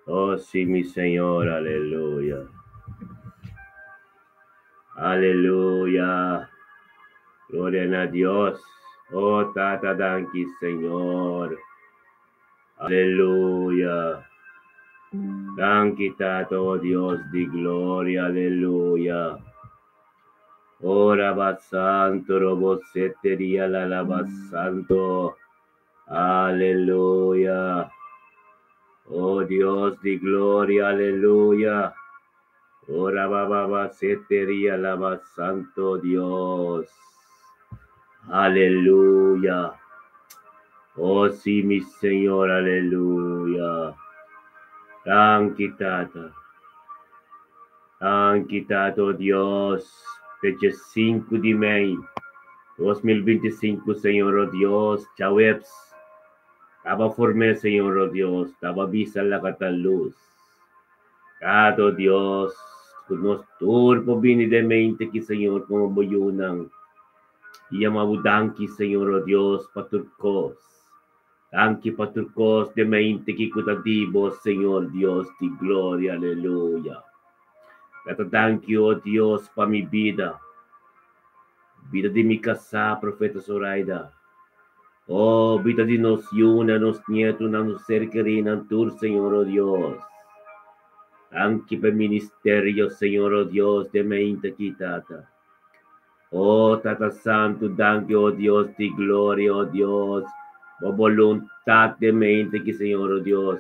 Oh sí, mi Señor, aleluya. Aleluya. Gloria a Dios. Oh, Tata Danki, Señor. Aleluya. Danki, Tata, oh Dios de gloria, aleluya. Ora Santo, Roboseteria, la Santo. Aleluya. Oh Dios de gloria, aleluya. Ora Baba Seteria, la Santo Dios. Aleluya. Oh sí, mi Señor, aleluya. Tata. Tato Dios. Fecha 5 de maio 2025, Senhor, oh Dios. Chaweps. Tava formé, Senhor, oh Dios. Tava vista la cataluz. Tato Dios. Nos turpo bini de mente que, Senhor, como boyunang. Iya mabudangki, Senhor, oh Dios, paturkos. Anche paturcos de mente que cutadibos, Señor Dios de gloria, aleluya. Thank you, oh Dios, para mi vida. Vida de mi casa, profeta Zoraida. Oh, vida de nos yuna, nos nietos, nos cerquerinan, tur, Señor, oh Dios. Anche per ministerio, Señor, oh Dios, de mente quitata. Oh, Tata Santo, thank you, oh Dios de gloria, oh Dios. Por voluntad de mente que, Señor, oh Dios.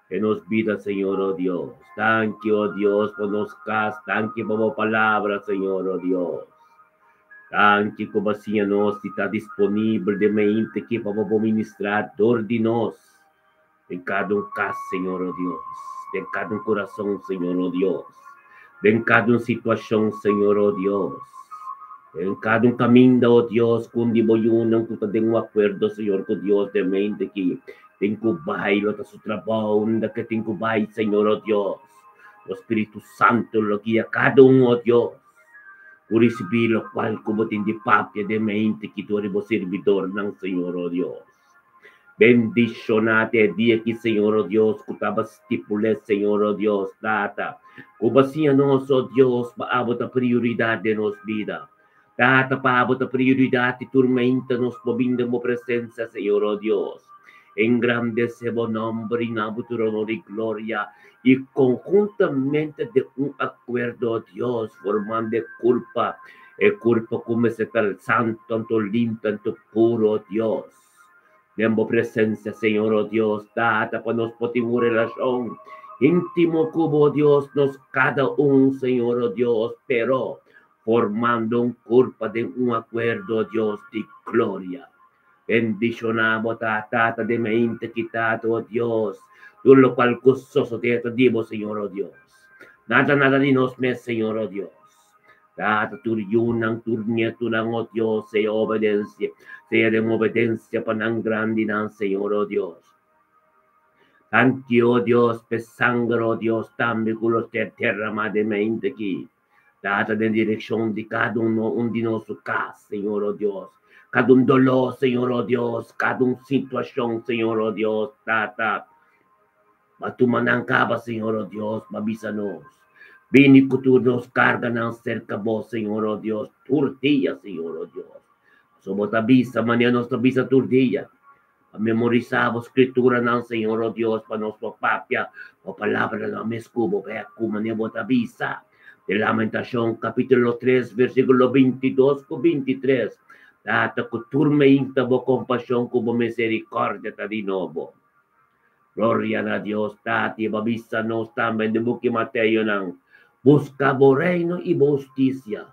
Que nos vida, Señor, oh Dios. Thank you, oh Dios, por nos cas. Thank you por palabra, Señor, oh Dios. Thank you, como assim nos está disponível de mente que para ministrar dor de nós. Em cada caso, Senhor, oh Deus. Em cada coração, Senhor, oh Deus. Em cada situação, Senhor, oh Deus. Em cada caminho, oh Deus, kundi boyunang kuta de acordo, Senhor, com Deus de mente que tem que baile tá su trabalho, onde que tem que baile, Senhor, oh Deus. O Espírito Santo lo guia cada oh Deus. Por receber lo qual como tem de papia de mente que tu rebo servidor ng Senhor, oh Deus. Bendicionate dia que, Senhor, oh Deus, kutaba stipule, Senhor, oh Deus, data. Kubasia nos, oh Deus, paabot a prioridade de nos vida. Data paabot a prioridade, turmenta nos pobinda mo presença, Senhor, oh Deus. Engrandecebo nombre, inabot honor y gloria, y conjuntamente de un acuerdo, oh Dios, formando culpa, culpa como se tal santo, tanto limpio, tanto puro, oh Dios. Nemo presencia, Señor, oh Dios, data para nos potimos relación íntimo como Dios nos cada un, Señor, oh Dios, pero formando un culpa de un acuerdo, Dios, de gloria. Bendicionamos tata de mente quitado, oh Dios, tú lo cual gozoso te digo, Señor, oh Dios. Nada de nos me, Señor, oh Dios. Data turyunang turnieto ng oh Dios, sea obediencia, sea de obediencia panang grande ng Señor, oh Dios. Thank you, oh Dios, per sangre, oh Dios, también culo te derramadamente aquí. Data de dirección de cada uno de nuestros casos, Señor, oh Dios. Cada un dolor, Señor, oh Dios. Cada una situación, Señor, oh Dios. Data. Matumanang ka ba, Señor, oh Dios, mabisanos. Bini ko tu nos carga ng cerca vos, Señor, oh Dios. Turtilla, Señor, oh Dios. Somos tabisa, manía nos tabisa turtilla. Memorizamos escritura ng Señor, oh Dios, para nos papapia, o palabra ng mescubo, kaya kumanya mo tabisa. De Lamentación, capítulo 3, versículo 22 ko 23. Data ko turmein tabo compasión como misericordia ta di novo. Gloria a Dios, tati, babisa nos también de buki Mateo ng buscabo reino y justicia.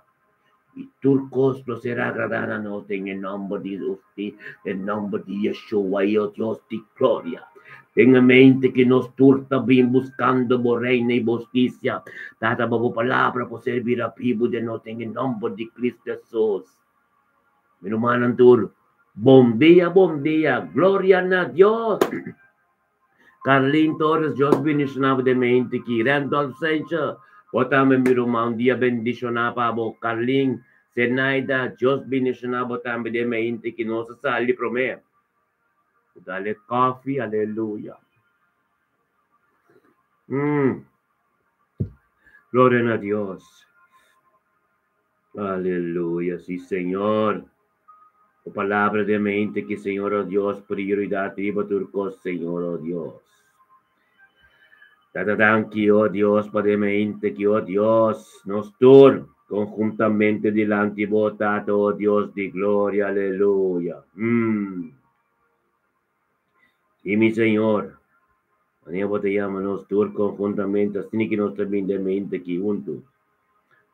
Y turcos no será agradada no en el nombre de usted, en nombre de Yeshua, y oh Dios de gloria. Tenga mente que nos turta bien buscando reino y justicia. Dada bago palabra por servir a pibu de nos en el nombre de Cristo Jesús. Minumanan tur, bom dia, gloria a Dios. Carlin Torres, Dios bendicionaba de mente que Randolph Sanchez, botame miruma un día bendicionaba abo Carlin, Zenaida, Dios bendicionaba también de mente que no se sale promé. Dale coffee, aleluya. Gloria a Dios. Aleluya, sí, Señor. Tu palabra de mente que, Señor, oh Dios, prioridad y turcos, Señor, oh Dios. Tatadán que, oh Dios, Padre mente que, oh Dios, nos tur conjuntamente delante votato, oh Dios de gloria, aleluya. Y mi Señor, andiamo te nos tur conjuntamente, así que nos también de mente que junto.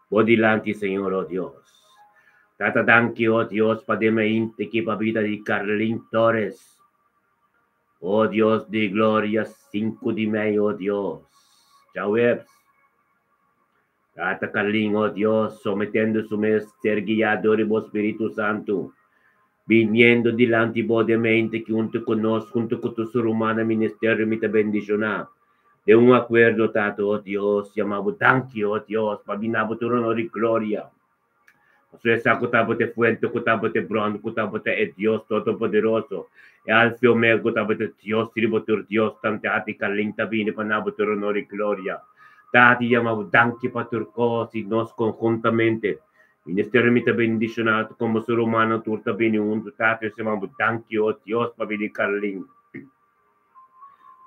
O delante, Señor, oh Dios. Tatadán que, oh Dios, Padre mente que papita de Carlin Torres. Oh Dios de gloria, 5 de mayo, oh Dios. Jawebs. Tata Carlin, oh Dios, sometiendo su ser guiado por Espíritu Santo. Viniendo delante bodemente que junto con nos, junto con tu ser humano ministerio, me te bendiciona. De un acuerdo, Tato, oh Dios, llamado Danki, oh Dios, pabinabo tu honor y gloria. Esa kutabote fuente, kutabote bron, kutabote es Dios Todopoderoso. E Alfa e Omega, kutabote Dios, tributur Dios, tante ati kalinta vini, panabotur honor y gloria. Dati llamamos danki paturcosi, nos conjuntamente. Ministerio mi te bendicionato como ser humano, turta bene un tutato, llamamos danki, oh Dios, pabili carlin.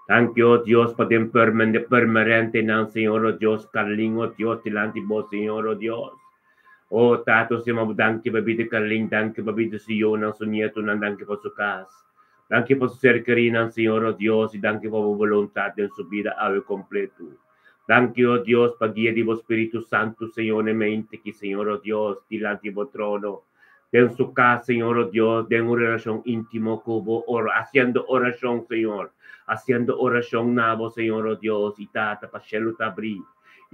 Thank you, oh Dios, para el permanente, nan, Señor, oh Dios, carlin, oh Dios, delante vos, Señor, oh Dios. Oh, tato si mabudanki babiti kaling danki babiti siyo ng sunyeto ng danki po su kas. Danki po su cercari ng Señor, oh Dios, y danki po voluntad en su vida ave completo. Danki, oh Dios, pag-guía di Espíritu Santo, Señor, en mente que, Señor, oh Dios, delante po trono. En su casa, Señor, oh Dios, den una relación íntimo cubo, haciendo oración, Señor. Haciendo oración nabo, Señor, oh Dios, y tata pashelo tabri.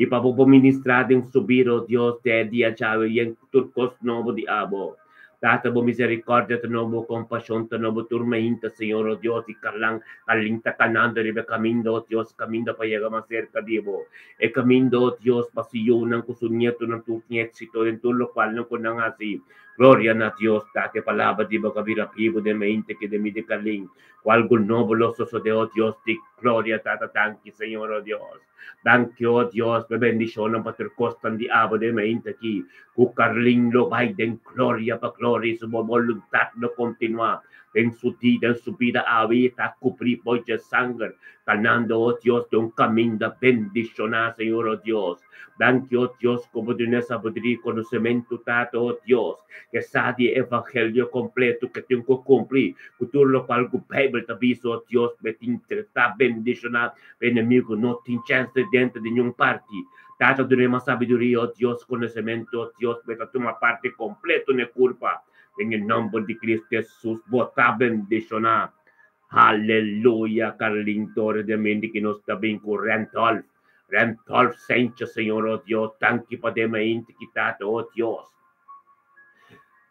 Y para ministrar en subir, oh Dios, de día chave y en turcos novo di abo. Data bo misericordia, te novo compasión, te novo turmenta, Señor, oh Dios, y calinta canando, ribe camino, oh Dios, camino para llegar más cerca, Dios. E camino, oh Dios, pasión, con su nieto, con tu éxito, en todo lo cual no con así. Gloria a Dios, date palabra, dibo kabira pibo de mente que de mi de caling. Algo novo, lo soso de, oh Dios, di gloria, tata, tanki, Señor, oh Dios. Thank you, oh Dios, me bendición ang paterkostan di abo de mente aquí. Kukarling lo Biden, gloria pa gloria, su voluntad no continua. En su vida habita, cupri por sangre, ganando, oh Dios, de un camino de bendición, Señor, oh Dios. Thank you, oh Dios, como de una sabiduría, conocimiento, tato, oh Dios, que sabe el evangelio completo que tengo que cumplir. Futuro lo cual, tu Bible te aviso, oh Dios, me está bendicionado, enemigo, no tiene chance dentro de ningún parte. Dato de una sabiduría, oh Dios, conocimiento, oh Dios, me toma parte completo en culpa. En el nombre de Cristo Jesús, vota bendicionado. Aleluya, Carlintore de mente que nos está bien con Rentolf. Rentolf Sánchez, Señor, oh Dios, tanque para de mente quitado, oh Dios.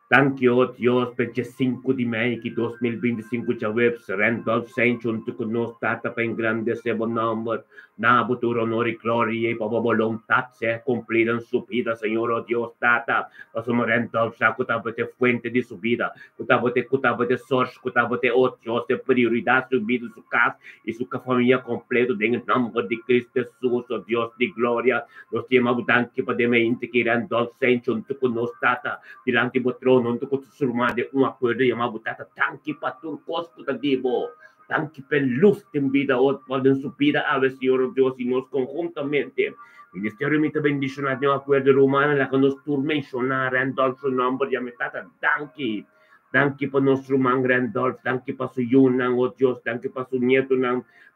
Thank you, oh Dios, 25 de maio que 2025 já web Randolph Saint junto conosco tata para engrandecer o nome na futuro honor e glória e para a vontade ser cumprida em sua vida, Senhor, oh Deus, tata, para o Randolph já cutava ter fuente de subida, cutava ter sorte, cutava ter, oh Deus, ter prioridade subida sua casa e sua família completa, em nome de Cristo Jesus, oh Deus de glória, nós temos tanque para mente que Randolph Saint junto conosco tata, delante do trono untuk kutusurmade un acuerdo llamado tata tanki patur costo da dibo tanki per luz en vida o en su vida a ver Señor Dios y nos conjuntamente ministerio mi te bendicionar de un acuerdo romano la que nos tur mencionar Randolph su nombre ya me tata tanki para nuestro man Randolph tanki para su yunan oh Dios tanki para su nieto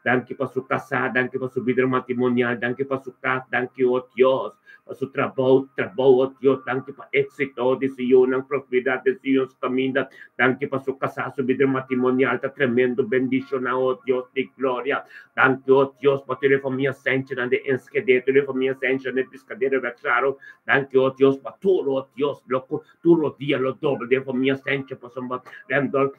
tanki para su casa tanki para su vida matrimonial tanki para su casa tanki oh Dios para su trabajo, oh Dios, tanque para éxito, decisión, prosperidad, decisión, camino, tanque para su casa, su vida matrimonial, está tremendo, bendición, oh Dios de gloria, tanque, oh Dios, para tu familia sente, de enskede, tu familia sente, de pescadero, claro, tanque, oh Dios, para tu, oh Dios, loco, tu lo día, lo doble, de familia sente, para su Randolph,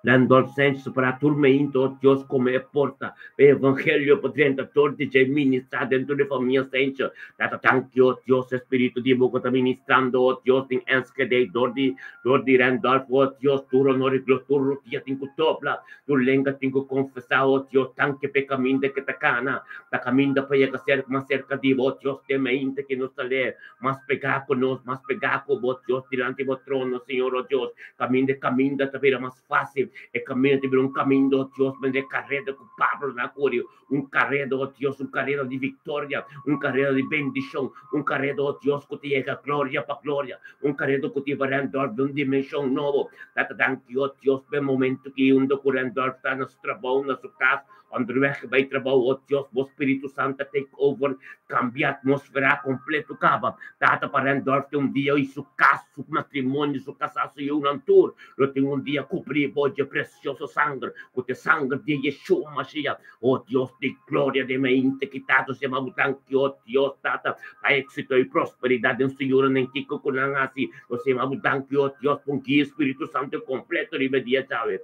dando al senso para tormento, oh Dios, como é porta, o evangelho potente, torte de ministrar dentro de família, senso, data tanque, oh Dios, Espírito de Boca, tá ministrando, oh Dios, em enske de dor de Randolph, oh Dios, tu honor, tu rotia, tinco topla, tu lenga, tinco confessar, oh Dios, tanque pe caminho que ta cana, ta caminho para chegar cerca, mais cerca de, oh Dios, de mente que nos sale, mais pegar conosco, mais pegar com, oh Dios, diante do trono, Senhor, oh Dios, caminho da vira mais fácil, e caminho de um caminho, oh Deus, mas é carreira com Pablo na cura, carreira, oh Deus, carreira de vitória, carreira de bendição, carreira, oh Deus, que te chega glória para glória, carreira que te vai andar de uma dimensão nova, danke, oh Deus, pelo momento que correndo está no seu trabalho, na sua casa, underweg vai trabalho, oh Deus, o Espírito Santo take over, cambia a atmosfera completo, caba, data para andar dia, e sua casa, seu matrimônio, sua casação, e tour, eu tenho dia cobrir, de precioso sangue, com o sangue de Yeshua Mashiach, oh Deus de glória de mente, quitado se mabutanque, oh Deus, tata, a êxito e prosperidade em Senhor, nem Kiko Kunangasi, você mabutanque, oh Deus, com que Espírito Santo completo de media, sabe?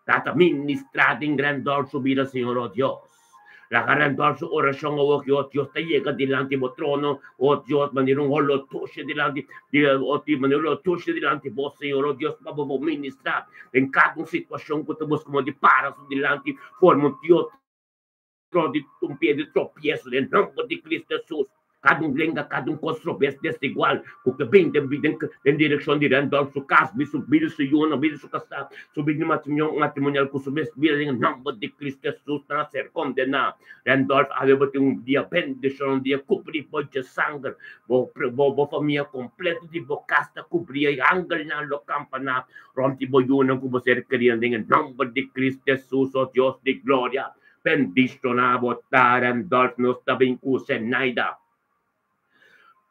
Tata ministrado em grandor subida, Senhor, oh Deus. La garantía su oración, oh Dios, te llega delante del trono, oh Dios, manera un lo toche delante, oh Dios, manera lo toche delante vos, Señor, oh Dios, para vos ministrar en cada situación que te vos como de paras delante, forma Dios, de un pie de tropiezo, en nombre de Cristo Jesús. Cada lenga, cada controverso desigual, porque bem em direção de Randolph, su casa, subir su yuna, subir su casa, subir de matrimonial, com subir em nome de Cristo Jesus, para ser condenado. Randolph, havia um dia bendição, um dia cobrir de sangue, vou família completa de bocasta, cobrir e angel na lo campana, rompe boyuna, como você queria, em nome de Cristo Jesus, oh Deus de glória. Bendicionado, Randolph, nos também com Senaida.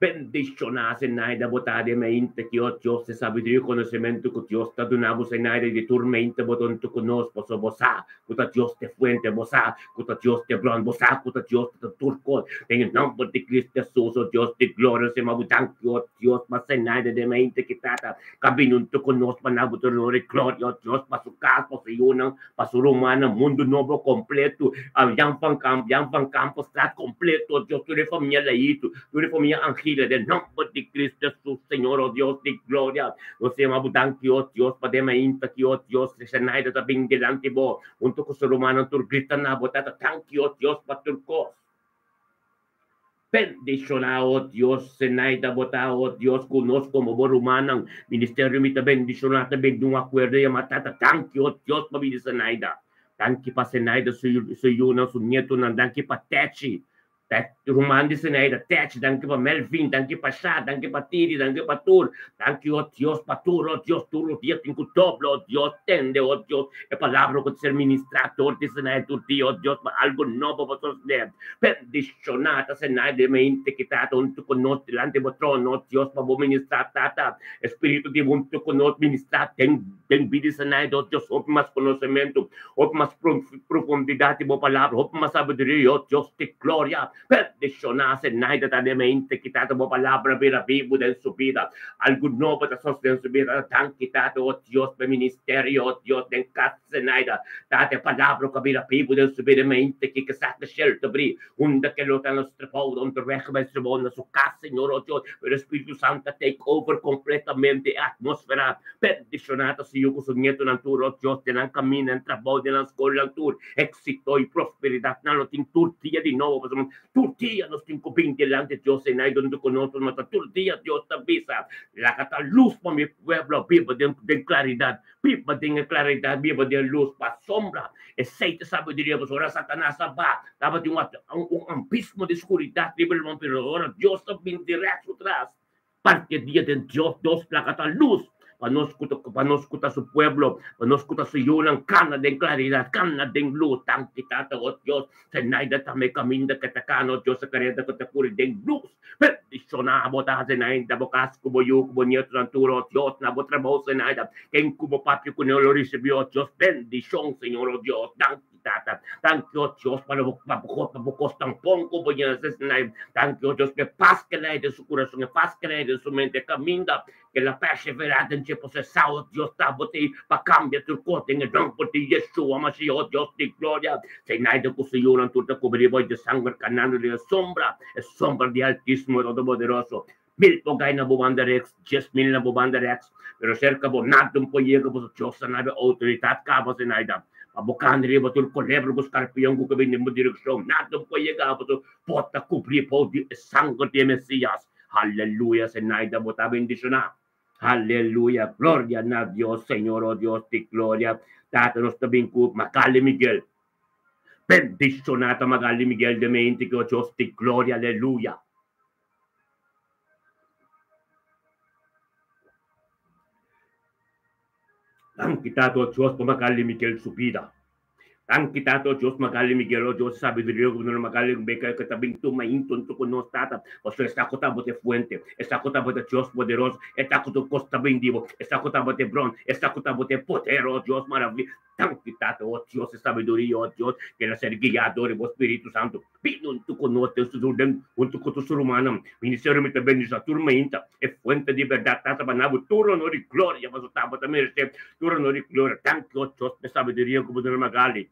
Bendicionase naida botade mente que o Dios se sabiduría y conocimiento que Dios te donamos en naida de turmente boton tu conosco so bosa que Dios te fuente bosa que Dios te bron bosa que Dios te turco en el nombre de Cristo Jesús o Dios de gloria se mabutan que o Dios mas en naida de mente que tata cabinun tu conosco manabuto de gloria o Dios para su casa para su yuna para su romana mundo novo completo yang van campo está completo Dios tu de familia leito tu de familia ángel del nombre de Cristo Jesús, Señor, oh Dios de gloria. O sea, mabudan que, oh Dios, padema inta que, oh Dios, se naida también delante bo, junto con su romano, tur grita na botata, tanque, oh Dios, paturcos. Bendicionado, oh Dios, se naida bota, oh Dios, conosco como bo romano, ministerio mita bendicionado, también de un acuerdo y matata, tanque, oh Dios, mabili se naida. Tanque pa se naida, su yuna, su nieto, tanque pa techi. Rumandi Senaida, Tech, danke para Melvin, danke para Chá, danke para Tiri, danke para Tur, danke, oh Dios, para Tur, oh Dios, Tur, oh Dios, tengo doble, oh Dios, tende, oh Dios, e palabra que ser ministrador de Senaida, tu Dio, oh Dios, para algo nuevo para sostener, bendicionata Senaida, mente que tata, junto con nos, delante de trono, oh Dios, para ministrar, tata, espíritu de junto con nos, ministrar, ten vida Senaida, oh Dios, op más conocimiento, op más profundidad de tu palabra, op más sabiduría, oh Dios, de gloria, bendicionarse naida da mente que tata bo palabra vera vivo del su vida algo nuevo da sostener su vida tan quitado oh Dios per ministerio oh Dios den cazze naida date palabra che vera vivo del su vida mente che saca scelta bri unda che lo tan strapodo on the weg by su bona su casa Signore oh Dios per Spirito Santo take over completamente atmosfera bendicionata se io con nieto natura oh Dios tenan cammina en trabajo de la scuola tour éxito y prosperidad na lo tin turtia di nuovo Turquía nos incumben delante de Dios en ahí donde conozco nuestra Turquía Dios te avisa la cata luz para mi pueblo viva de claridad viva de claridad viva de luz para sombra aceite sabiduría pues ahora Satanás va estaba de un abismo de oscuridad libre pero ahora Dios te viene directo atrás parte día de Dios la cata luz para no escuchar su pueblo, para no escuchar su yunan, cana de claridad, cana de luz, tan quitata, oh Dios, se naida también camina que te cano, Dios se careta que te puri de luz, bendicionado, botas de naida, bocas como yo, como nieto naturo, Dios, na botra voz de naida, que en como papi con él lo recibió, Dios, bendición, Señor, oh Dios, kita. Thank you, Diyos, pabukos ng pongko po niya sa sinay. Thank you, Diyos, may pas ka na ito sa kurasong, pas ka na ito sa mente kaminda, que la perseveranza in possessao, Dios tabote, pa cambia tu corte, in don por ti, Yeshua, Mashiach, Dios de gloria, se naida con su yola, tutta come voi de sangue canano de sombra, e sombra di altissimo e todopoderoso. Mil pogay na bubanda rex, 10,000 na bubanda rex, pero cerca bo natum po yega po sa Diyos na nabe autoridad ka po sinaida. Pabukan rin ba tul kolebro ko skarpiyong ko kabin mo direksyon, natum po yega po to pota kubri po di sangue di Mesias. Hallelujah, sinaida mo ta bendisyonan. Hallelujah, gloria a Dios, Señor, oh Dios de gloria. Tátanos tabing ko, Magali Miguel. Bendisonata Magali Miguel de mente que oh Dios de gloria, aleluya. Ang kitato Diyos Magali Miguel subida. Ang kitato Diyos Magali Miguel, o Diyos sabi de Dios, no Magali Miguel, katabing tumainton to kuno tata, o so está cotabote fuente, está cotabote Dios poderoso, está cotabote bendivo, está cotabote bron, está cotabote potero, Dios maravilloso. Ang kitato, o Dios, sabiduría, o Dios, que la ser guiador, o Espíritu Santo, pinun tu kuno te sududen, unto kuto surumanam, ministerio mi te bendice, turmenta, e fuente di verdad, tata banabo, turno no di gloria, ma sotabota merece, turno no di gloria, tanto Dios, sabiduría, como de Magali.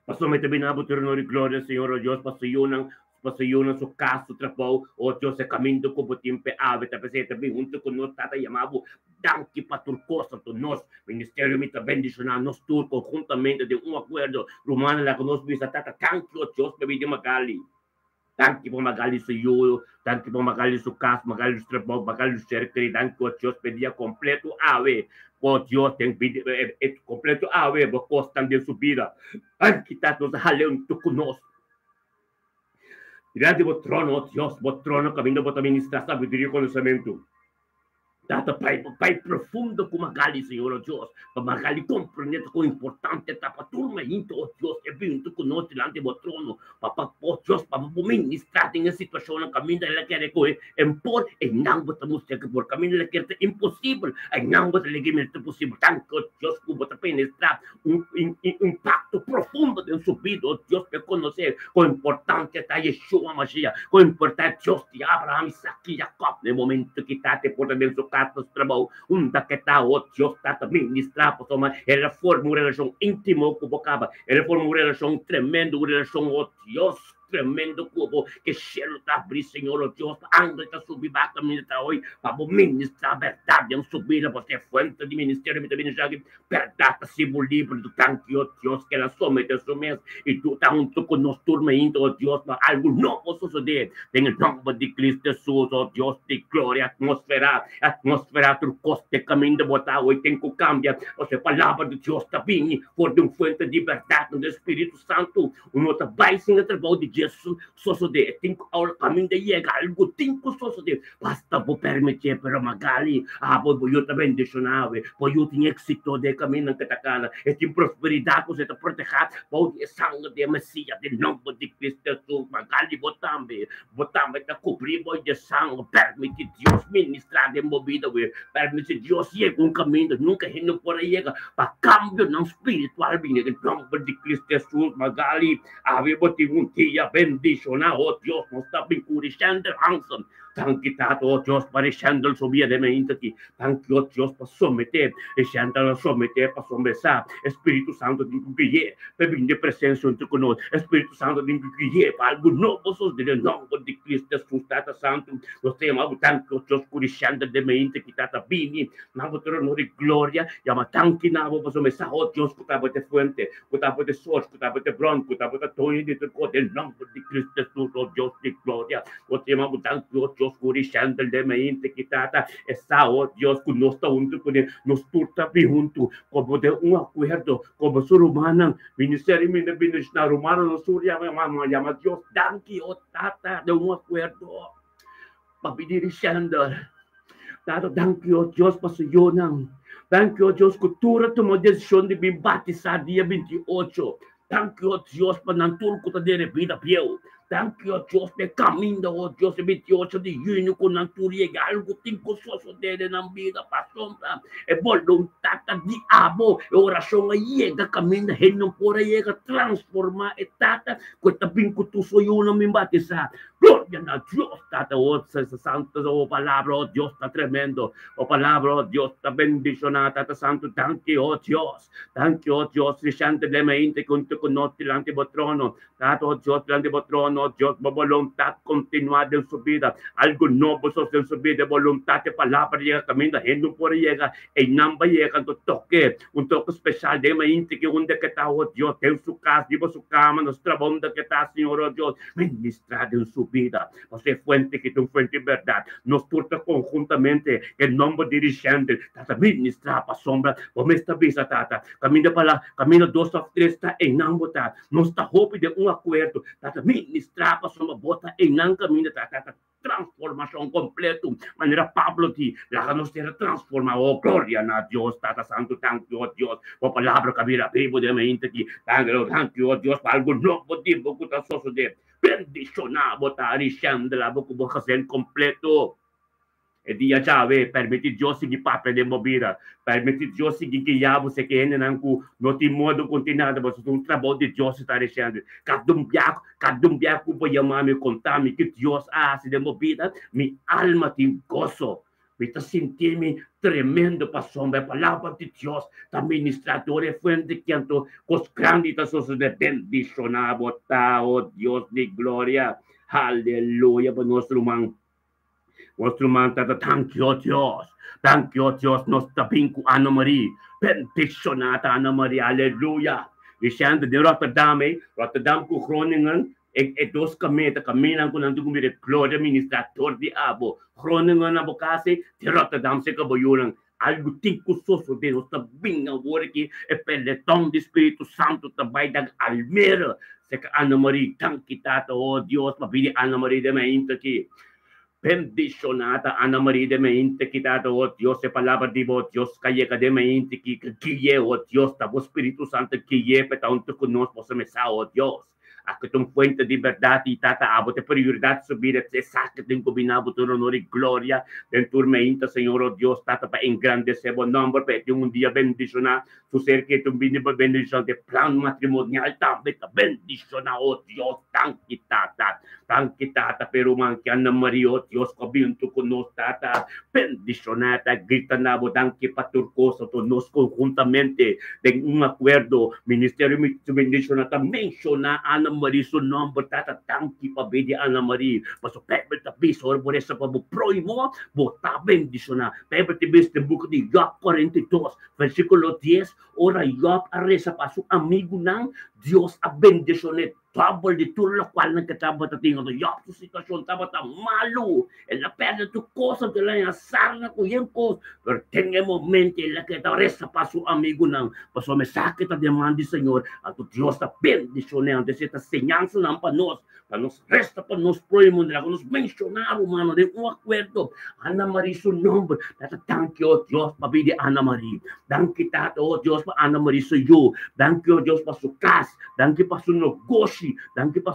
Pastor, may tabi nabot rin ng gloria, Señor, o Diyos, pasayunan su caso, trabaho, o Diyos, sa kamindo ko, butimpe, ave, tapos tabi, unto ko nos tatayamabo, danki paturcosa to nos, ministerio mi ta bendicionar nos turco, juntamente de un acuerdo, romana la conos visa tata, thank you, Diyos, baby de Magali. Thank you po Magali sa iyo, thank you po Magali sa caso, Magali sa trabaho, Magali sa cercri, thank you, Diyos, pedia completo, ave, po Dios, completo ave, costan de su vida. Ang kita nos haleon to kunos. Dirati po trono, Dios, po trono, camino po ministra sabiduría conocimiento. Data pai profundo como Magali, Senhor, Deus, para Magali compreender como importante está para turma into, oh Deus, é vindo conosco diante do trono, para Deus, para ministrar em situação na caminho ela quer impor e não botamos que por caminho ela quer ser impossível, e não botamos que é possível, tanto Deus que bota penetrar impacto profundo de sua vida, oh Deus, para conhecer como importante está Yeshua Mashiach, como importante Deus de Abraham, Isaac e Jacob, no momento que está te por dentro cartas trabalho, daquela o Deus está ministrar, porque ela forma uma relação íntima com o bocaba, ela forma uma relação tremenda, uma relação o Deus tremendo cubo que cielo está abrir, Senhor, o Deus, anda está subir bata ministrar hoje, para ministrar a verdade, em subir a você fonte de ministério, me também já que verdade se livre do tanque, o Deus, que ela somete a sua mesa, e tu está junto com nós turma indo, o Deus, para algo novo suceder, tem o nome de Cristo Jesus, o Deus de glória, atmosfera, tu coste caminho de botar hoje, tem que cambiar, você palavra de Deus está vindo, por de fonte de verdade, do Espírito Santo, outro vai sem trabalho de Jesus, suceder, tem que ao caminho de chegar, algo tem que suceder, basta vou permitir, pero Magali, vou eu também deixar, vou eu ter êxito de caminho que está cá, e tem prosperidade, você está protegido, vou ter sangue de Messias, de nome de Cristo Jesus, Magali, vou também está cobrir, vou ter sangue, permite Deus ministrar de movida, permite Deus chegar caminho, nunca não por aí, para cambio não espiritual, em nome de Cristo Jesus, Magali, vou ter dia bendicionar, oh Dios, nos está vincurando handsome. Thank you, oh Dios, para Shandal subir de mente aqui. Thank you, oh Dios, para someter, e Shandal someter, para someter, Espírito Santo de guiar, para vir de presença entre conosco, Espírito Santo de guiar, para algo novo, de nome de Cristo, Jesus, Tata Santo, nós temos tanto, oh Dios, por Shandal de mente que Tata Bini, namo trono de glória, chama tanque namo, para someter, oh Dios, que estava de fuente, que estava de sorte, que estava de bronco, que estava de tonho de corte, em nome de Cristo, Jesus, oh Dios de glória, nós temos tanto, oh Dios, curishando de mente que tata está oh Dios que nos está junto con él nos turta junto como de un acuerdo como ser humano ministerio mi bendicionar humano no surya mamá llama Dios danki oh tata de un acuerdo papidirishando tata danki oh Dios pasayunan danki oh Dios cultura tomó decisión de me batizar día 28 Thank you, Dios, para nantul ko ta dire vida pieu. Thank you, Diyos, na kaminda, oh Diyos, ibityoso di yun ko ng turiega, algo tingko soso dede ng vida, pasombra, e volontata di abo, e orasyon nga yega kaminda, henong pura yega, transforma, e tata, kwenta bingkutuso yun ang mimbatisa, gloria na Diyos, tata, oh, sa santo, oh, palabra, oh Diyos, ta tremendo, oh, palabra, oh Diyos, ta bendicionata, ta santo, thank you, oh Diyos, risciante de mente, conto con notti, l'antibotrono, tato, oh Diyos, l'antibotrono, oh Dios, voluntad continuada en su vida, algo nuevo en su vida, voluntad de palabra llega camino, gente por llega, en namba llega, un toque especial de mente que un de que está, oh Dios, en su casa, vivo su cama, nuestra bomba que está, Señor, oh Dios, ministrada en su vida, o sea, fuente que tu fuente verdad, nos porta conjuntamente, el nombre dirigente, tata, ministra, pa sombra, o me está visa, tata, camino 2 of 3, está en namba, tata, nos está hope de un acuerdo, tata, ministra, para sua bota em não caminho da transformação completa, maneira Pablo de lá nos ter transformar, oh glória na Deus, Tata Santo, thank you, oh Deus, a palavra que vira vivo de mente aqui, thank you, oh Deus, para algo novo de boca da sosso de bendicionar, botar e chandela, boca fazer completo. E dia chave, permite Deus seguir papel de mobira, permite Deus seguir que já você que ainda não no tem modo continuado, mas um trabalho de Deus está deixando. Cada biaco vai chamar me contar me que Deus hace de mobira, minha alma tem gozo. Me está sentir-me tremendo para sombra, a palavra de Deus, da ministradora, fuente que anto, cos grandes de bendicionar, botar, oh Deus de glória, aleluia, para nosso irmão. Nuestro manta, thank you, Dios, nos tapinku Ana Maria, bendicionata Ana Maria, aleluia. Diciendo de Rotterdam ku Groningen, dos kameta, kaminan ko nandun kumire, Gloria Ministrator di Abo, Groningen abokase, di Rotterdam se kabayunang, algo tinko soso de nos tabing ang worki, peletong di Espiritu Santo tabay dag Almera, se ka Ana Maria, thank kita, oh Dios, mabili Ana Maria de mainta ki, bendicionata Ana Maria de mente quitado, oh Dios, se palabra de vos, Dios, calle de mente que oh Dios, ta vos Espíritu Santo que peta un tu conosco, se me sa, oh Dios. Ako itong fuente de verdad y tataabot de prioridad subir at sakit din ko binabot ng honor y gloria den turmeinta Señor oh Dios tata pa engrandecer bon number pa yung dia bendiciona su ser que itong binibal bendicion de plan matrimonial tabi ta bendiciona oh Dios thank you tata pero man que Ana Maria oh Dios ko binto ko nos tata bendicionata grita na bo thank you paturcoso to nos conjuntamente de un acuerdo ministerio bendicionata menciona Ana Maria su nombre tata tanki pa bedi Ana Maria paso pebel ta bisor por esa pa proimo bota bendiciona pebel te bis de book de Job 42 versículo 10 ora Job arresa pa su amigo nang Dios a bendicione trouble de tudo lo qual nagkataba ta tingo to Job su sitwasyon taba ta malu en la perde tu cosa de la sarna ko yen ko pero tenga momento la que ta resa pa su amigo nang paso me sakit ta demandi Señor a tu Dios ta bendicione antes esta señanza nan pa nos resta pa nos proimo nila nos mencionar humano de un acuerdo Ana Maria su nombre tata thank you Dios pa bidi Ana Maria thank you tata oh Dios pa Ana Maria su you thank you Dios pa su casa thank you pa su negocio thank you pa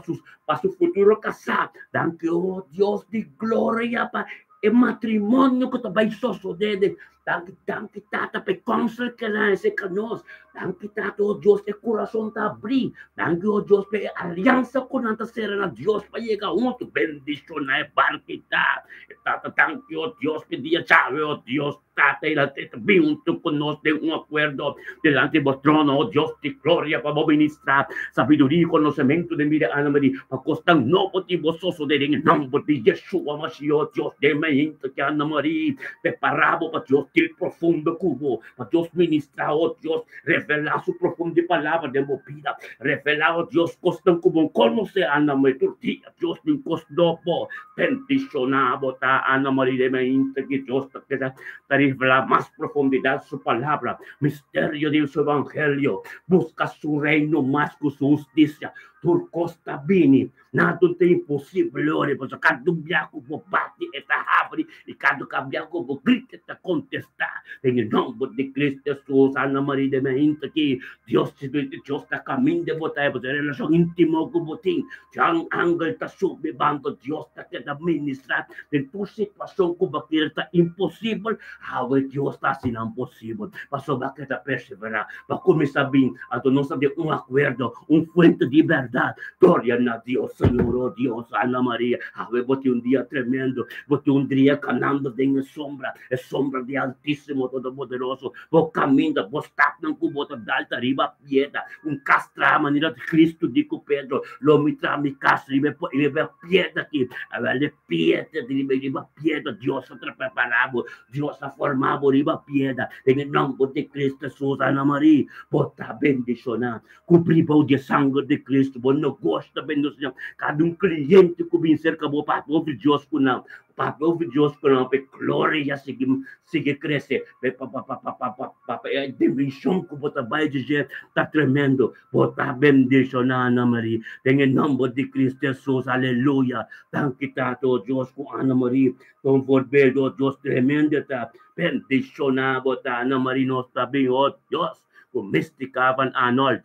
su futuro casado thank you oh Dios de gloria pa el matrimonio que te va a suceder thank you tata pe counsel que la ese canos thank you tata oh Dios el corazón te abrí thank you oh Dios pe alianza con anta serena Dios pa llega un tu bendición na barquita tata thank you oh Dios pe día chave oh Dios tata y la teta junto con nos de un acuerdo delante de vuestro trono oh Dios de gloria para ministrar sabiduría y conocimiento de mira Ana Maria pa costan no motivo soso de en el nombre de Yeshua Mashiach Dios de mente que Ana Maria preparado para Dios del profundo cubo, para Dios ministrar, oh Dios, revelar su profunda palabra de movida, revelar, oh Dios, costan como conoce Ana Maria, tortilla, Dios, de un cosdopo, bendicionado, Ana Maria de mente que Dios te revela más profundidad su palabra, misterio de su evangelio, busca su reino más que su justicia, turcosta bini, nato te impossibile, ore, posso cadu biaco po batti e ta habri, e cadu cabiaco po grita ta contesta, e nel nome di Cristo Gesù, Anna Maria de Meinta, che Dios Dios ta camin de botai, po relação intimo con botin, jang angel ta subi banco Dios ta que da ministrar, de tu situação com bakir ta impossível, how Dios ta sinang possible, paso bakit ta perseverar, pa começar bem, ato não sabe acuerdo, fuente de verdade, glória a Deus, Senhor, oh Deus, Ana Maria, bote dia tremendo, bote dia caminhando de sombra, é sombra de Altíssimo, Todo-Poderoso, vou caminhando, vou estar num cubo de alta riba piedra, castra a maneira de Cristo, digo Pedro, lo mitra mi castra, riba piedra aqui, avele piedra, riba piedra, Deus ha preparado, Deus ha formado riba piedra, em nome de Cristo Jesus, Ana Maria, bota bendicionar, cumprir o de sangue de Cristo, bom negócio da bendição, cada cliente que vem cerca do papel de Deus com não, papel de Deus com não, para glória seguir crescer, a divisão que você vai dizer, está tremendo, bota bendicionar Ana Maria, em nome de Cristo Jesus, aleluia, tanto Deus com Ana Maria, com forber Deus tremendo, tá, bendicionar, bota Ana Maria, nós também, oh Deus, com mysticavan Arnold,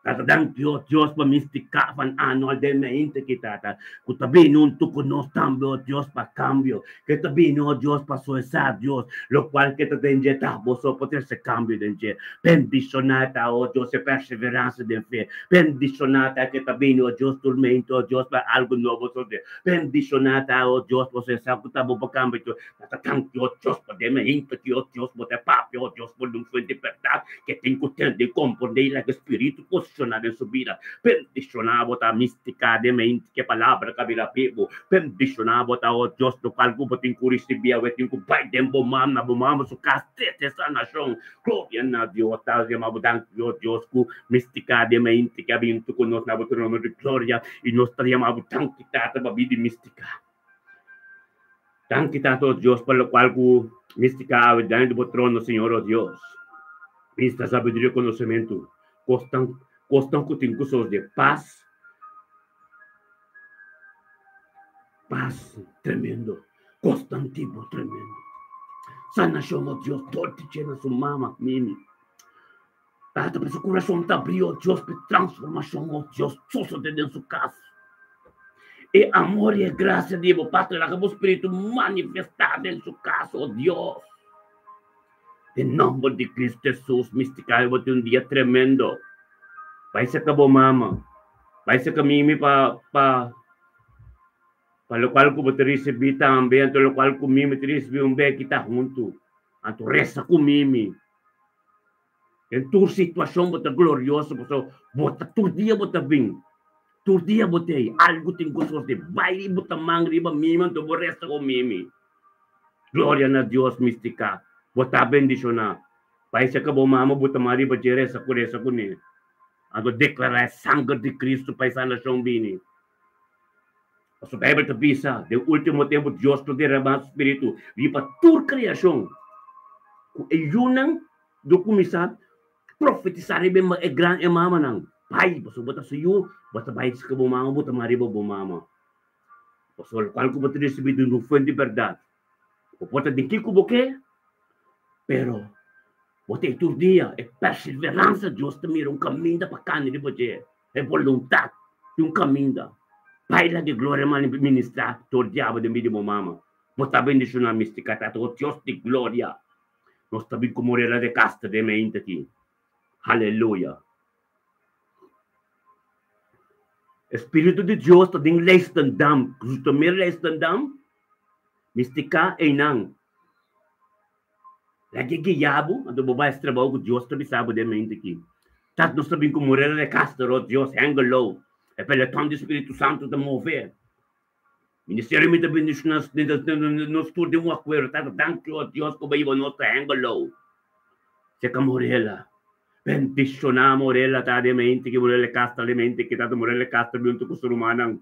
Kadang Diyos pamistikapan anol de mente kita. Kutabi nun tukunos tambio Diyos pa cambio. Kitabi no Diyos pa suesar Diyos. Lo cual kita denje tabo so poter se cambio denje. Bendicionata o Diyos e perseveranza de fe. Bendicionata kitabi no Diyos turmento Diyos pa algo nuevo so de. Bendicionata o Diyos po se sa kutabo pa cambio. Tatang Diyos pa de mente Diyos po te papio Diyos po lung fuente verdad. Que te incutende comprender la espíritu de su vida, bendicionado a mística de mente que palabra que vira vivo, bendicionado a o Dios do qual como tem curistibia, o tem que pai dem bomam na bomam su castete essa nação, glória a Deus, tá chamado Deus com mística de mente que habita conosco na botrono de glória e nós chamamos tão que tá para vida mística. Tão que tanto Deus pelo qual com mística habita do botrono, Senhor oh Deus. Esta sabedoria e conhecimento costam que tem cursos de paz tremendo, constantivo tremendo. Sana somos Deus, todo te na sua mama, mimi. Tata para seu coração tá abriu, Deus para transformação, oh Deus, sucede dentro do caso. E amor e graça de Deus, Pai, lá que o Espírito manifestado dentro do caso, oh Deus. Em nome de Cristo Jesus, mística, vou ter dia tremendo. Vai ser que mama, vai ser que mimi para lo qual ko bote receber também, anto lo qual ko mimi receber bem kita junto, anto resta ko mimi. Em tua situação bote glorioso, bote tu dia bote bem, tu dia bote algo tem gostos de baile bote mangri ba mimi, anto bo resta ko mimi. Glória a Deus mística, bote bendicionar. Vai ser que mama bote mari ba jere sa kune. Ando declarar sangue de Cristo para essa nação bini. A sua Bíblia te pisa, de último tempo, Deus te derramar o Espírito, e para tua criação. E junang, do começar, profetizar bem é grande é mama nang. Pai, você bota suyo, bota pai se que mama, bota marido mama. Você qual que bota recebido no fundo de verdade. Bota de que boque, pero você todo dia é perseverança, Deus te mira caminho para cá, de você é vontade de caminho. Pai lá de glória, mas ministrar todo diabo de mídia mama. Você está bendicionando a mística, tá todo Deus de glória. Nós também como morrer de casta de mente aqui. Aleluia. Espírito de Deus está dentro leis tandam, justo mer leis tandam, mística é não. Lagi giyabo, ando babae sa trabaho ko Diyos, tabi sabo din may hindi. Tat no sabihin ko morera de castro, Diyos, hang low. E peleton de Espírito Santo de mover. Ministério me tabi no estudo mo akwero, tat thank you, Diyos, ko ba iwan no sa hang low. Se ka morela. Bendisyona morela, tade may hindi ki morela castro, may hindi kita morela castro, binto ko surumanang.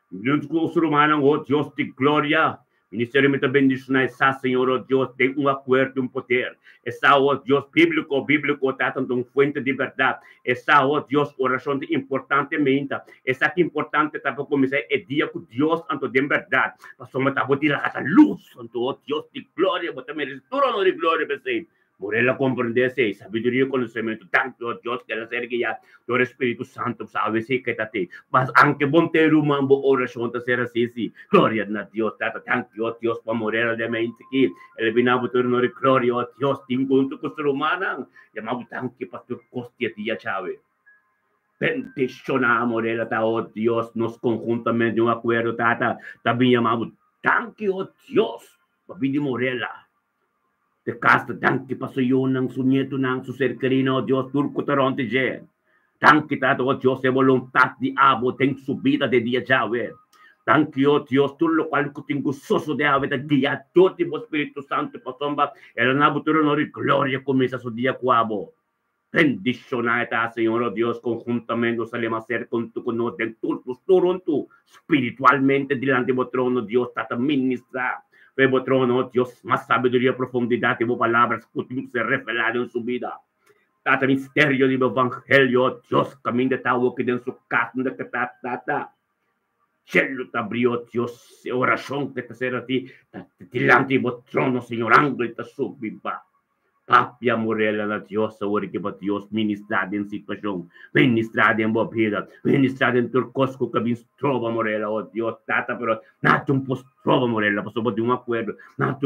Binto ko surumanang, oh Diyos, di gloria. Ministério me também essa, Senhor, ó Deus, tem um acordo, um poder. Essa, ó Deus, bíblico, tá tanto uma fonte de verdade. Essa, ó Deus, oração importantemente. Essa que importante tá para começar é dia que Deus anto de verdade. Pastor, mas tá bom tirar essa luz, anto, ó Deus de glória, botar me restaura de glória, pensei. Por ela compreender-se, sabedoria, conhecimento, tanto, ó Deus, que ela serve que já, do Espírito Santo, sabe, se que tá te. Mas anche bom ter uma boa oração, tá ser assim, glória a Deus, tata, thank you, Deus, para morrer de mente que ele vinha por nós, glória a Deus, tem conto com ser humano, e mas thank you, pastor, costia dia chave. Bendicionamos, morrer, tá, oh Deus, nos conjuntamente um acordo, tata, também amamos, thank you, Deus, para vir morrer lá. De casta, thank you, pastor, yun, ang sunyeto ng suserkerino, Deus, turco taronte, je. Thank you, Tato, oh Dios, de voluntad de abo, ten subida de dia Yahweh. Thank you, oh Dios, tú lo cual que tengo gozoso de ave, de guía, todo tipo Espíritu Santo, pasomba, el nabuturo no de gloria comienza su día cuabo. Bendicionada, Señor, oh Dios, conjuntamente salimos a ser con tu conocimiento, tú, espiritualmente, delante de trono, Dios, tata ministra. Veo trono, Dios, más sabiduría, profundidad, y palabras, que se revelan en su vida. Tata misterio do evangelho, Deus, caminho de tal que dentro do caso da tata. Cielo te abrió, Deus, oração que te será ti, delante do trono, Senhor, ángulo te subiba. Papia morela na Deus, ora que para Deus ministrar em situação, ministrar em boa vida, ministrar em turcosco que vem trova morela, oh Deus, tata, pero nada trova morela, para sobre um acordo, nada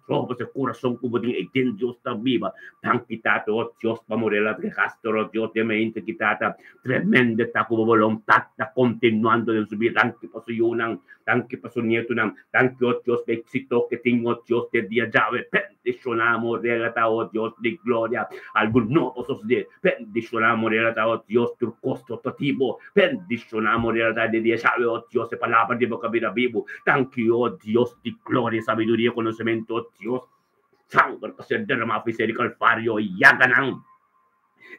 trova, se coração como de tem Deus está viva, tanto tata, oh Deus, para morela, que gastou, oh Deus, de mente que tata, tremenda, tá como vontade, tá continuando em subir, tanto para su nang, tanto para su nieto nang, tanto, oh Deus, de éxito que tem, oh Deus, de dia já, bendicionamos, morela, tá, oh Dios de gloria, algún nuevo de bendicionamos oh Dios tu costo totivo, bendicionamos de Dios, oh Dios, de palabra de boca vida vivo, thank you, oh Dios de gloria, sabiduría, conocimiento, oh Dios, sangre que se derrama el calvario y ya ganan.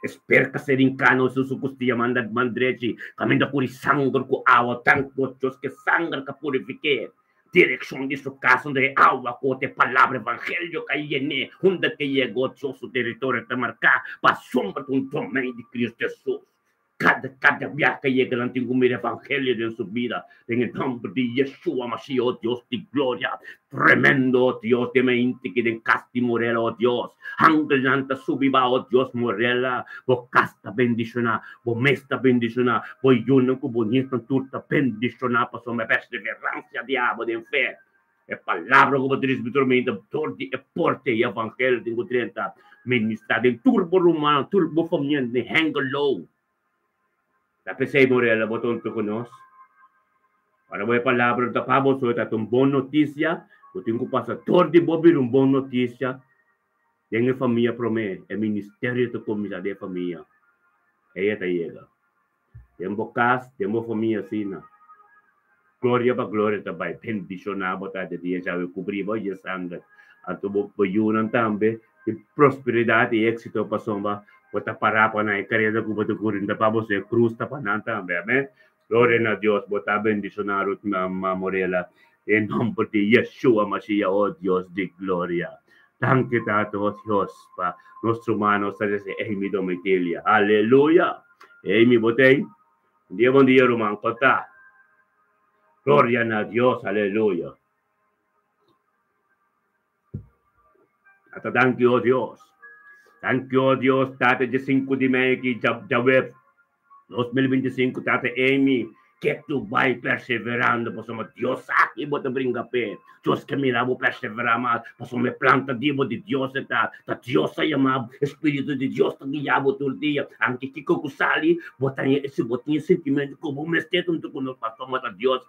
Espero que ser incano su costilla manda mandrechi, camina por sangre con agua, tanto Dios que sangre que purifique. Direção de sua casa, onde algo acote palavra evangelho que llene, onde que chegou o seu território para marcar, para sombra de tamanho de Cristo Jesus. Cada viagem que chega no antigo evangelho de sua vida, em nome de Yeshua Mashiach, oh Deus de glória, tremendo, Deus de mente que den casti morela, oh Deus, angelanta subiba, oh Deus morela, bo casta bendiciona, bo mesta bendiciona, bo yuna ko bonita turta bendiciona, para sua perseverança diabo de fé. É palavra como diz vitormente, tordi e porte e evangelho de 30, ministrado em turbo romano, turbo família de hang low. Tapos sa Morela, botón to konos. Para may palabra ta pabo so ta bon noticia, buting ko pa sa tordi bobi un bon noticia. Yang família prome, e ministerio to comisa de família. Ella ta llega. Tempo cas, tempo família sina. Gloria pa gloria ta bay bendicionado ta de dia já cobrir boy sangre. Ato bo yunang tambe, prosperidade e éxito pa somba. Bota parapa na carrera ko boto kurin da pabo se cruz ta pananta amén. Gloria a Dios, bota bendicionar Mama Morela en nombre de Yeshua Mashiach, oh Dios de gloria. Thank you, Tato, oh Dios, pa nuestro hermano sa ese Amy Domitilia. Aleluya. Amy Botay. Buen día, Román Kota. Gloria a Dios, aleluya. Hasta thank you, oh Dios. Thank you, Dios, Tate de 5 de maio que já web 2025, Tate Amy, que tu vai perseverando, passou Deus aqui, bota brinca pé, Deus que me vou perseverar, mas passou me planta divo de Deus, tá Deus aí, amado, Espírito de Deus, tá guiado todo dia, anche que kusali, botinha sentimento como me esteto, tu quando passou, mas Deus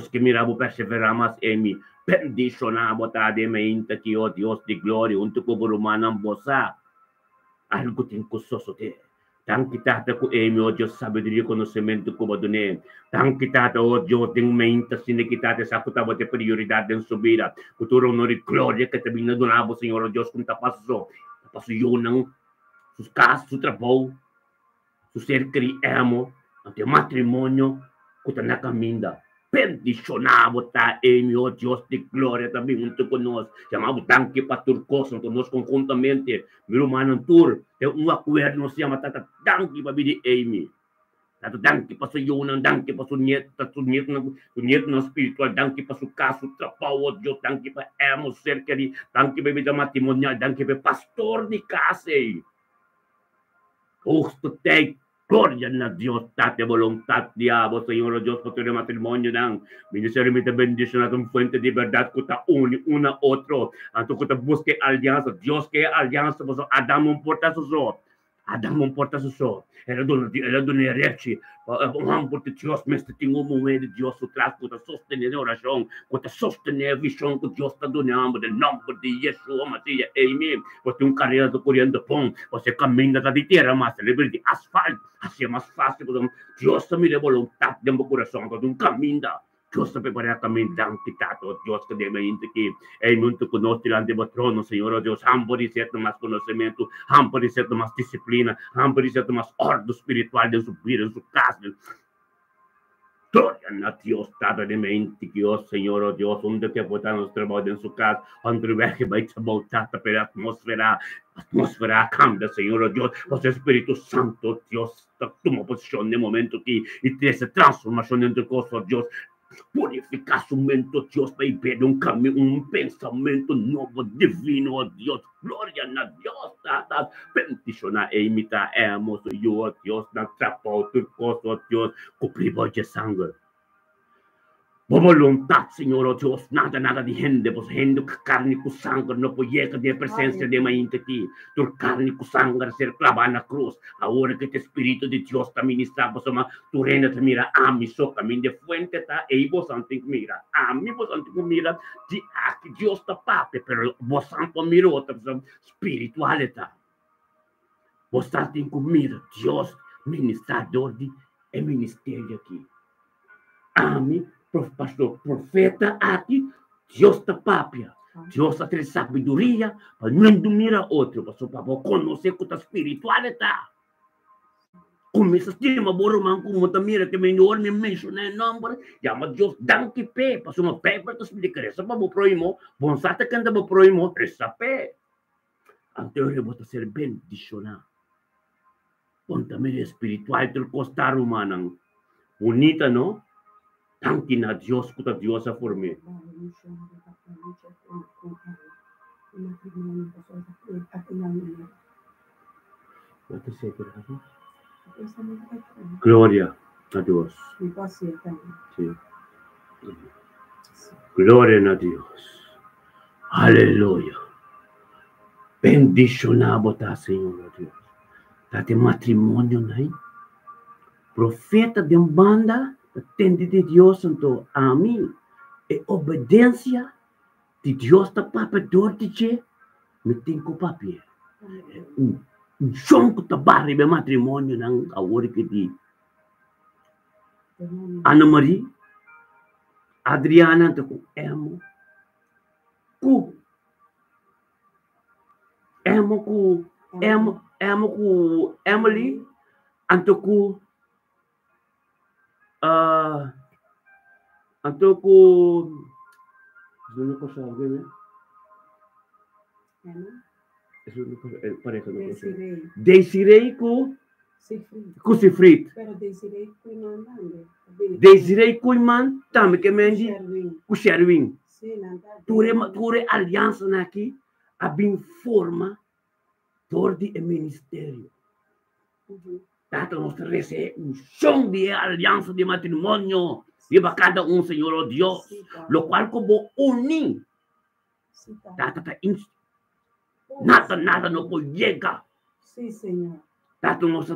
que me vou perseverar, mas Amy, bendicionado de mente que oh Deus de glória, untuk kuburumanang bosa. Algo tem kusoso te. Tang kita ko Amy, oh Deus, sabedoria, conhecimento ko badune. Tang kita oh Deus, ding mente sinikita sa kutabo de prioridade em subida. Futuro no de glória que também não donava, Senhor, oh Deus, como tapasso yun ng sus casos, su trabaho, su ser criamo, ante matrimônio, kuta nakaminda. bendicionamos, tá, oh Dios de gloria, também junto conosco. Chamamos tanque pastor Costa, conosco conjuntamente, meu irmão Tur, tem um acordo, nos chama tata tanque para vir Amy. Tata tanque para o Jonan, tanque para o Nieto no espiritual, tanque para o caso, trapau, oh Deus, tanque para Amos, cerca de, tanque para vida matrimonial, tanque para pastor de casa. Gusto te gloria na Dios, tate voluntad diabo, Señor Dios, por tu matrimonio ng ministerio de bendición a tu fuente de verdad, que ta uni una otro, anto que ta busque alianza, Dios que alianza, pues Adam un porta su so, Adam un porta su so, era donde rechi, vamos por Dios, me está tengo un momento de Dios, su tras, que ta sostener oración, que ta sostener visión, que Dios ta donando, del nombre de Yeshua, Matías, amén, pues un carrera de corriendo, pum, você camina da tierra más libre de asfalto, hacia más fácil, Dios te mire voluntad de mi corazón, que un camino, Dios te prepara camino, quitado, Dios que debe que el mundo conoce delante de trono, Señor Dios, hambre y cierto más conocimiento, hambre y cierto más disciplina, hambre y cierto más orden espiritual de su vida, en su casa. Gloria a Dios, Tata de mente, Dios, Señor Dios, donde te aporta nuestro trabajo en su casa, donde ve que va a voltar pero atmósfera cambia, Señor Dios, pues Espíritu Santo, Dios, toma posición de momento aquí y te hace transformación en tu cosa, Dios. Purifica su mente, Dios, para ver un cambio, un pensamiento nuevo, divino, Dios. Gloria a Dios, Tata. Bendición e imita, hermoso, yo, Dios, na trapao, tu cosa, Dios, cubrivo de sangre. Por voluntad, Señor Dios, nada de gente, pues gente que carne con sangre no puede llegar de presencia de mente aquí. Tu carne con sangre ser clavada en la cruz. Ahora que el Espíritu de Dios te ministra, pues tu reina te mira a mí, so camino de fuente, ta, y vos santo mira. A mí vos santo mira, que Dios te pape, pero vos santo mira otra, espiritualidad. Vos santo mira, Dios, ministrador de el ministerio aquí. A mí, pastor, profeta aqui, Deus está papia. Deus está tendo sabedoria para não dominar outro, pastor, para conhecer que a espiritualidade. Começa a ter uma boa irmã, como também que melhor me mencionar o nome, chama Deus, danke pé, pastor, uma pé para te explicar, essa para o proimo, bom sata canta para o proimo, essa pé. Então, eu vou ser bendicionado. Bom, também espiritual, ter costar humana, bonita, não? Tanque na Deus, que Deus a formou. Glória a Deus. Sim. Glória a Deus. Aleluia. Bendicionado tá, Senhor Deus. Tá de matrimônio, né? Profeta de banda, atende de Deus, então, a mim, e obediência de Deus, da papador de che, me tem com papel. Som que tá barre de matrimônio, não, a hora que de Ana Maria, Adriana, com Emily, anto não posso saber, né? Isso não parece não posso. Desirei com Sifrit. Desirei com irmã também que mendi com Sherwin. Ture aliança aqui a bem forma por de ministério. Tanto nós recebemos som de aliança de matrimônio. Viva cada Senhor Deus, lo qual como unir. Nada não pode chegar. Sim, Senhor. Tanto nós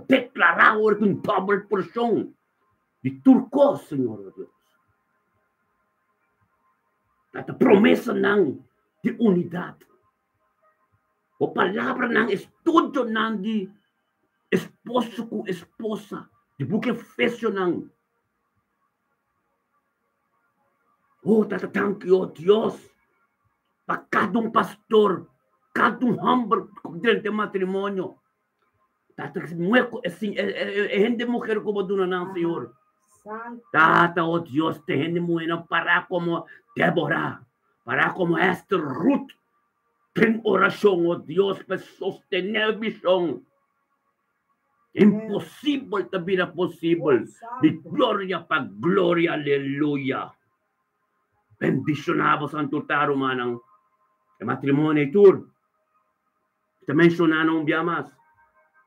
declarar hoje com double porção de turcos, Senhor Deus. Tanto promessa não de unidade. A palavra não estudo não de esposo com esposa. De porque fecho não. Tata, thank you, Deus. Para cada pastor, cada homem dentro do matrimônio. Tata, assim, é gente mulher como dona não, Senhor. Tata, oh Dios, tenemos para como Débora, para como Esther, Ruth. Ten oración, oh Dios, para sostener visión. Imposible también es posible. De gloria para gloria, aleluya. Bendicionamos Santo Taro, manang. El matrimonio y tour. Te mencionaron un día más.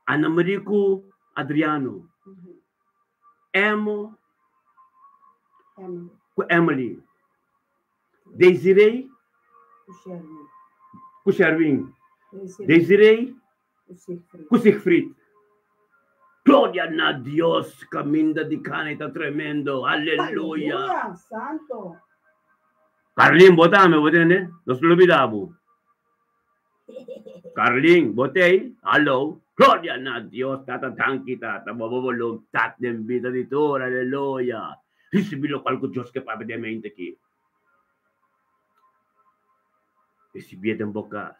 Ana Marico Adriano. Emily. Desiree Kusherwin. Desiree Kusigfried. Gloria a Dios, caminda di caneta tremendo. Aleluya. Santo. Carlin, botame, botene. Nos lo olvidamos. Carlin, botei. Hello. Gloria a Dios, tata tanki, tata. Mababalong tat ng vida dito. Aleluya. Risibilo qualche Dios che pabe de mente aqui. Recibia dembocas.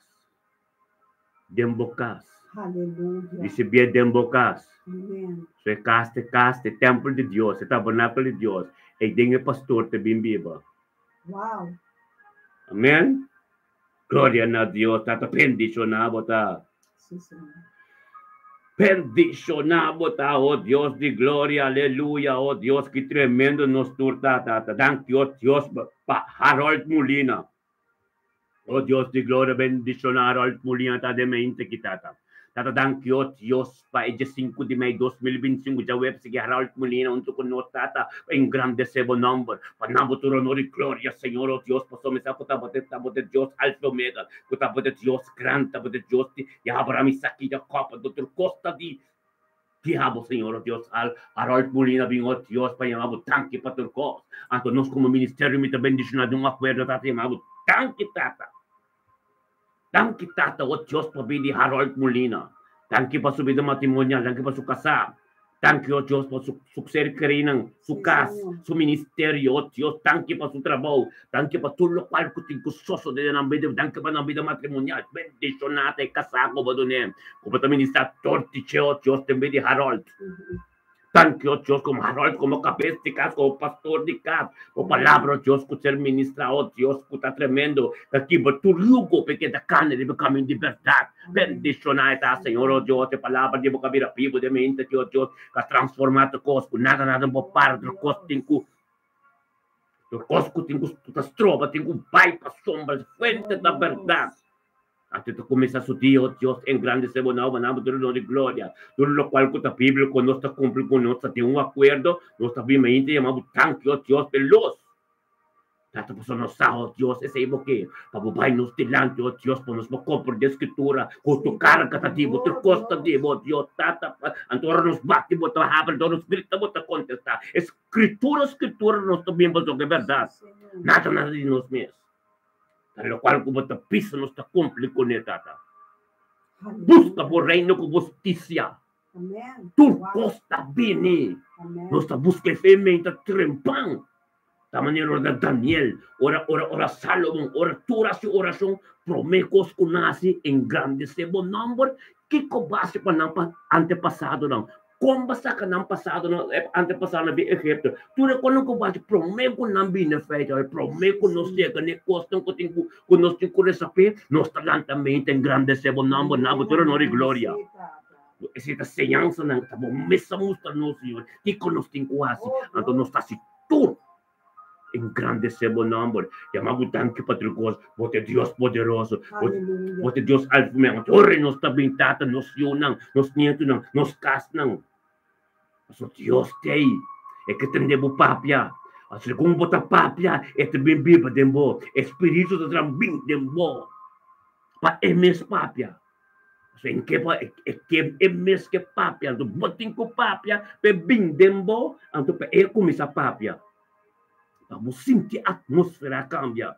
Dembocas. Aleluya. Recibia dembocas. Amén. So caste, templo de Dios, tabernáculo de Dios. E dinge pastor te bimbiba. Wow. Amén. Gloria a Dios, tata bendicionado ta. Sí, Señor. Bendicionado ta, oh Dios de gloria, aleluya, oh Dios, que tremendo nos turta, tata. Thank you, Dios, pa Harold Molina. Oh Dios de gloria, bendicionar Harold Molina, ta de mente kitata. Tata, thank you, Dios, pa 5 de maio 2025, já web sige Harold Molina, unto con nos tata, em grande sebo number, pa nabo honor e glória, Senhor, oh Dios, paso me saco tabote Dios, Alfa Omega, tabote Dios, grande, tabote Dios, e Abraham, Isaac, e Jacob, doutor Costa de Diabo, Senhor, oh Deus, Harold Molina, vem, oh Deus, para chamar tanque para turcos. Então, nós, como ministério, me também bendicionado um acordo, tá chamado tanque, tata. Tanque, tata, oh Deus, para vir de Harold Molina. Tanque para subir do matrimonial, tanque para su casar. Tanque, oh Deus, para su ser querido, su casa, su ministério, oh Deus, tanque para su trabalho, tanque para tudo o qual que tem sosso de na vida, tanque para na vida matrimonial, bendicionado e casado, como do nem. Como também está tortiche, oh Deus, também de Harold. Tanque, oh Deus, como Harold, como cabeça de casa, como pastor de casa, o palavra, oh Deus, que ser ministra, oh Deus, que está tremendo, aqui, mas tu lugo, porque da carne deve caminho de verdade. Bendicionar, tá, Senhor, oh Deus, a palavra de boca vira vivo, de mente, oh Deus, que transformado cosco, nada, por parte do cosco, tem que tu tas trova, tem que vai para sombras, fuente da verdade. Até tu começa a subir, oh Deus, em grande sebonal, manamos do nome de glória. Tudo o qual que a Bíblia, quando nós cumpre com nós, tem um acordo, nós também chamamos tanque, oh Deus, pelos. Tata po nós, oh Deus, esse é o que? Pabubai nos delante, oh Deus, para nos compor de escritura, com tu carga, tativo, tu costa de, oh Deus, tata, antora nos bate, bota habla, nos grita, bota contestar. Escritura, nós também vamos é verdade. Nada de nós mesmos. Lo qual como ta pisa nos ta cumpre con tata. Busca por reino con justicia. Amén. Tu costa bene. Nos ta busca fermenta trempan. Da maneira de Daniel, ora Salomón, ora tu oração, promecos con nasi en grande sebo number, que co base pa antepassado não. Como sa ka ng pasado no antepassado na Egipto, tu reconno ko ba promego ng benefit, promego no siya ka ni costong ko tingo nos tingo resapi, nos talantamente en grande sebo number na buturo no gloria. Esta señanza ng tabo mesa musta no Señor, que nos tingo asi, anto nos ta si tu en grande sebo number, llamado tanque patricos, bote Dios poderoso, bote Dios alfa mega, torre nos tabintata, nos yunang, nos nieto nang, nos kasnang. So Dios tei, e que tendebo papia, a según bota papia, e te bimbiba dembo, espírito de trambim dembo, pa emes papia. So en que pa, que emes que papia, anto botin ko papia, pe bim dembo, anto pe e kumisa papia. Vamos sentir a atmosfera cambia.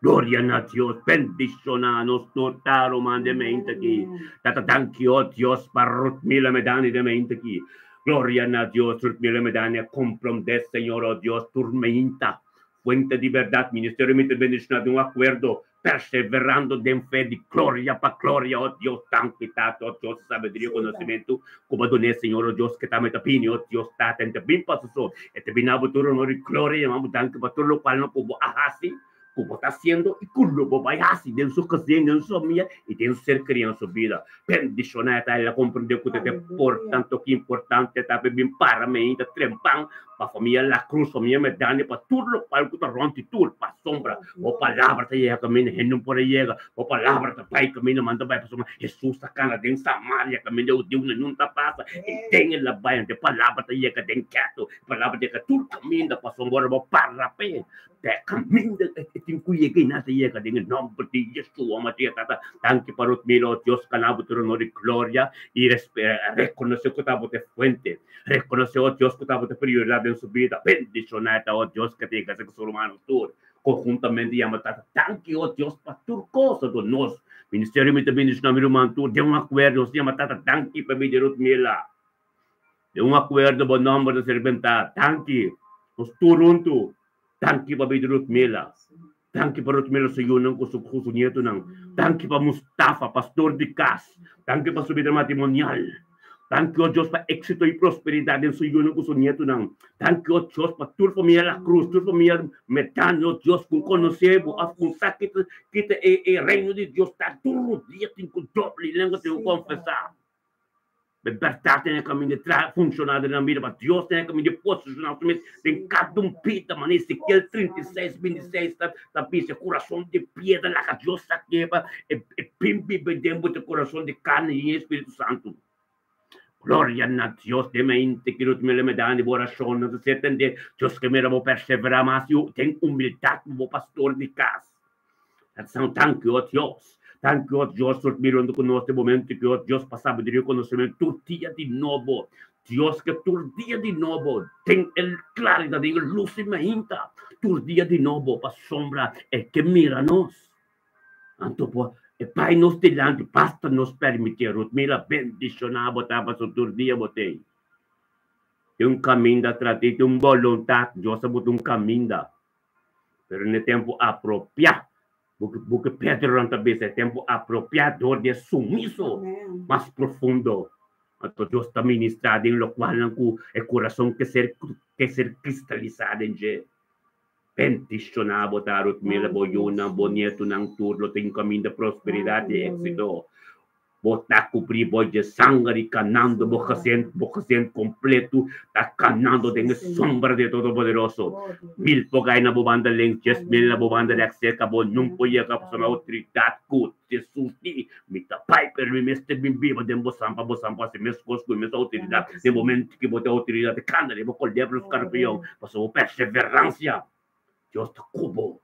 Gloria a Dios, bendicionanos, notaro mandemente aquí. Tata thank you, Dios, para Rutmila Medani de mente aquí. Gloria a Dios, Rutmila Medani, compromete, Señor, oh Dios, tormenta, fuente de verdad, ministerio de bendición de un acuerdo, perseverando em fé de glória para glória, ó Deus, tanque tato, ó Deus, sabedoria, conhecimento, como adonai, Senhor, ó Deus, que também está pini, ó Deus, tá, tem bem passo, e te binabo turo no de glória, amamos tanque para tudo lo qual não pudo ahasi, como está sendo, e culo vai assim, dentro sua casinha, dentro sua minha, e dentro ser criança vida. Bendicionata, ela compreendeu que é portanto que importante, tá bem para mim, tá trempang, para a família La Cruz, família medalha, para tudo lo qual que tá ronti tudo, para sombra, o palavra tá chega caminho, não por chega, o palavra tá pai caminho, manda vai para sombra, Jesus tá cana dentro Samaria, caminho, Deus não tá passa, e tem ela vai, a palavra tá chega dentro quieto, palavra chega tudo caminho, para sombra, para pé, te caminho, tem que ir nada chega dentro nome de Jesus, Maria tata, tanque para o milo, Deus canabo trono de glória, e reconocer que estava de fuente, reconocer o Deus que estava de prioridade em sua vida, bendicionata, o Deus que tem que ser ser humano todo, conjuntamente chama tata, tanque o Deus para tudo coisa do nosso, ministério me também diz nome humano todo, de acordo, se chama tata, tanque para me derrot mila, de acordo, bom nome de serventa, tanque, os turunto, tanque para me derrot mila, tanque para o meu Senhor não com nieto não, tanque para Mustafa, pastor de casa, tanque para subida matrimonial, tanque o Deus para êxito e prosperidade em Senhor não com nieto não, tanque o Deus para tua família La Cruz, tua família metano, o Deus com conhecer, com saber que é reino de Deus está todo dia tem que doble língua tem que confessar. Libertar tem caminho de funcionar na vida, mas Deus tem caminho de posicionar, tem cada pita, mas Ezequiel 36, 26, tá pisa, coração de piedra, lá que Deus está quebra, e pimpi, bedembo de coração de carne e Espírito Santo. Glória a Deus, de mente, que me lembra de oração, não se entende, Deus que me vou perseverar, mas eu tenho humildade, vou pastor de casa. São tanque, ó Deus. Tanto que Deus mirando conosco no momento que Deus passava de reconhecimento todo dia de novo. Deus que todo dia de novo tem claridade, luz e mainta. Todo dia de novo para sombra é que mira nós. Então, e Pai nos delante, basta nos permitir, mira bendicionar, botar para todo dia, botei. Tem caminho da trate, tem vontade, Deus botou caminho da. Pero no tempo apropriado. Porque Pedro não é tempo apropriado de sumiço mais profundo. Então, Deus está ministrado em lo qual o coração que ser cristalizado em Deus. Bendicionar, botar o mila, boiuna, bonito, não tudo, tem caminho de prosperidade e êxito. Botar cobrir boi de sangue, canando, bocasento completo, tá canando de sombra de Todo-Poderoso. 1000 pogay na bubanda leng, 10,000 na bubanda de axel, cabo, nung poya ka sa autoridade, gut, Jesus, mita piper, mi meste bimbiba, dem bosampa, si meskos, mi mes autoridade, de momento que bote autoridade, cana, de bocol de bros carpião, passou perseverancia, Deus tá cubo.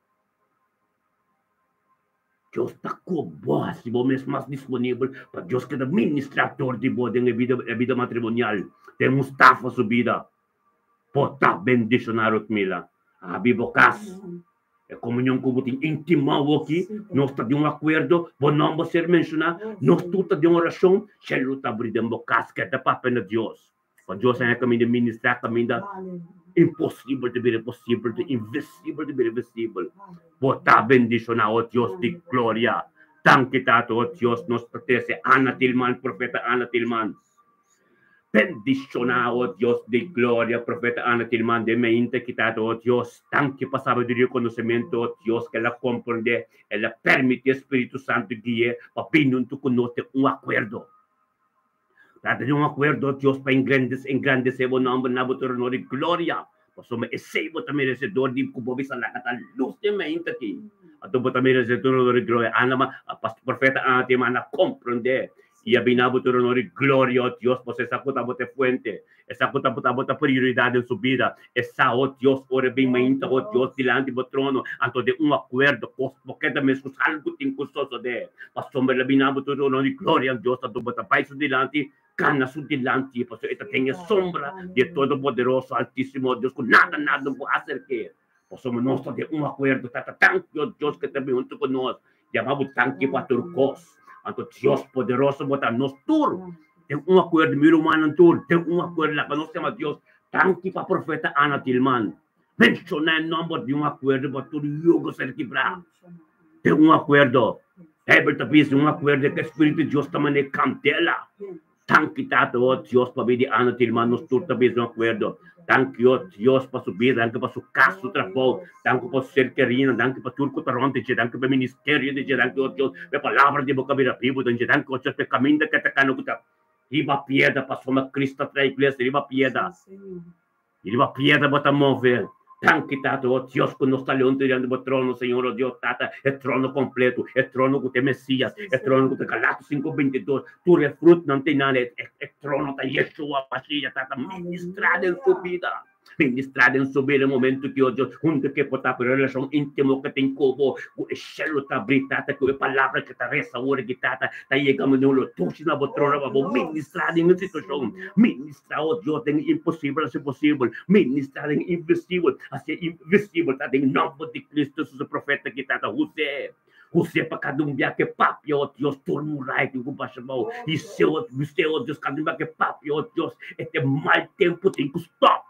Deus está cubo, se você mais disponível para Deus que é administrador de boa em vida matrimonial, tem Mustafa subida, pode bendicionar o mila, a bibocas, é comunhão com o intimão aqui, nós estamos de acordo, bom não vai ser mencionado, nós estamos de oração, se luta abrir de bocas, que é da papel de Deus, para Deus é caminho de ministrar, caminho da impossível de ver possível, de invisível de ver visível. Botar bendicionar o Deus de glória. Tanque tato o Deus nos protege. Ana Tilman, profeta Ana Tilman. Bendicionar o Deus de glória, profeta Ana Tilman, de mente que tato o Deus. Tanque passava de reconhecimento o Deus que ela compreende, ela permite o Espírito Santo guiar para pinunto conosco acordo. Trata de acordo, Deus para engrandecer o nome na botorno de glória. Paso me esebo também merecedor de kubobisa na kata luz de mente aqui. Ato po também merecedor de glória. Anama, profeta ante mana compreender. E a binabotorno de glória, Deus, você sacuta bote fuente. Essa cuta bota prioridade em sua vida. Essa, oh Deus, ora bem mente, oh Deus, dilante do trono. Anto de acordo, porque também se algo tem custoso de. Paso me binabotorno de glória, Deus, ato bota pai su dilante. Cana su dilante, porque esta tem a sombra de Todo-Poderoso, Altíssimo Deus, que nada pode acercar. Porque nós estamos de acordo, tanto Deus que também junto conosco, chamamos tanque para turcos. Então, Deus poderoso, botar nós tudo. Tem acordo, meu humano, tudo. Tem acordo lá, que nós temos Deus, tanque para profeta Ana Tilman. Mencionar o nome de acordo, para tudo, yogo ser quebrado. Tem un acuerdo. Heber tapis un acuerdo que Espíritu de Dios tamane cantela. Thank you, Tato, oh Dios, pabidi ano tilmanos tur tapis un acuerdo. Thank you, oh Dios, pa subir, thank you pa su caso trapo, thank you pa su cerquerina, thank you pa turco taronte, thank you pa ministerio, thank you, oh Dios, pe palabra de boca vira pibo, thank you, oh Dios, pe caminho que te cano kuta. Riba pieda pa soma Cristo tra iglesia, riba pieda. Riba pieda bota mover. Thank you, Tato, oh Dios, con nostra leonte diante do trono, Senhor, oh Deus, Tata, é trono completo, é trono com o Messias, é trono com o Galatas 5:22, tu é fruto, não tem nada, é trono da Yeshua, Mashiach, Tata, ministrada em sua vida. Ministrada em sua vida, momento que hoje, onde que pode estar relação íntima que tem com o céu está britata, que a palavra que está resta, hora que está chegando no lutuche na botrona, vou ministrar em situação, ministrar, oh Deus, tem impossível a ser possível, ministrar em invisível, a ser invisível, está em nome de Cristo, o profeta que está, Você para cada dia que papi, oh Deus, turno right, com baixo, e seu Deus, cada dia que papi, oh Deus, este mal tempo tem que stop.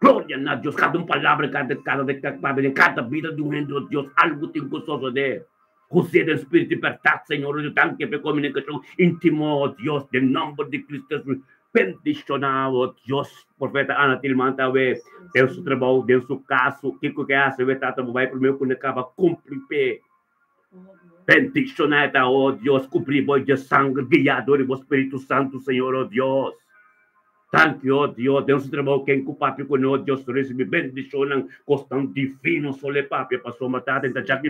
Glória a Deus, cada palavra, cada vida do reino de Deus, algo tem que suceder. Você do Espírito libertar, Senhor, eu tanto que para comunicação íntima, oh Deus, em nome de Cristo Jesus, bendicionar, oh Deus, profeta Ana Tilmanta, Deus o trabalho, Deus o caso, o que que hace, o tata vai para o meu quando acaba cumprir. Bendicionar, oh Deus, cumprir boi de sangue, guiador do Espírito Santo, Senhor, oh Deus. Thank you, oh Deus, Deus o trabalho, quem com papi com oh Deus, receber bendição, costão divino, sole papi, passou matar dentro de aqui,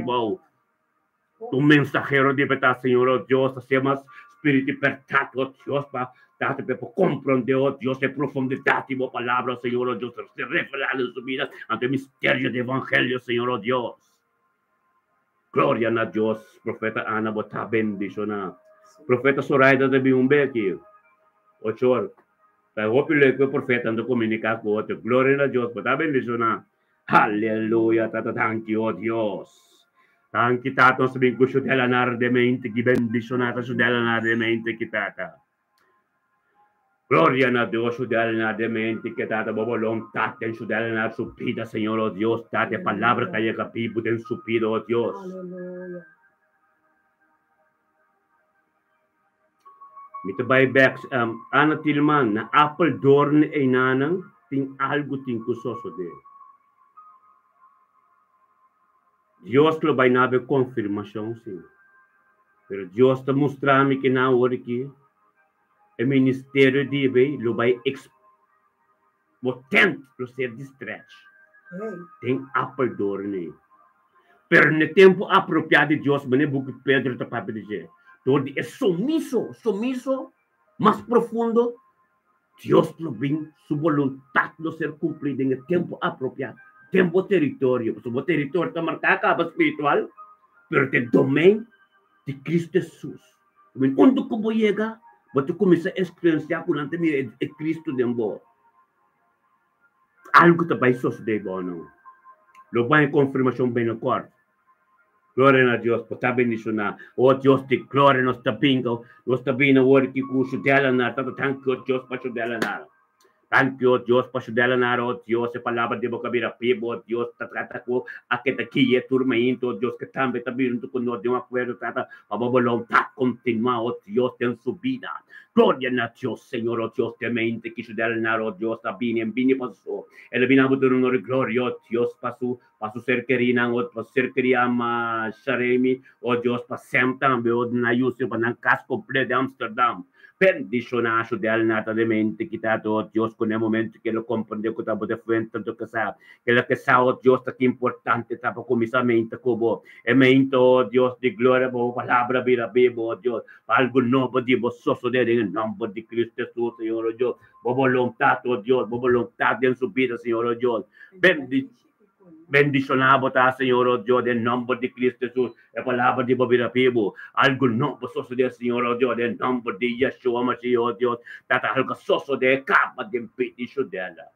o mensajero de verdade, Senhor, oh Deus, hacemos Espírito libertado, oh Deus, para compreender, oh Deus, a profundidade da palavra, Senhor, oh Deus, se revelar em sua vida ante o mistério do Evangelho, Senhor, oh Deus. Glória a Deus, profeta Ana, botar bendição. Profeta Soraida de Biumbe aqui, o Senhor, para o que o profeta anda comunicar com o outro, glória a Deus, botar bendição. Aleluia, tata, thank you, oh Deus. Anche tato sabihin ko siya dela nardemente ki bendisonata siya dela nardemente kitata. Gloria na Dios siya dela nardemente kitata bobolong taten siya dela na supida Señor oh Dios tate palabra kaya kapibo den supido oh Dios. Hallelujah. Mito buybacks ana tilman na apple dorn ay nanang ting algo ting kusoso de. Deus lo vai naver confirmação, sim. Pero Deus está mostrando que na hora que o ministério de bem lo vai o tento lo ser distrait. Tem apaldor né. Pero no tempo apropriado de Deus, mas o que Pedro está para dizer, todo é sumiso, mais profundo. Deus lo vem sua vontade de ser cumprida no tempo apropriado. Tempo território, porque o território está marcado como espiritual, pero tem domain de Cristo Jesus. Onde como chega, você começa a experienciar durante o Cristo de embora. Algo que vai suceder, não. Lo vai confirmação bem no quarto. Glória a Deus, por estar bendicionado. Oh Deus, te glória, nós está bingo, nós está bingo, o que curso dela na, tanto tanto Deus para dela na. Thank you, Deus, para ajudar na oh Deus, a palavra de boca vira pibo, Deus, trata com aquele aqui, é turma indo, Deus, que também está vindo com nós de um acordo, trata, para voltar continuar, oh Deus, tem subida. Glória a Deus, Senhor, oh Deus, temente, que ajudar na oh Deus, está bem passou. Ele vem a botar um glória, oh Deus, passou ser querida, para ser querida, mas Sharemi, oh Deus, para sempre também, oh, na Yusuf, para na casa completa de Amsterdam. Bendicionato dela natamente que está todo Deus com o momento que ele compreendeu que estava de frente do que sabe que sabe Deus está que importante está para começamento como é mento Deus de glória boa palavra vira bebo Deus algo novo de você suceder em nome de Cristo Jesus Senhor Deus boa vontade Deus boa vontade em sua vida Senhor Deus bendicionado tá Senhor oh Deus em nome de Cristo Jesus a palavra de Bobira Pibo algo novo suceder Senhor oh Deus em nome de Yeshua Mashiach oh Deus tata algo suceder capa de petição dela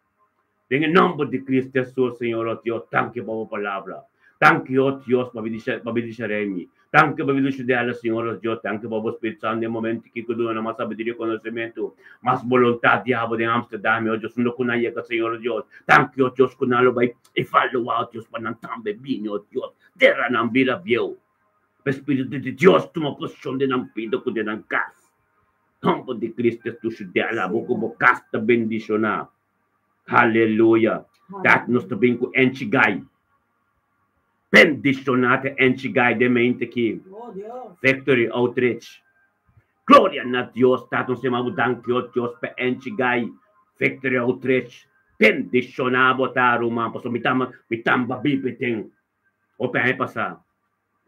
em nome de Cristo Jesus Senhor oh Deus thank you por palavra thank you oh Deus para bendicionar Tanque para vilucidade, Senhor Deus. Tanque para o Espírito Santo, no momento que tu dá mais sabedoria e conhecimento, mais vontade de abo de Amsterdam, ó Deus, não conhecia que Senhor Deus. Tanque, ó Deus, que não vai e falo ao Deus para não também bem, ó Deus. Terra não vira viu. O Espírito de Deus toma posição de não pido que de não casa. Campo de Cristo, tu se dela, como casta bendicionar. Aleluia. Dat nos também com enchigai. Bendicionate enchigai de mente aqui. Oh, Deus. Victory outreach. Glória a Deus. Tato se mau danke o Deus pe enchigai. Victory outreach. Bendicionar botar uma. Paso mitamba bibiteng. Open aí passar.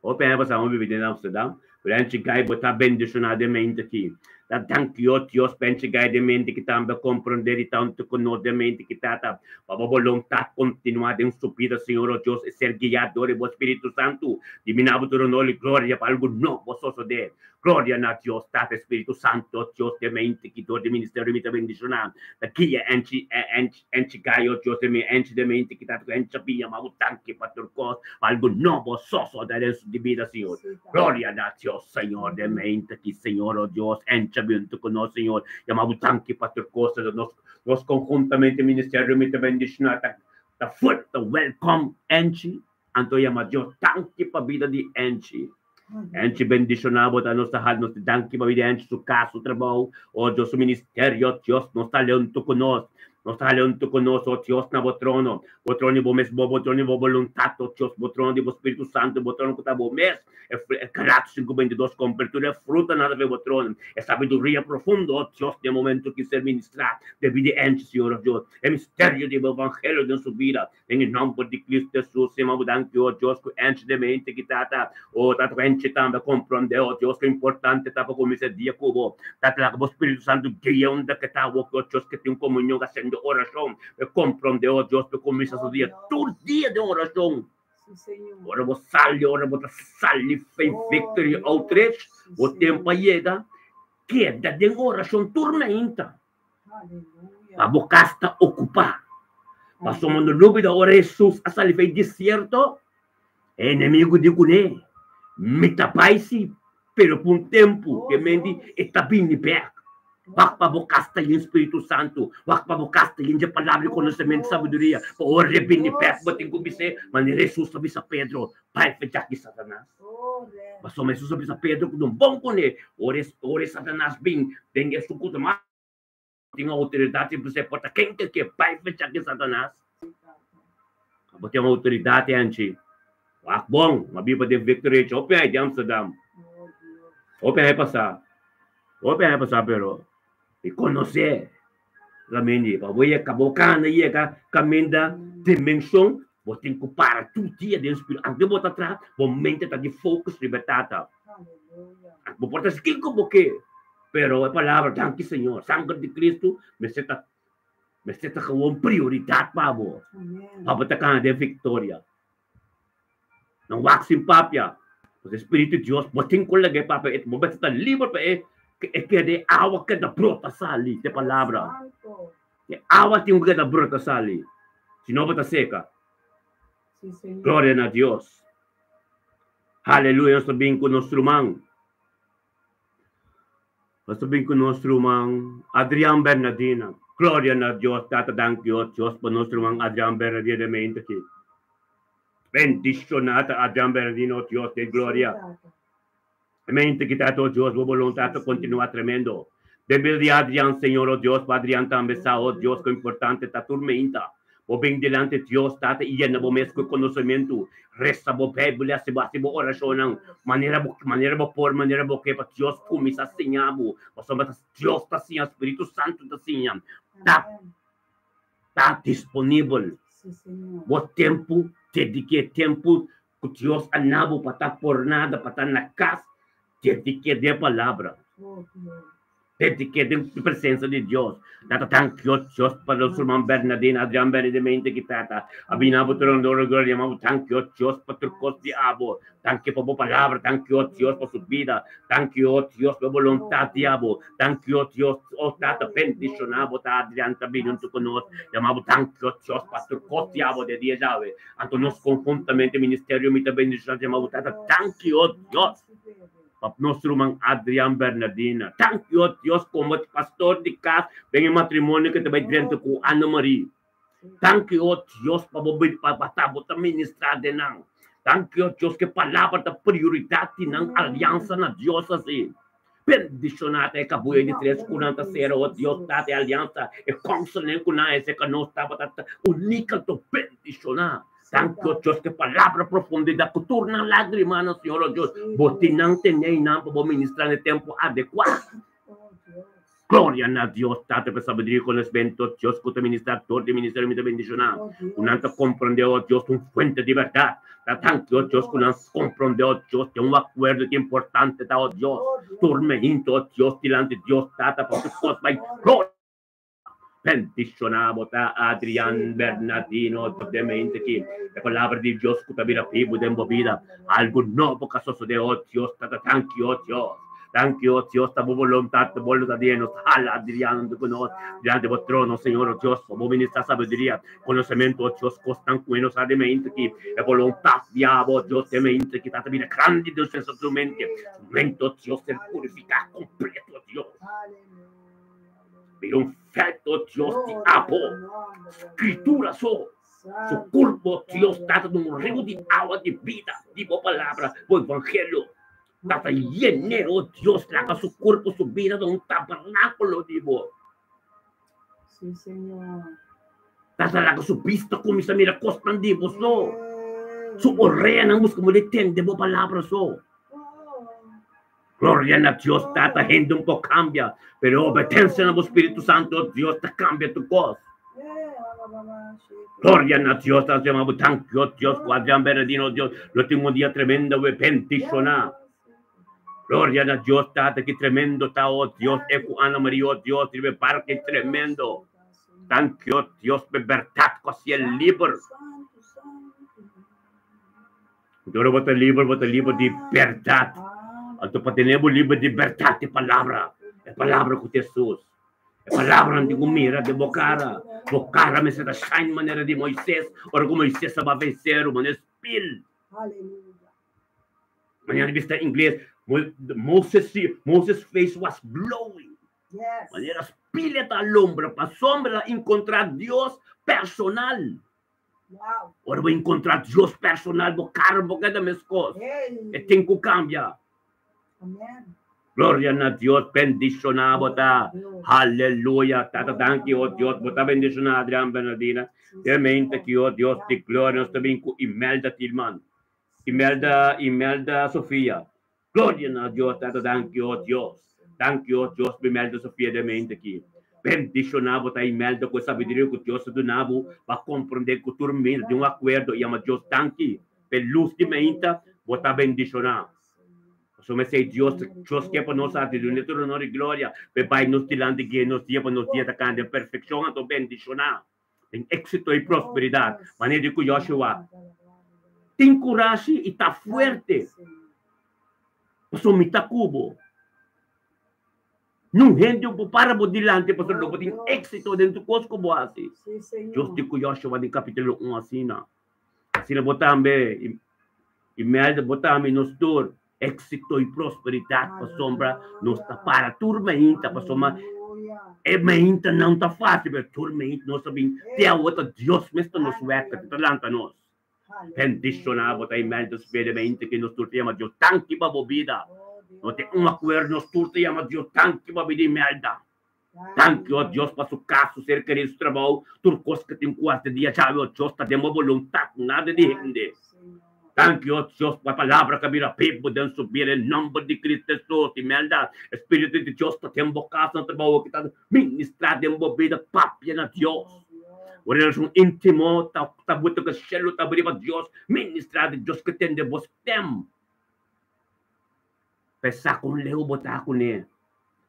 Open aí passar. Vamos viver em Amsterdam. Pero enchigai botar bendicionar de mente aqui. Da danke o Deus pe enchigai de mente que também compreender e tanto conosco de mente que tata. Para vontade continuar em subida, Senhor Deus, e ser guiado do Espírito Santo. Diminabo tu nome, glória para algo novo, sosso de. Glória a Deus, Tata Espírito Santo, Deus de mente, que do ministério me bendicionar. Da guia enchi gaio, Deus de mente, que tata enchi pia, ma utanque para turcos, algo novo, sosso da de vida, Senhor. Glória a Deus, Senhor de mente, que Senhor Deus enchi junto com nós, Senhor. E ma utanque para turcos, nós conjuntamente ministério me bendicionar. Da forte welcome enchi, anto yama Deus, tanque para vida de enchi. Enchi bendicionado a nossa hal, nos danke para vida enchi su caso, trabalho, o Deus, o ministério, Deus, nos talento conosco. Nós trabalhamos conosco, ó Deus, na trono. O trono do mesmo, o trono da vontade, ó Deus, o trono do Espírito Santo, o trono que está bom mês. É caráter 522, cobertura, é fruta, nada a ver o trono. É sabedoria profunda, ó Deus, no momento que ser ministrado, devido a gente, Senhor Deus. É mistério do Evangelho de sua vida. Em nome de Cristo Jesus, se mandanque, ó Deus, que enche de mente que está, ó, está enche também, compreender, ó Deus, que é importante, está para começar dia cubo. Está o Espírito Santo guia onde que está, ó Deus, que tem comunhão, sendo oração, compreender, ó Deus, que começa o dia, todo dia de oração. Ora vos salve, fé, victory, outreach, o tempo chega, queda de oração tormenta. A boca está ocupada. Passamos no nube da hora Jesus, a salve deserto, inimigo de Guné, me tapai-se, pero por um tempo, que mendi, está bem de perto. Wak pa bukasta yung Espiritu Santo. Wak pa bukasta yung palavra, conhecimento, sabedoria. Para rebin ni Pet, bating kumise, manire Jesus sabi sa Pedro, pai fechak ni Satanas. Basta may Jesus sabi sa Pedro, kung bong ko ni, ores Satanas bing, dengue sukut ma, tinga autoridade, você porta quem que pai fechak ni Satanas. Kapag yung autoridade, anchi, wak bong, mabiba de victory, open ay di Amsterdam. Open ay pasa. Open ay pasa, pero, e conhecer realmente para ver que a boca na ia caminda dimensão você tem que parar tudo dia de espírito antes de botar atrás o mente está de foco libertada não importa se que como que pero a palavra tanque Senhor sangue de Cristo me seta com prioridade para você para botar de vitória não wax em papia o Espírito de Deus você tem que lagi papia et mo está livre para é que de água que da brota sali, de palavra. De água tem que da brota sali. Se não está seca. Glória a Deus. Aleluia. Nós também com nosso irmão. Nós também com nosso irmão Adrian Bernardina. Glória a Deus. Tata danke Deus para nosso irmão Adrian Bernardina de mente aqui. Bendicionata Adrian Bernardino, Deus de glória. Mente que está todo Deus, boa vontade continuar tremendo. Debido de Adrian, Senhor, oh Deus, para Adrian também está, oh Deus, que é importante, está tormenta. O bem delante de Deus, está e na bom mesmo conhecimento. Resta bo Bíblia, se basta bo oração, maneira bo que para Deus começa a senhar, mas Deus está assim, Espírito Santo está assim, está disponível. O tempo, dedique tempo, que Deus anabo para estar por nada, para estar na casa. Que de palavra. dedicated in presenza di Dio. Tata, thank you, Dios, para los hermanos Bernardino, Adrián Bernardino, que tata, abinabo tronador, gloria, amamos, thank you, Dios, por tu cos de abo, thank you por tu palabra, thank you, Dios, por su vida, thank you, Dios, por voluntad de abo, thank you, Dios, oh, tata, bendicionabo, ta, Adrián, también, junto con nosotros, llamamos, thank you, Dios, por tu cos de abo, de 10 aves, ante nos conjuntamente, ministerio, mita bendición, llamamos, tata, thank you, Dios, nosso irmão Adrián Bernardina. Thank you, Deus, como pastor de casa, vem em matrimônio que também dentro com Ana Maria. Thank you, Deus, para ministrar de não. Thank you, Deus, que palavra da prioridade na aliança na Deus assim. Bendicionada é que a boia de 340, oh Deus, tá de aliança, é consolante com nós, é que nós estava única, tô bendicionada. Thank you, Deus, que palavra profundidade, que torna lágrima no Senhor, Deus. Você não tem nem nada para ministrar no tempo adequado. Glória a Deus, Tata, para sabedoria, conhecimento, Deus, que te ministrar, todo o ministério me bendicionar. O não te compreendeu, Deus, uma fonte de verdade. Thank you, Deus, que não compreendeu, Deus, tem acordo importante, tá, Deus. Tormento, Deus, diante de Deus, Tata, para que Deus vai, glória. Bendicionamos a Adrián Bernardino, totalmente que la palabra de Dios que también vivo de vida, algo nuevo que sucedió, Dios, thank you, Dios. Thank you, Dios, ta voluntad de nos jala, Adrián, de nos, delante de trono, Señor, Dios, como ministra sabiduría, conocimiento, Dios, constan cuenos, ademente, que la voluntad, diabo, Dios, temente, que está bien grande, Dios, en su mente, momento, Dios, el purificar completo, Dios. Pero un feto, Dios, de abo, escritura, su cuerpo, Dios, trata de un río de agua de vida, de palabra, o evangelio. Trata lleno, Dios, trata su cuerpo, su vida de un tabernáculo, digo. Sí, Señor. Trata la su vista como se mira costan, digo, so. Su orrea, no busca como le tende, de palabra, so. Gloria a Dios, trata gente un poco cambia, pero obediencia al Espíritu Santo, Dios te cambia tu cosa. Gloria a Dios, te llamamos thank you, Dios, Adrián Bernardino, Dios, el último día tremendo, bendicionar. Gloria a Dios, tata, que tremendo está, oh Dios, eco Ana María, oh Dios, y parque tremendo. Thank you, Dios, libertad, casi el libre. Yo voto libre de libertad. Então, para ter o livro de liberdade de palavra, é palavra com Jesus, é palavra de comida, de bocara, me será shine maneira de Moisés, ora como Moisés vai vencer, o espírito. Maneira de vista em inglês, Moses' face was glowing. Maneira espelha da lombra, para sombra encontrar Deus personal. Ora vou encontrar Deus personal, bocara, boca da minhas coisas. E tem que cambiar. Amen. Gloria a Dios, bendicionamos, aleluya, thank you, oh Dios, bota bendicionar Adrián Bernardina, realmente que, oh Dios, de glória, nós também com Imelda Tilman, Imelda Sofia, gloria a Dios, thank you, oh Dios, Imelda Sofia, realmente aqui, bendicionamos, Imelda, com sabedoria que Deus do nabo, para compreender que o turminho de acordo, e ama Deus, thank you, luz de mente, bota bendicionar. So me say Dios que para nós a Deus todo honor e glória, Pai nos dilante que nos dia para nos dia atacando em perfeição, então bendicionar, em êxito e prosperidade. Maneira que Joshua tem coragem e está forte. Pastor mita cubo. Não rende para por dilante, pastor, não tem êxito dentro do coisas como assim. Deus diz que Joshua no capítulo 1 assim, assim botamos Imelda botamos nos tur éxito e prosperidade para sombra nos para turmenta para sombra é menta não está fácil mas turmenta nós sabemos tem outra Deus mesmo nos weca que talanta nós bendicionar botar Imelda experimente que nos turma Deus tanque para vida não tem acordo nos turma Deus tanque para vida Imelda tanque ó Deus para o caso ser querido trabalho turcos que tem 4 dias já o Deus está de vontade nada de render. Thank you, Deus, por a palavra que vira people dentro subir em nome de Cristo Jesus, Imelda, Espírito de Deus, para ter vocação, trabalho que está ministrado em bebida, papia na Deus. O relação íntimo, está muito que chelo, está briva Deus, ministrado de Deus que tem de vos tem. Pensar com leu, botar com ele.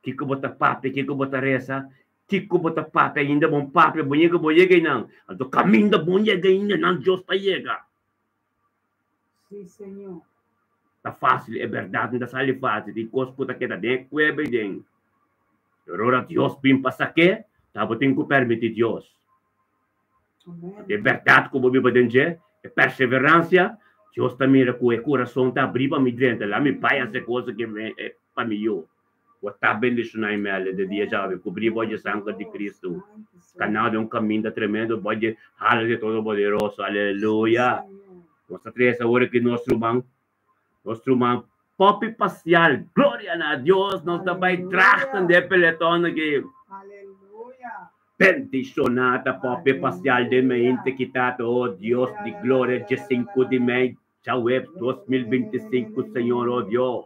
Kiko bota papi, kiko bota resa, kiko bota papi, ainda bom papi, bonhega não. Então caminho da bonhega ainda não Deus tá chega. Sim, Senhor. Tá fácil, é verdade, não tá fácil. Tem coisa que tá queda dentro, que é bem dentro. Agora Deus vem passar aqui, tá botando que permitir Deus. É verdade como a Bíblia diz, é perseverança. Deus também é com o coração tá abrindo para me dentro, lá me pai essa coisa que é para mim eu. O tá bendicionado em mim, de dia já vai cobrir o sangue de Cristo. Canal de caminho tremendo, pode halar de todo poderoso, aleluia. Nossa três hora que nosso irmão pop parcial, glória a Deus, nós também tratam de peletão aqui. Aleluia. Bendicionada pop parcial de mente que tá oh Deus de glória de 5 de maio, já web 2025, Senhor, oh Deus.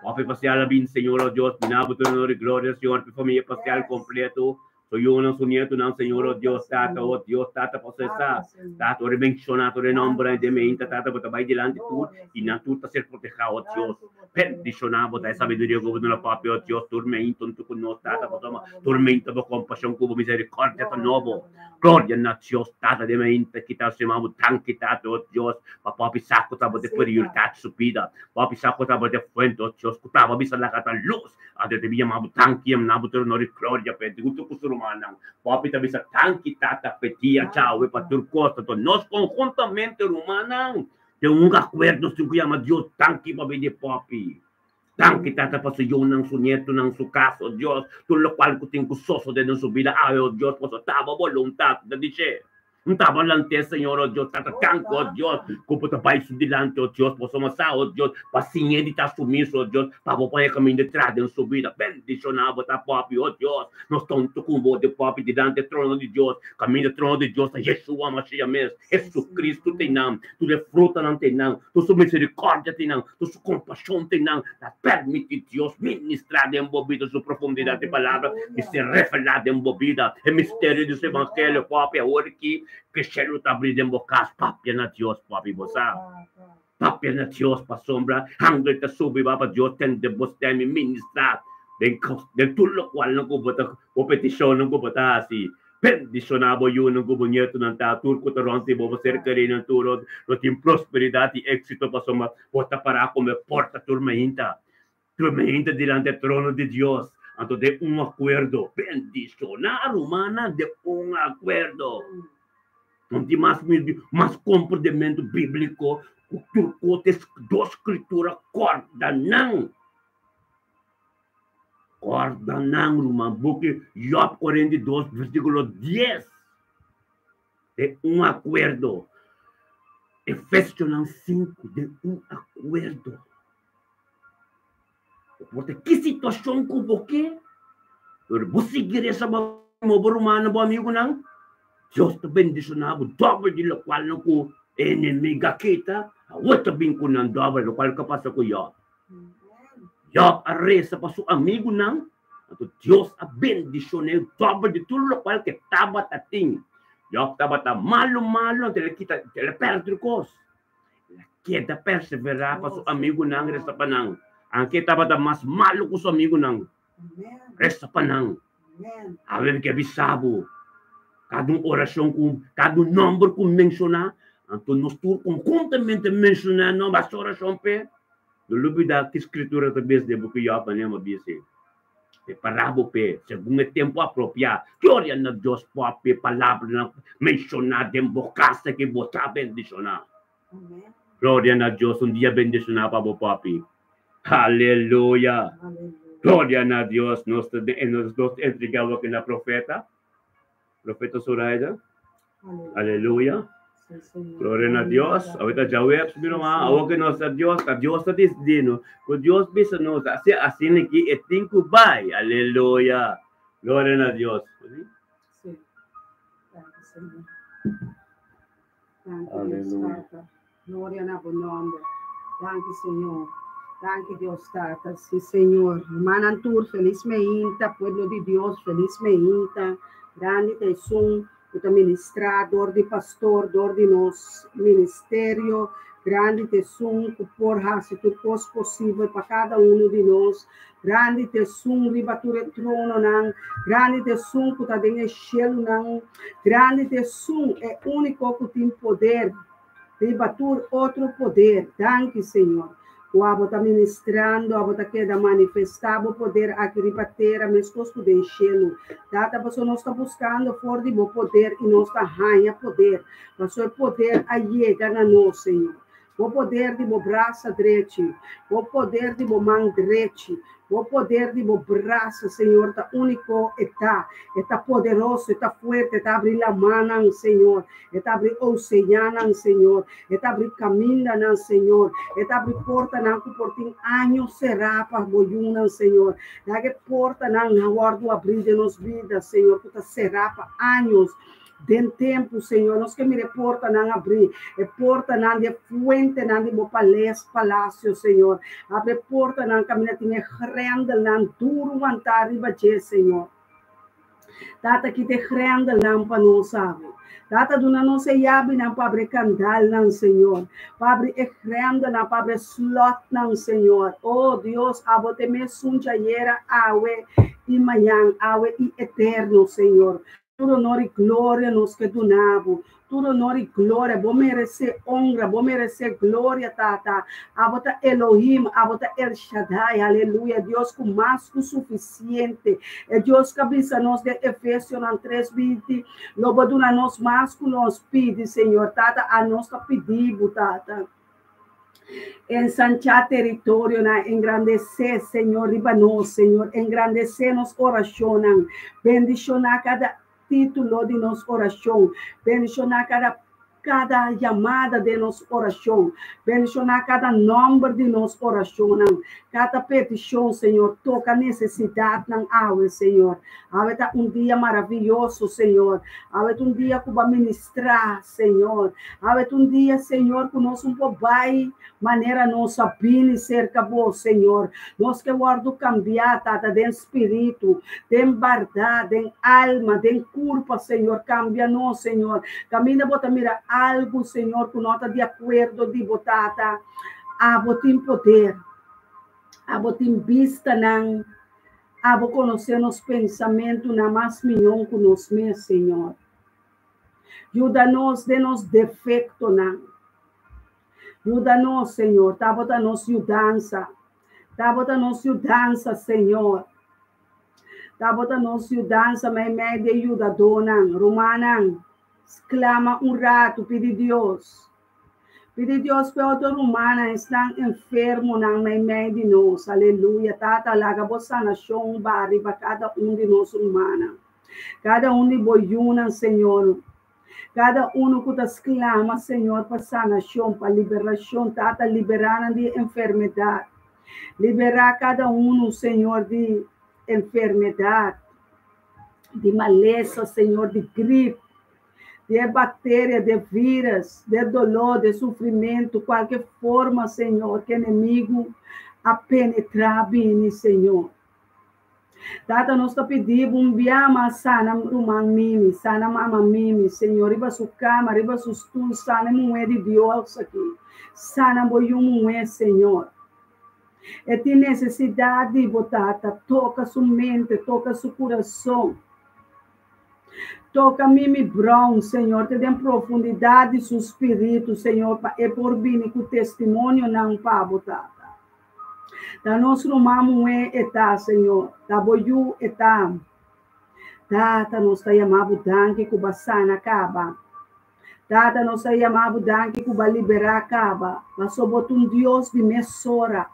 Pop parcial bem, Senhor, oh Deus, minabo tu honor e glória, Senhor, família parcial completo. So eu não sou nieto, não, Senhor, oh Deus, tata, processar, tata, mencionado o nome de mente, tata, bota vai delante tudo, e na tudo ser protegido, oh Deus. Bendicionado, da sabedoria que no papo, oh Deus, tormento, tu conosco, tata, tormento, com compaixão, com misericórdia, tá novo. Glória na Deus, tata de mente, que tá chamando tanque, tata, oh Deus, papi saco, tava de prioridade subida, papi saco, tava de frente, oh Deus, que tava bisa lá cata luz, a de via mabu tanque, nabu ter honor e glória, pedido que Manang. Papi tabi sa tanki tata petia chao e paturcosta to nós conjuntamente rumanang de acordo se chama Deus tanki papi de papi tanki tata pa sa nang su nieto nang su caso Dios tu lo qual ko ting kusoso de non subida oh Dios posso tava voluntad da dice não estava lante, Senhor, oh Deus, tata tanco, oh Deus, como tu pai dilante, oh Deus, posso amassar, oh Deus, paciência de estar sumiço, oh Deus, para o pai caminho de trás, em subida, bendicionado, tá papi, oh Deus, nós estamos com o de papi, diante do trono de Deus, caminho do trono de Deus, Yeshua, Mashiach mesmo, Jesus Cristo tem nome, tu de fruta não tem nome, tu sua misericórdia tem nome, tu sua compaixão tem nome, permite Deus ministrar embobida sua profundidade de palavra, e ser revelada embobida, é mistério do evangelho, papi, a hora que Cristiano tá abrindo boca, papia na Deus, papi, você. Papia na Deus, para sombra, hangre tá subir, para Deus, tem de você me ministrar. Den tulo qual não kubota, competição não kubota assim. Bendicionado yun ng gubernyeto ng tatur ko taronte bobo cercare ng turod, no tem prosperidade e éxito para soma, bota para como porta tormenta delante do trono de Deus. Anto de acordo, bendicionar humana de acordo. Não tem mais comportamento bíblico, o da escritura corda não, irmão, porque Job 42, versículo 10, de acordo. Efésios 5, de acordo. Porque que situação que você seguir essa humana, bom amigo, não? Deus te bendicionado, dobro de lo qual não com inimiga kita, a outra bem com não dobro, lo qual que passa com Job. Job a reza para seu amigo não, então Deus a bendicionou dobro de tudo lo qual que estava tating. Job estava malo, ele perde coisa. Queda perseverar para seu amigo não, reza para não. Anche estava mais malo com seu amigo não, reza para não. A ver que avisado. Cada oração com cada número que mencionar, então nós tu conjuntamente mencionar não basta oração pe, do lugar da escritura talvez de porque eu apanhei bise, preparado pe, segundo o tempo apropriado, glória a Deus papi palavra mencionar de boca que botar bendicionar, glória a Deus dia bendicionar para o papi, aleluia, glória a Deus nós entregamos aqui na profeta Soraya, aleluya, gloria a Dios. Ahorita jawab sebelum awak nos a Dios tadi dino, ko Dios bisa nos así niki etinku bay, aleluya, gloria a Dios. Sí. Aleluya. Gloria a tu nombre. Gracias, Señor. Gracias, Dios, Tata. Sí, Señor. Manantur, feliz meinta, pueblo de Dios, feliz meinta. Grande tesum, Puta ministrar, dor de pastor, dor de nos ministério, grande tesão, por se tudo fosse possível para cada um de nós. Grande tesão, ribatura trono, não. Grande tesão, que está dentro do cielo, não. Grande tesão é único que tem poder. Ribatur outro poder. Danke, Senhor. O abo está ministrando, o abo está querendo manifestar o poder aqui ribateira, mas costo de cielo. Data pessoa nós está buscando fora de bom poder e nós está ganha poder. Mas o poder aí na nós, Senhor. O poder de bo braço direito, o poder de bo mão direito, o poder de bo braço, Senhor, está único, está poderoso, está forte, está abrir a mão, Senhor, está abrir o oceano, Senhor, está abrir caminho, Senhor, está abrir porta, não, que por tem anos será para boiuna, Senhor, dá que porta, não, guardo abrir de nos vidas, Senhor, que será para anos. Den tempo, Senhor, nós que me reporta não abrir, porta não de fuente não de bo palácio, Senhor, abre porta não caminha tinha grande não duro mantar ribaje, Senhor. Tata que te grande não para nós sabe. Tata do não se abre não para abrir candal não, Senhor, para abrir grande não para abrir slot não, Senhor. Oh Deus, abote me sunja era awe e manhã awe e eterno, Senhor. Tudo honor e glória nos que donavo. Tudo honor e glória. Vou merecer honra. Vou merecer glória, Tata. Abota Elohim. Abota El Shaddai. Aleluia. Deus com mais que o suficiente. É Deus que avisa nós de Efésios 3:20. Lobo do nós mais que nos pede, Senhor. Tata, a nossa pedido, Tata. Ensanchar território, engrandecer, Senhor, ribanos, Senhor. Engrandecer nos oracionam. Bendicionar cada título de nossa oração, bendicionar cada chamada de nossa oração, bendicionar cada nome de nossa oração, cada petição, Senhor, toca a necessidade na água, Senhor. Havia dia maravilhoso, Senhor. Havia dia que vai ministrar, Senhor. Havia dia, Senhor, que nós vai maneira nossa bem cerca boa, Senhor. Nós que guardo cambiar, Tata, de espírito, de verdade, de alma, de culpa, Senhor, cambia nós, Senhor. Caminha, bota, mira, algo, Senhor, que nota de acordo de botata, a botim poder, a botim vista, não, a bo conhecer nos pensamentos, na mais milhão que nos mesmos, Senhor. Ajuda-nos de nos defeito, não. Ajuda-nos, Senhor, tá bota nos mudança, tá bota nos mudança, Senhor. Tá bota nos mudança, mas média ajuda, dona, romana. Clama rato, pede Deus. Pede Deus para outra humana, estão enfermo na meio de nós. Aleluia. Tata, laga bossa na chão, barri para cada de nós humana. Cada de boiuna, Senhor. Cada que das clama, Senhor, para sanação, para liberação. Tata, liberar de enfermidade. Liberar cada Senhor, de enfermidade. De maleza, Senhor, de gripe. De bactéria, de vírus, de dolor, de sofrimento, qualquer forma, Senhor, que o inimigo a penetrar bem, Senhor. Tata, nós está pedindo enviar sana rumang mimi, sana mama mimi, Senhor, riba su cama, riba su stool, sana mulher de Deus aqui, sana boium Senhor. E tem necessidade, Tata, toca sua mente, toca seu coração. Toca Mimi Brown, Senhor, te dê profundidade do espírito, Senhor, e por bem que o testemunho não para botar. Da nosso mamo está, Senhor, da boiu está. Tata, nós está chamando danke que o basana acaba. Tata, nós está chamando danke que o liberar acaba. Mas só bota Deus de mesora.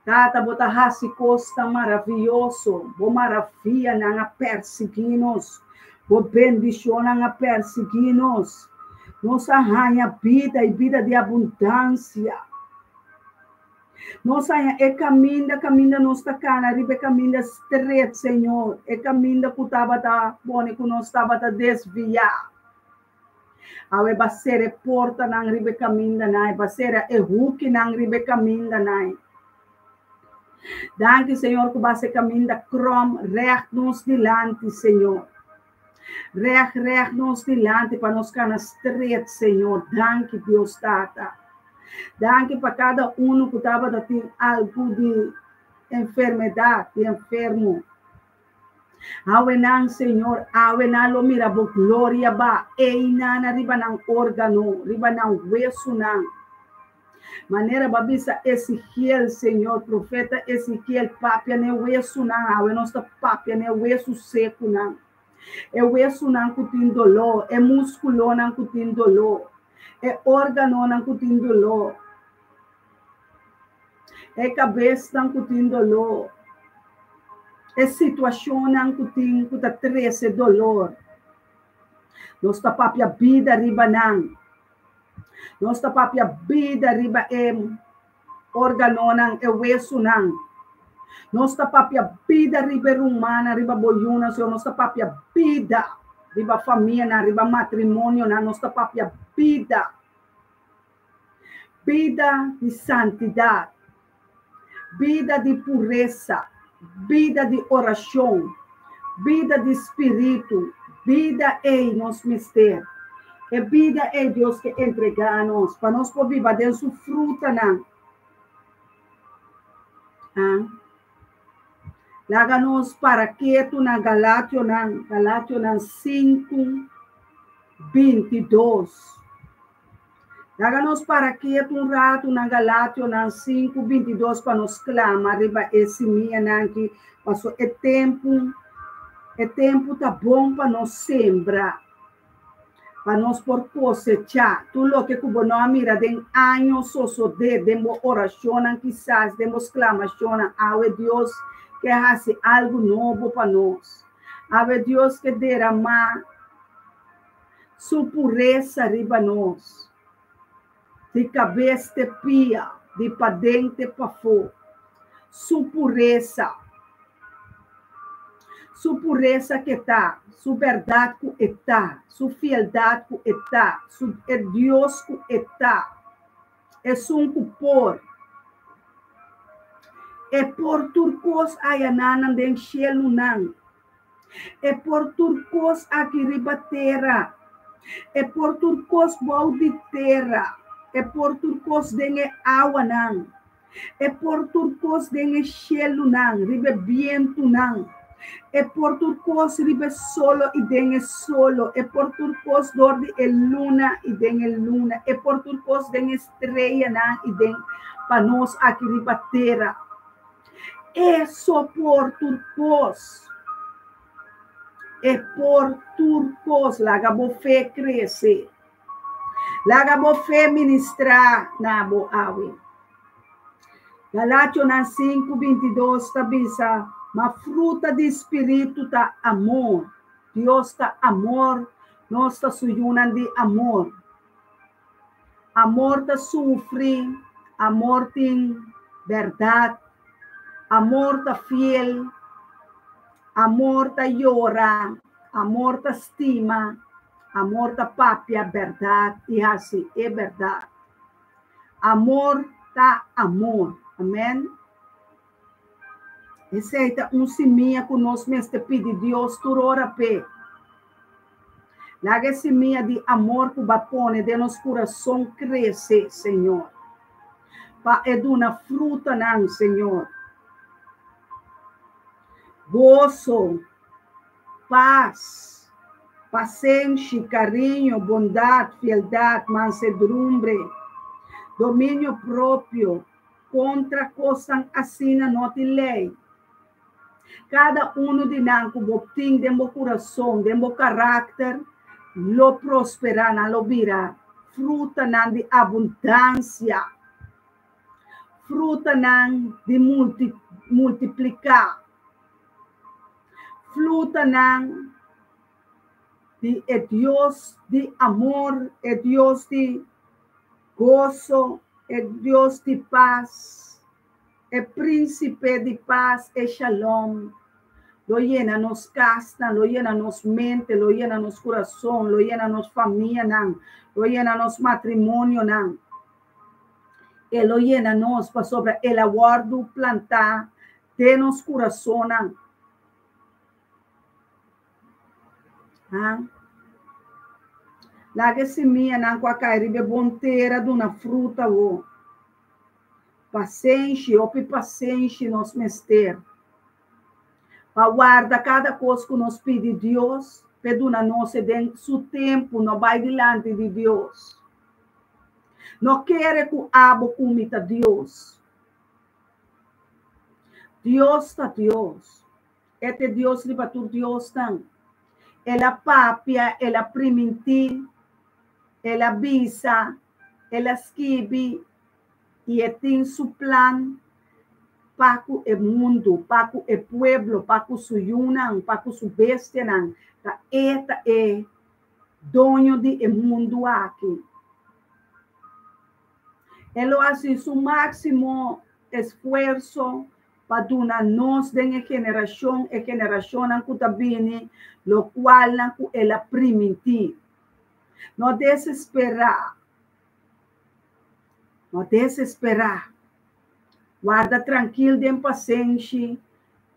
Tata, bota raci costa maravilhoso, bo maravilha na perseguir-nos. Vou bendicionar a perseguir-nos. Nossa arranha vida e vida de abundância. Nossa é caminho nossa cana, ribe caminho estreito, Senhor. É caminho que estava da bom, que nós estava da desviar. Awe basere porta nang ribe caminho na, basere é huki nang ribe caminho na. Danke, Senhor, que você caminho da crom recht nos dilante, Senhor. Reg nos dilante para nos canastreet, Senhor. Danke, Deus, Tata. Danke para cada que estava tendo algo de enfermidade, de enfermo. Awenan, Senhor, awenan lo mira bo gloria ba, einana riba ng órgano, riba ng hueso nang. Maneira babisa Ezequiel, Senhor, profeta Ezequiel, papia ne hueso nang, awe nosta papia ne hueso seco nang. É hueso nang kutin dolor, é músculo nang kutin dolor, é órgano nang kutin dolor, é cabeça nang kutin dolor. É situação que está treze dolor. Nós tá papia vida riba nang. Nós tá papia vida riba órgano nang e hueso nang. Nós tá papia vida riba rumana riba boyuna, so nós tá papia vida riba família, riba matrimônio, nós tá papia vida. Vida de santidade. Vida de pureza. Vida de oração, vida de espírito, vida é nosso mistério. E vida é Deus que entrega a nós, para nós poder viver dentro fruta, não. Laga-nos para quieto na Galátia 5:22. Laga-nos para quieto rato na Galátia 5:22 para nos clamar, riba esse minha que passou é tempo tá bom para nós sembrar, para nós por cosechar, tudo que cubo não mira den anos só de demo oração, quizás demos clamação, ave Deus que hace algo novo para nós, ave Deus que derramar sua pureza riba nós. De cabeça de pia, de para dentro para fora. Sua pureza que está, sua verdade que está, sua fialdade que está, é Deus que está. É um cupor. É por turcos ayanan den cielo nan. É por turcos aqui riba terra. É por turcos bau de terra. É por turcos dengue água não. É por turcos dengue cielo não. Ribe viento não. É por turcos ribe solo e dengue solo. É por turcos dorde e luna e dengue luna. É por turcos dengue estrela não e dengue para nós aqui riba terra. É só por turcos. É por turcos. Laga bo fé cresce. Laga bo fé ministrar na bo awe. Galátia 5:22 tabisa, ma fruta de espírito tá amor. Deus tá amor, nós tá suyunan de amor. Amor tá sofre, amor tem verdade, amor tá fiel, amor tá llora, amor tá estima. Amor da papia, verdade, e assim é verdade. Amor da amor. Amém? Esse é seminha que nós mesmo pedimos Deus por hora pé. Laga seminha de amor que bapone de nosso coração crescer, Senhor. Para eduna fruta não, Senhor. Gozo, paz, paciência, carinho, bondade, fialdade, mansedumbre, domínio próprio, contra coisas assim não tem lei. Cada de nós que obtém de meu coração, de meu caráter, lo prosperar, lo virar, fruta não de abundância, fruta não de multiplicar, fruta não de Deus de amor, é Deus de gozo, é Deus de paz, é príncipe de paz, é shalom. Lo llena nos casa, lo llena nos mente, lo llena nos coração, lo llena nos família, lo llena nos matrimônio, e lo llena nos para sobre el aguardo plantar de nos coração. Ah? Laga semia não com a cairibe bonteira de uma fruta o paciente, opi paciente nos mester. Para guardar cada coisa que nos pede Deus, peduna nós dentro do seu tempo, não vai diante de Deus. Não quer que o abo comita Deus. Deus está Deus. Este Deus liba tu Deus tam. Ela papia, ela priminti, ela bisa, ela skibi, e tem seu plano para o mundo, para o pueblo, para o suyunan, para o su bestianan. Eta é dono de mundo aqui. Ele faz seu máximo esforço para dar nós de geração em geração que está vindo, o qual ela permitir. Não desesperar. Não desesperar. Guarda tranquilo, de paciente.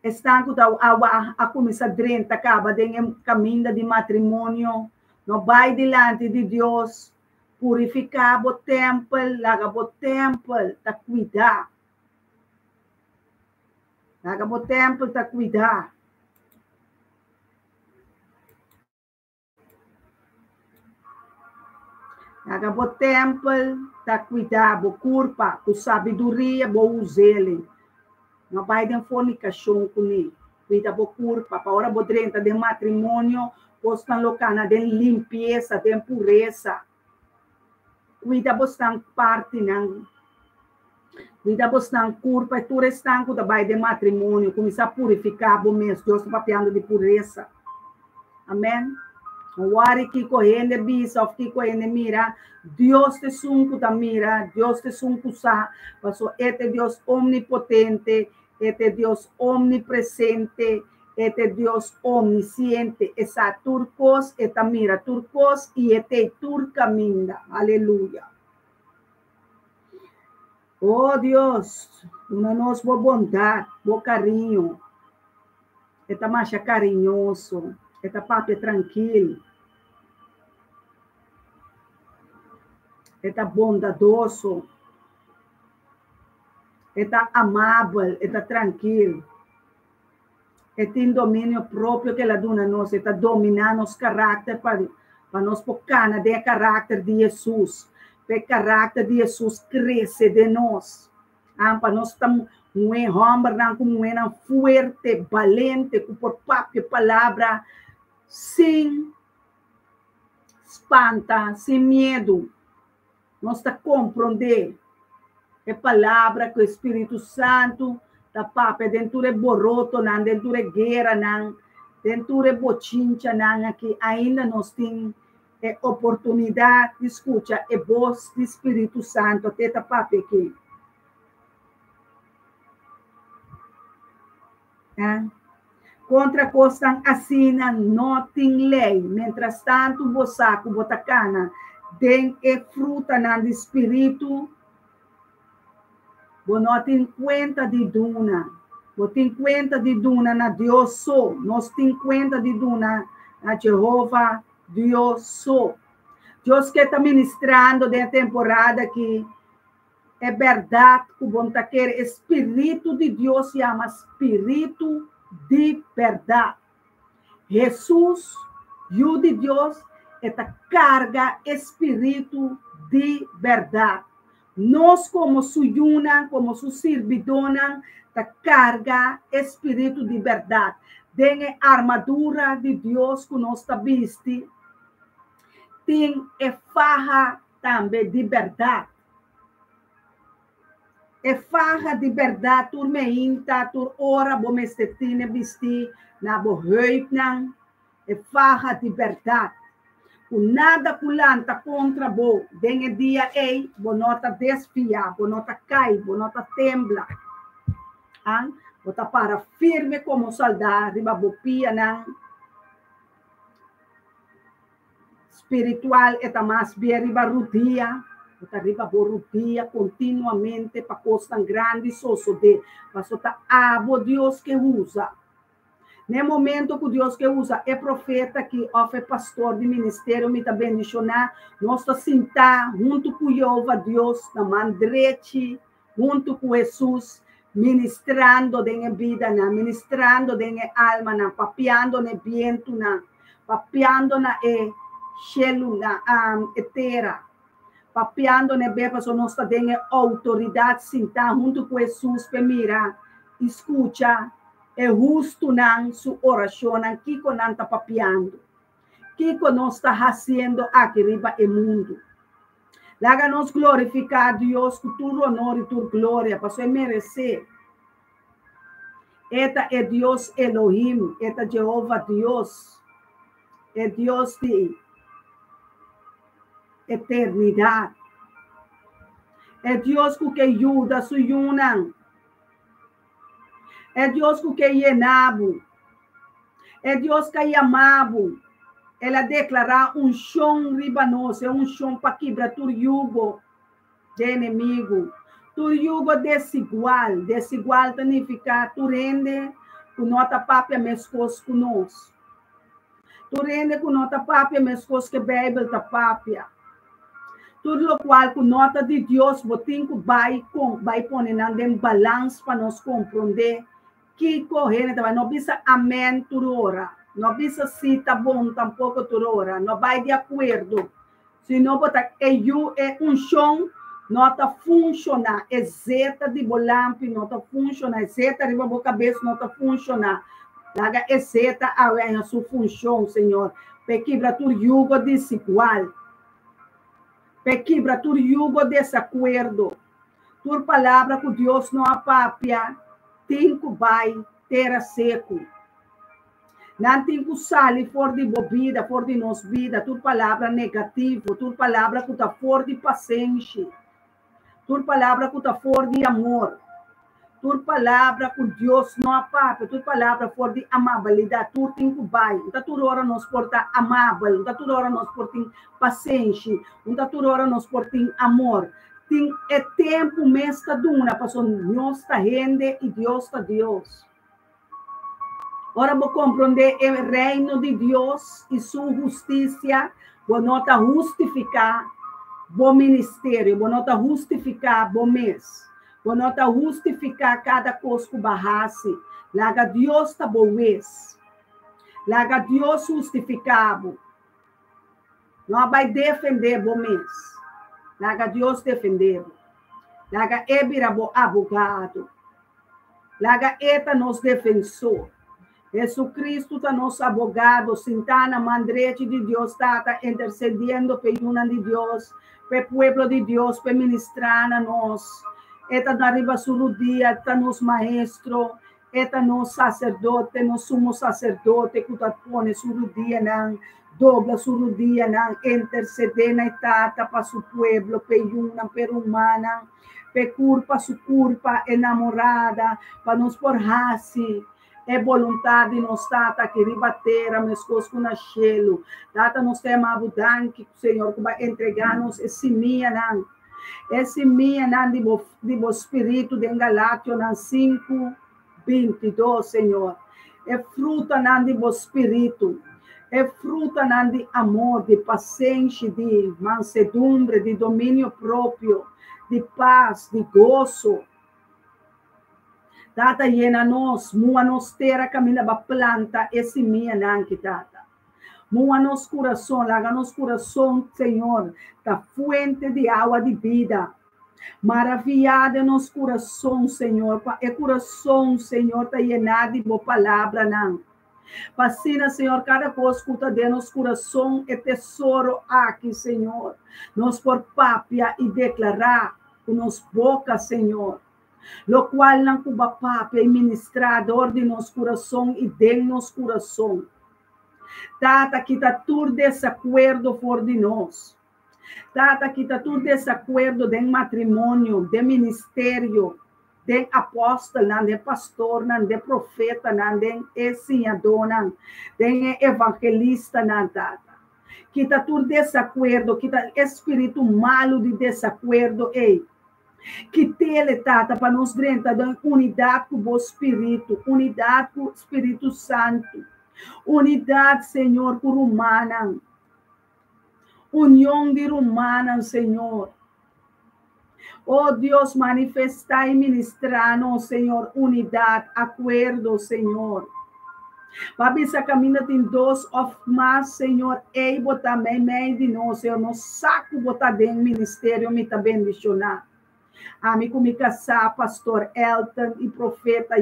Está a começar a acaba de caminho de matrimônio. Não vai diante de Deus. Purificar o templo, laga o templo, tá cuidar. Laga o templo, tá cuidar. Laga o templo, tá cuidar, o corpo, com sabedoria, vou usar ele. Não vai de fornicação com ele. Cuida do corpo, para hora o drenta de matrimônio, posta locana de limpeza, de pureza. Cuida bastante parte não. Cuida bastante corpo, e tudo estanco da baia de matrimônio, começar a purificar o mês, Deus está papiando de pureza. Amém? O ar que correndo bisa, que correndo mira, Deus te sunco da mira, Deus te sunco sa, passo este Deus omnipotente, este Deus omnipresente, este Deus omnisciente, essa turcos, esta mira turcos e este turcaminda. Aleluia. Oh Deus, uma nossa boa bondade, boa carinho. Esta marcha carinhoso, esta papo tranquilo. Esta bondadoso. Esta amável, esta tranquilo. Este domínio próprio que ela dá a nós, está dominando os caráter para nós focar no caráter de Jesus. Para o caráter de Jesus cresce de nós. Para nós estamos muito homem, forte, valente, com por própria palavra, sem espanta, sem medo. Nós está compreender a palavra que o Espírito Santo da papa dentro de boroto nan dentro de guerra nan dentro de bochincha nan aqui ainda nós tem oportunidade de escutar a voz do Espírito Santo até da papa aqui. Contra costa assina não tem lei, mientras tanto bosaco botacana den fruta nan Espírito. Não tem conta de duna. Não tem conta de duna na Deus só. Nós tem conta de duna na Jeová Deus só. Deus que está ministrando da temporada que é verdade que o bom quer Espírito de Deus se chama Espírito de verdade. Jesus, o de Deus, esta carga Espírito de verdade. Nós, como suyuna, como su servidona, da carga espírito de verdade. Tem a armadura de Deus que nós está viste. Tem a farra também de verdade. A farra de verdade, tur meinta, tur ora, bom estetine vesti, na bo heupnan. A farra de verdade. O nada pulanta contra bo, dengue dia ei, bonota desfia, bonota cai, bonota tembla. Bota para firme como soldado, riba bopia na espiritual, eta mais bem riba rudia, bota riba borudia continuamente para coisa tão grande, sosso de, para sota abo Deus que usa. No momento que Deus que usa é profeta, que é pastor de ministério, me está bendicionar, nós estamos sentar junto com Jeová Deus, na mão direita, junto com Jesus, ministrando de vida, ministrando de alma, papiando de viento, papiando na célula, terra, papiando na beba, nós temos autoridade, sentar junto com Jesus, para mirar, escuta, é justo na sua oração, que con está papiando, que nós está fazendo aqui riba o mundo. Láganos glorificar a Deus com tu honor e tu glória, para você merecer. Eta é Deus Elohim, eta Jeová Deus, é Deus de eternidade. É Deus que ajuda su yunan. É Deus que llenabo. É Deus que amabo. Ela declarar chão ribanos, é chão para quebrar tu jugo de inimigo. Tu jugo desigual. Desigual significa tu rende com nota papia mescos conosco. Tu rende com nota papia mescos que Bíblia ta papia. Tudo o qual com nota de Deus botinho vai pôr em balanço para nós compreender que correndo também não precisa amém toda hora, não precisa sim tá bom tampouco toda hora, não vai de acordo, se não botar é chão, não tá funcionar, é zeta de bolampi, não tá funcionar, é zeta de boca cabeça, não tá funcionar, laga é zeta a sua função, Senhor, para quebrar tudo jugo desigual, para quebrar tudo jugo desacordo, tua palavra que Deus não apapia, tem que vai ter seco. Não tem que sair fora de bebida, fora de nossa vida, tua palavra negativa, tua palavra que está fora de paciência, tua palavra que está fora de amor, tua palavra que Deus não apapia, tua palavra fora de amabilidade, tua tem que vai. Então, toda hora nós porta amável, então, toda hora nós porta paciência, então, toda hora nós porta amor. É tempo mesmo da duna, para nós está rende e Deus está Deus. Ora, vou compreender o reino de Deus e sua justiça, vou nota justificar bom ministério, vou nota justificar bom mês, vou nota justificar cada coisa que barrasse, laga Deus está bom mês, laga Deus justificado, não vai defender bom mês. Laga Deus defender. Laga ebirabo abogado. Laga eta nos defensor. Jesus Cristo está nosso advogado, sentado na mandrete de Deus, está intercedendo pelo de Deus, pelo pueblo de Deus, para ministrar a nós. Eta na riba surudia, está nos maestro, eta nos sacerdote, nos sumo sacerdote, que está pone surudia, não. Dobla su rodilla, interceder na etapa para su pueblo, peyuna, perumana, pe culpa su culpa, enamorada, para nos porrasi, é vontade de nos tata que ribater a mescos com a chelo, data nos tema abudanque, Senhor, que vai entregar-nos esse minha, de bo espírito de Galátia, 5:22, Senhor, é fruta, de bo espírito, é fruta de amor, de paciência, de mansedumbre, de domínio próprio, de paz, de gozo. Tata llena nós, mua nos terra caminha ba planta, esse minha nanki tata. Mua nos coração, laga nos coração, Senhor, da fuente de água de vida. Maravilhada nos coração, Senhor, é coração, Senhor, tá llenado de boa palavra, não. Vacina, Senhor, cada coisa que de nosso coração é tesouro aqui, Senhor. Nós por papia e declarar com nos boca, Senhor. Lo qual não cuba papia e ministrador de nosso coração e de nosso coração. Tata, que está tudo desacordo fora de nós. Tata, que está tudo desacordo de matrimônio, de ministério, de apóstolo, de pastor, de profeta, de ensinador, de evangelista, tata. Que está tudo desacordo, que está espírito malo de desacordo, ei. Que tele, Tata, para nos drenta da unidade com o Espírito, unidade com o Espírito Santo, unidade, Senhor, com o humana, união de humana, Senhor. Oh Deus, manifestar e ministrar-nos, Senhor, unidade, acordo, Senhor. Papi, essa caminha tem dois ou mais, Senhor, e botar meio de nós, Senhor, no saco botar dentro do ministério, me tá bendicionar. Amigo, me casar, pastor Elton e profeta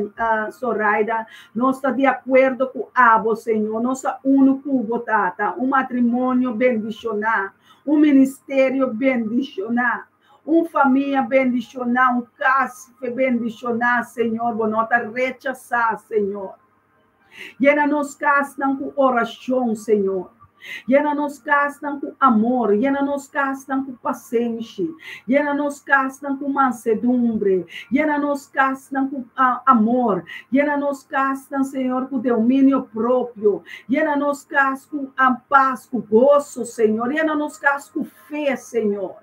Zoraida, nós está de acordo com Abo, Senhor, nós está uno com o Tata, matrimônio bendicionar, ministério bendicionar, família bendicionar, caso bendicionar, Senhor, vou não rechazar, Senhor. Llena nos casam com oração, Senhor. Llena nos casam com amor. Llena nos casam com paciência. Llena nos casam com mansedumbre. Llena nos casam com amor. Llena nos casam, Senhor, com domínio próprio. Llena nos casam com paz, com gozo, Senhor. Llena nos casam com fé, Senhor.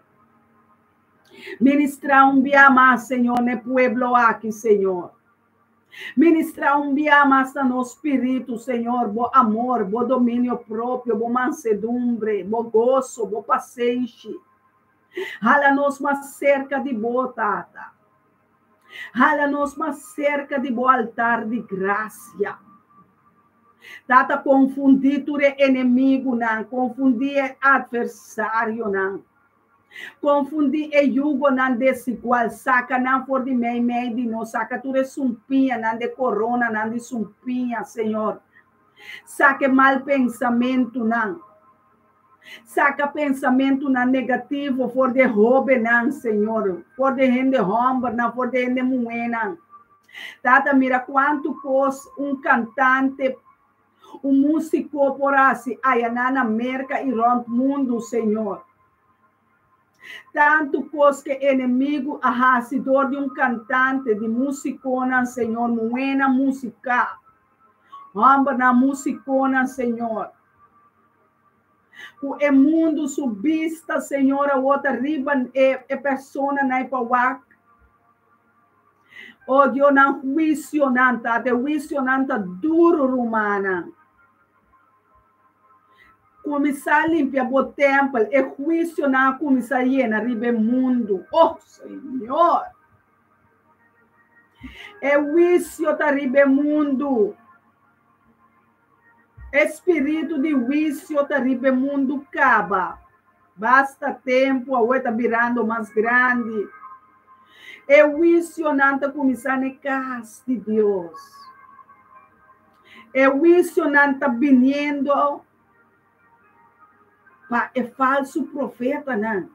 Ministrar dia mais, Senhor, no pueblo aqui, Senhor. Ministrar dia mais no espírito, Senhor, bo amor, bo domínio próprio, bo mansedumbre, bo gozo, bo paciência. Hala-nos mais cerca de bo, Tata. Hala-nos mais cerca de bo altar de graça. Tata, confundir o inimigo, não. Confundir adversário, não. Confundir e jugo não desigual, saca não for de meio de nós, saca tu de sumpinha, não de corona, não de sumpinha, Senhor. Saca mal pensamento, não. Saca pensamento não negativo, for de roubo, não, Senhor. For de gente romba, não, for de gente moena. Tata, mira quanto custa cantante, músico por assim, aí na América e no mundo, Senhor. Tanto coisa que inimigo arrasador de cantante, de musicona, Senhor, moena música. Amba na musicona, Senhor. O mundo subista, Senhor, a outra riba é persona na ipawak. O Deus não juízo nanta, de juízo nanta duro romana. Começar a limpar o templo, é juízo na começar a llenar ribe mundo. Oh, Senhor! É juízo da ribe mundo. Espírito de juízo da ribe mundo acaba. Basta tempo, a outra virando mais grande. É juízo na começar na casa de Deus. É juízo na vindo. É falso profeta, não.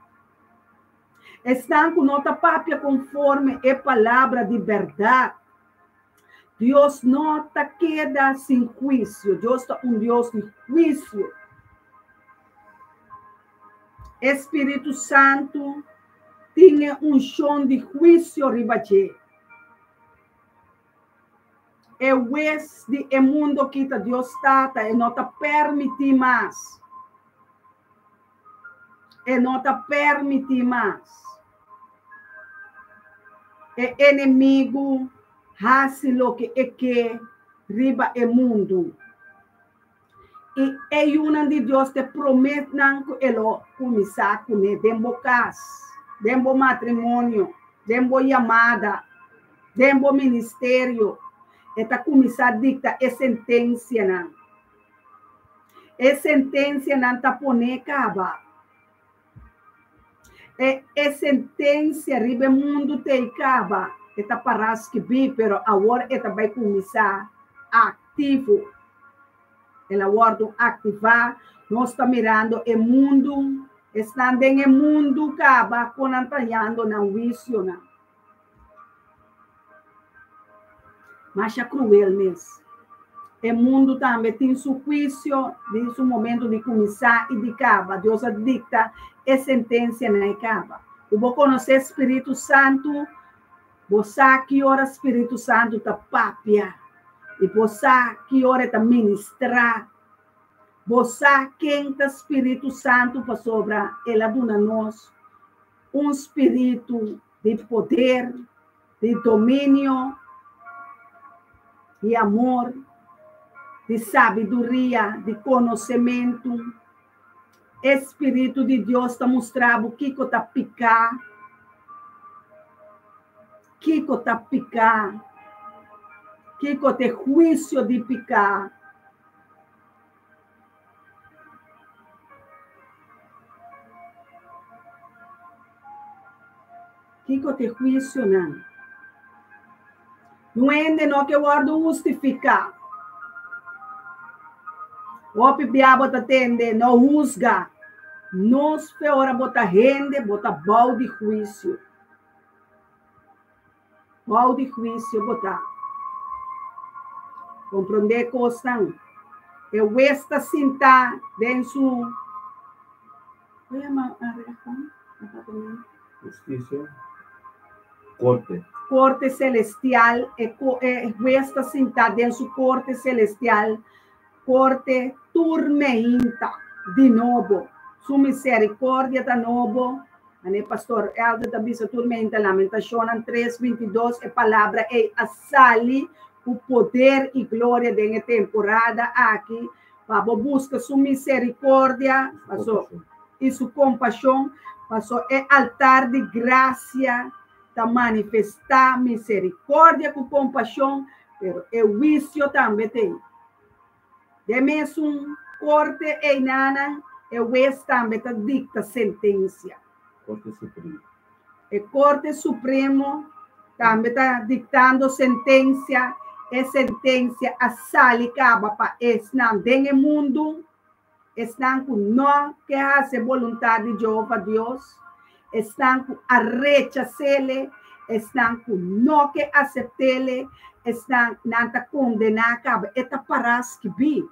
Estão com nota pápia conforme é palavra de verdade. Deus não queda sem juízo. Deus é Deus de juízo. Espírito Santo tinha chão de juízo ribache. É o juiz de mundo que Deus está e não permite mais. E não permite mais. É inimigo, hace lo que é que riba é mundo. E é uma de Deus te promete que ele começar com ele, dembo casa, dembo matrimônio, dembo chamada, dembo ministério, e tá começar a dictar a sentença, não. E sentença não tá poner caba. É sentença ribe mundo te acaba. Eta paras que bi, pero agora eta vai começar ativo. Ela agora ativar, nós está mirando o mundo, estando em mundo acaba, com antanhando na visiona. Mas é cruel mesmo. O mundo também tem seu juízo, tem seu momento de começar e de acabar. Deus dicta a sentença na acaba. Eu vou conhecer o Espírito Santo, você que ora Espírito Santo está papia, e você que ora está ministrar, você quem está Espírito Santo para sobrar, ela dona nós espírito de poder, de domínio, de amor, de sabedoria, de conhecimento. Espírito de Deus está mostrando o que está picar, que está picar, que tem juízo de picar. Que tem juízo não. Não é não que eu guardo justificar. O pibiabo está tende, não juzga. Nós feora bota rende, bota bal de juízo. Bal de juízo bota. Compreender coisa? Eu esta cinta dentro. Olha a Justiça. Corte. Corte celestial. Esta cinta dentro corte celestial. Corte turmenta de novo. Sua misericórdia de novo. O pastor Helder da Bisa Turmenta, Lamentação 3:22, a palavra é a sali, o poder e glória da temporada aqui, para buscar sua misericórdia, e sua compaixão, passou é altar de graça, para manifestar misericórdia com compaixão, pero o juízo também tem. De mesmo corte e nana, o juiz também dicta sentença. Corte Supremo. O Corte Supremo também está dictando sentença. E sentença a salicaba para estar no mundo. Estão com não que fazer vontade de Jeová Deus. Estão com a rechazá-le. Estão com não que aceitar-le. Estão não condenar acaba. Eta paras que vi.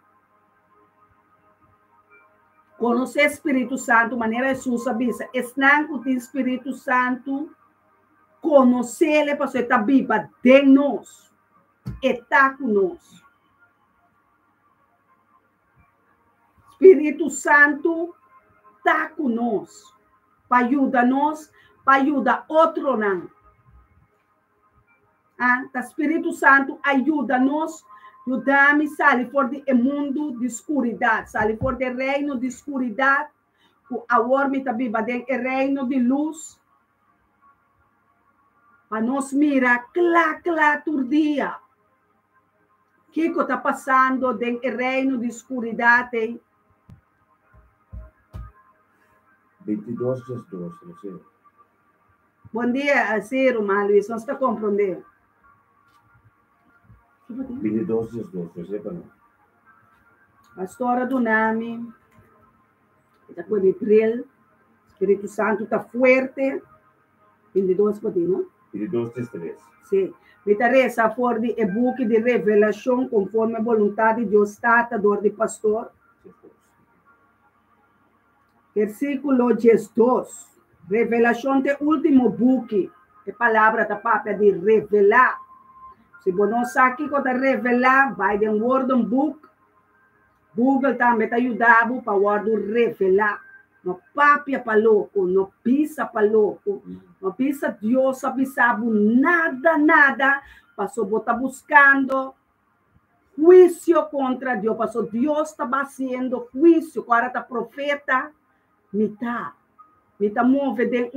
Conhecer o Espírito Santo, maneira Jesus avisa, estão com o Espírito Santo, conhecer-le, para você estar viva de nós, está conosco. Espírito Santo está conosco, para ajudar-nos, para ajudar outro não. O Espírito Santo ajuda-nos. Ajuda-me, sai fora do mundo de escuridão, sai fora do reino de escuridão, agora me está viva dentro do reino de luz, para nós mirar claro todo dia, o que está passando dentro do reino de escuridão. 22:2, não sei. Bom dia, Ciro, Luiz, não está compreendendo? 22:2, não sei para não. Pastora do Nami, está com o Espírito Santo está forte. 22 pode, não? 22:3. Sim. Me interessa fora de e-book de revelação conforme a vontade de Deus, dor de pastor. Versículo 12. Revelação é o último book. A palavra da Papa de revelar. Se você não sabe o que revelar, vai de um Word Book. Google também está ajudando para o revelar. Não papia para louco, não pisa para louco, não pisa Deus avisado nada. Passou botar buscando juízo contra Deus. Passou Deus está fazendo juízo. Agora está profeta, me está movendo de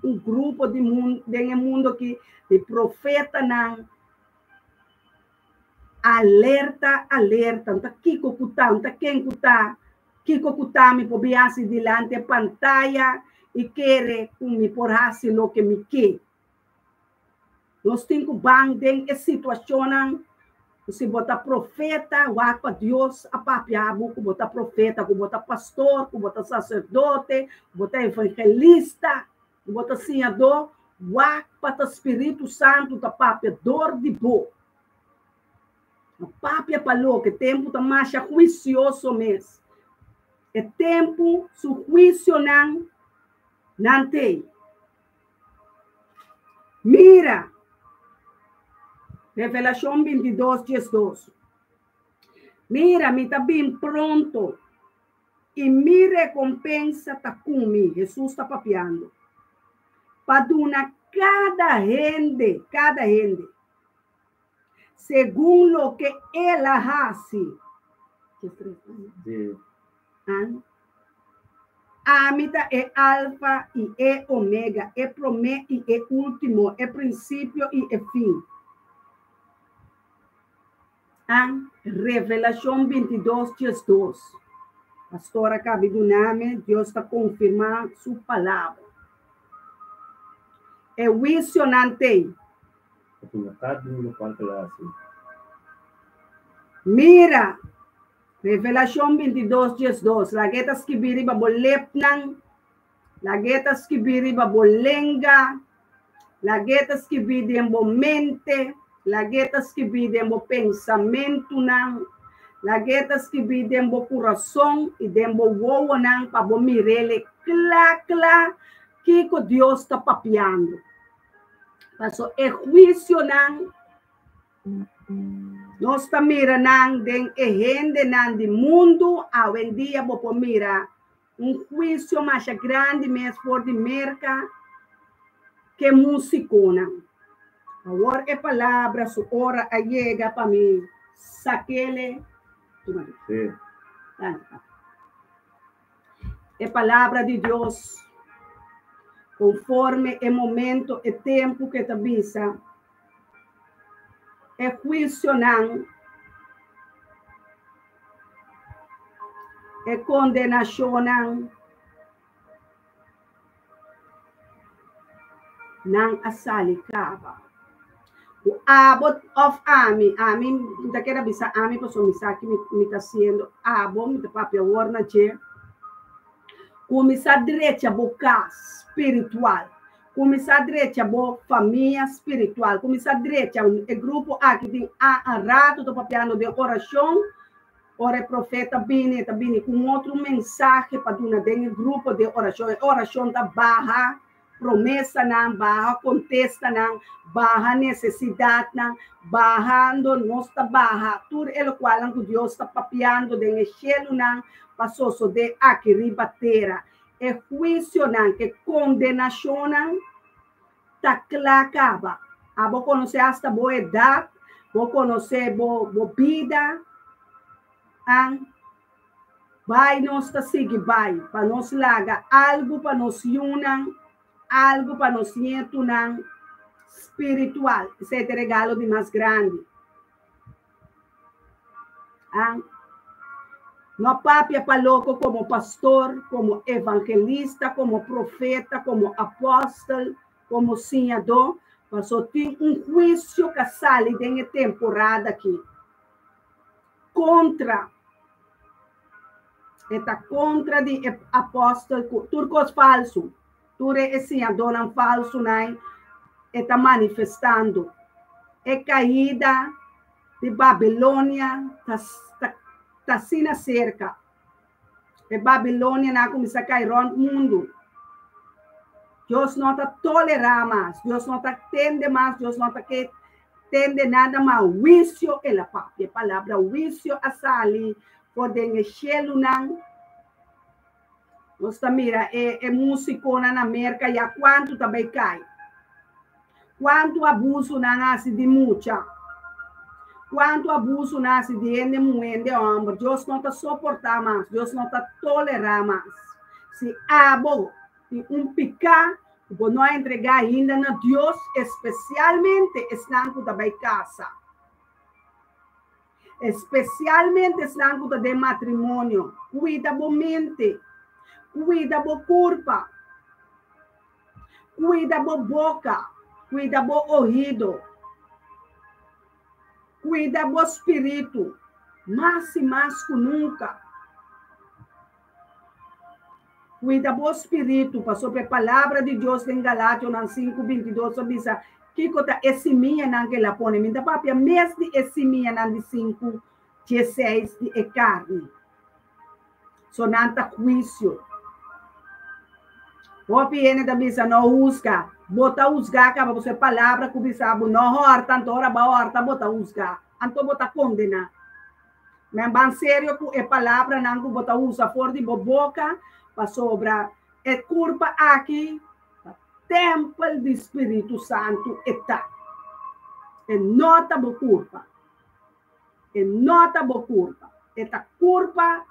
um grupo de mundo, de mundo que de profeta não. Alerta, tá kiko kuta, tá quem kuta, kiko kuta me pobiasi dilante pantalla e querer me porrasi lo que me quer. Nós temos bang den e situação, se botar profeta, para Deus, a papiabo, que botar profeta, que botar pastor, que botar sacerdote, que botar evangelista, que botar senhador, para o Espírito Santo, tá papiador de boa. O Papa falou que tempo está mais juicioso mesmo. É tempo, su juízo não tem. Mira, Revelação 22:12. Mira, me está bem pronto. E mi recompensa está comigo. Jesus está papiando. Para dar cada gente, según lo que él hace. Amita é alfa e é omega, é primeiro e é último, é princípio e é fim. Revelação 22, 2. Pastora Cabiduname, Deus está confirmando sua palavra. É visionante. Mira, Revelação 22, 2. Lagetas kibiri babolepnang, lagetas kibiri babolenga, lagetas kibiri embo mente, lagetas kibiri embo pensamento nang, lagetas kibiri embo coração e dembo wowo nang pa bomirele cla kiko Deus está papiando. Paso é juízo nang. Nós estamos mirando den gente do mundo, hoje em dia, vou mirar juízo mais grande, mais forte, merca, que musicona. Agora é palavra, sua hora chega para mim, saquele. Sí. É palavra de Deus, conforme o momento e tempo que te avisa. É juízo não, é condenação não asalicava. O abot of ami não quero avisar ami para só misa que me está sendo abo me está papel warna che começar direita boca espiritual. Começar direita boa família espiritual. Começar direita o grupo aqui tem a rato do papiano de oração. Ora profeta bine com outro mensagem para dar dentro grupo de oração. Oração da barra promessa não, barra contesta não, barra necessidade não, barra nossa barra. Tudo é o qual que Deus está papiando dentro do cielo não, passou só de aqui ribatera. É juízo não, que condenação não, tá clacava. A vou conhecer hasta boa idade, vou conhecer boa vida, vai nós tá seguir, vai, para nós laga algo para nós unam, algo para nós unam espiritual. Esse é o regalo de mais grande. No papia para louco como pastor, como evangelista, como profeta, como apóstolo, como senador, mas só tem juízo que sai dentro da temporada aqui. Contra de apóstolo, turcos falso, tudo esse adonam falso, né? Está manifestando. É caída de Babilônia, está assim na cerca. E Babilônia não começa a cair no mundo. Deus não está tolerar mais, Deus não está tende mais, Deus não está que tende nada mais. Juízo é a palavra juízo a sair por dentro do cielo não. Nós mira é musicona na América e a quanto também cai. Quanto abuso não nasce de muita. Quanto abuso nasce de mulher, de homem. Deus não está suportar mais, Deus não está tolerar mais. Se abo e picar, vou não entregar ainda a Deus, especialmente estanco da casa. Especialmente estanco de matrimônio. Cuida a mente, cuida a corpo, cuida a boca, cuida o ouvido, cuida o espírito, mais e mais que nunca. Cuida o espírito, passou a palavra de Deus em Galátias 5:22, diz que cota esse minha não que ela põe, minha papia, mês de esse minha não de 5:16 de carne. Sonanta juízo. O piene da bisa não usga, bota usga que você palavra que bisa não horta, tanto hora ba horta bota usga, anto bota condena. Mas bem sério que é palavra não que bota usa fora de boca. Para sobra é culpa aqui, templo do Espírito Santo está. E nota bo curva. E nota bo curva. Eta curva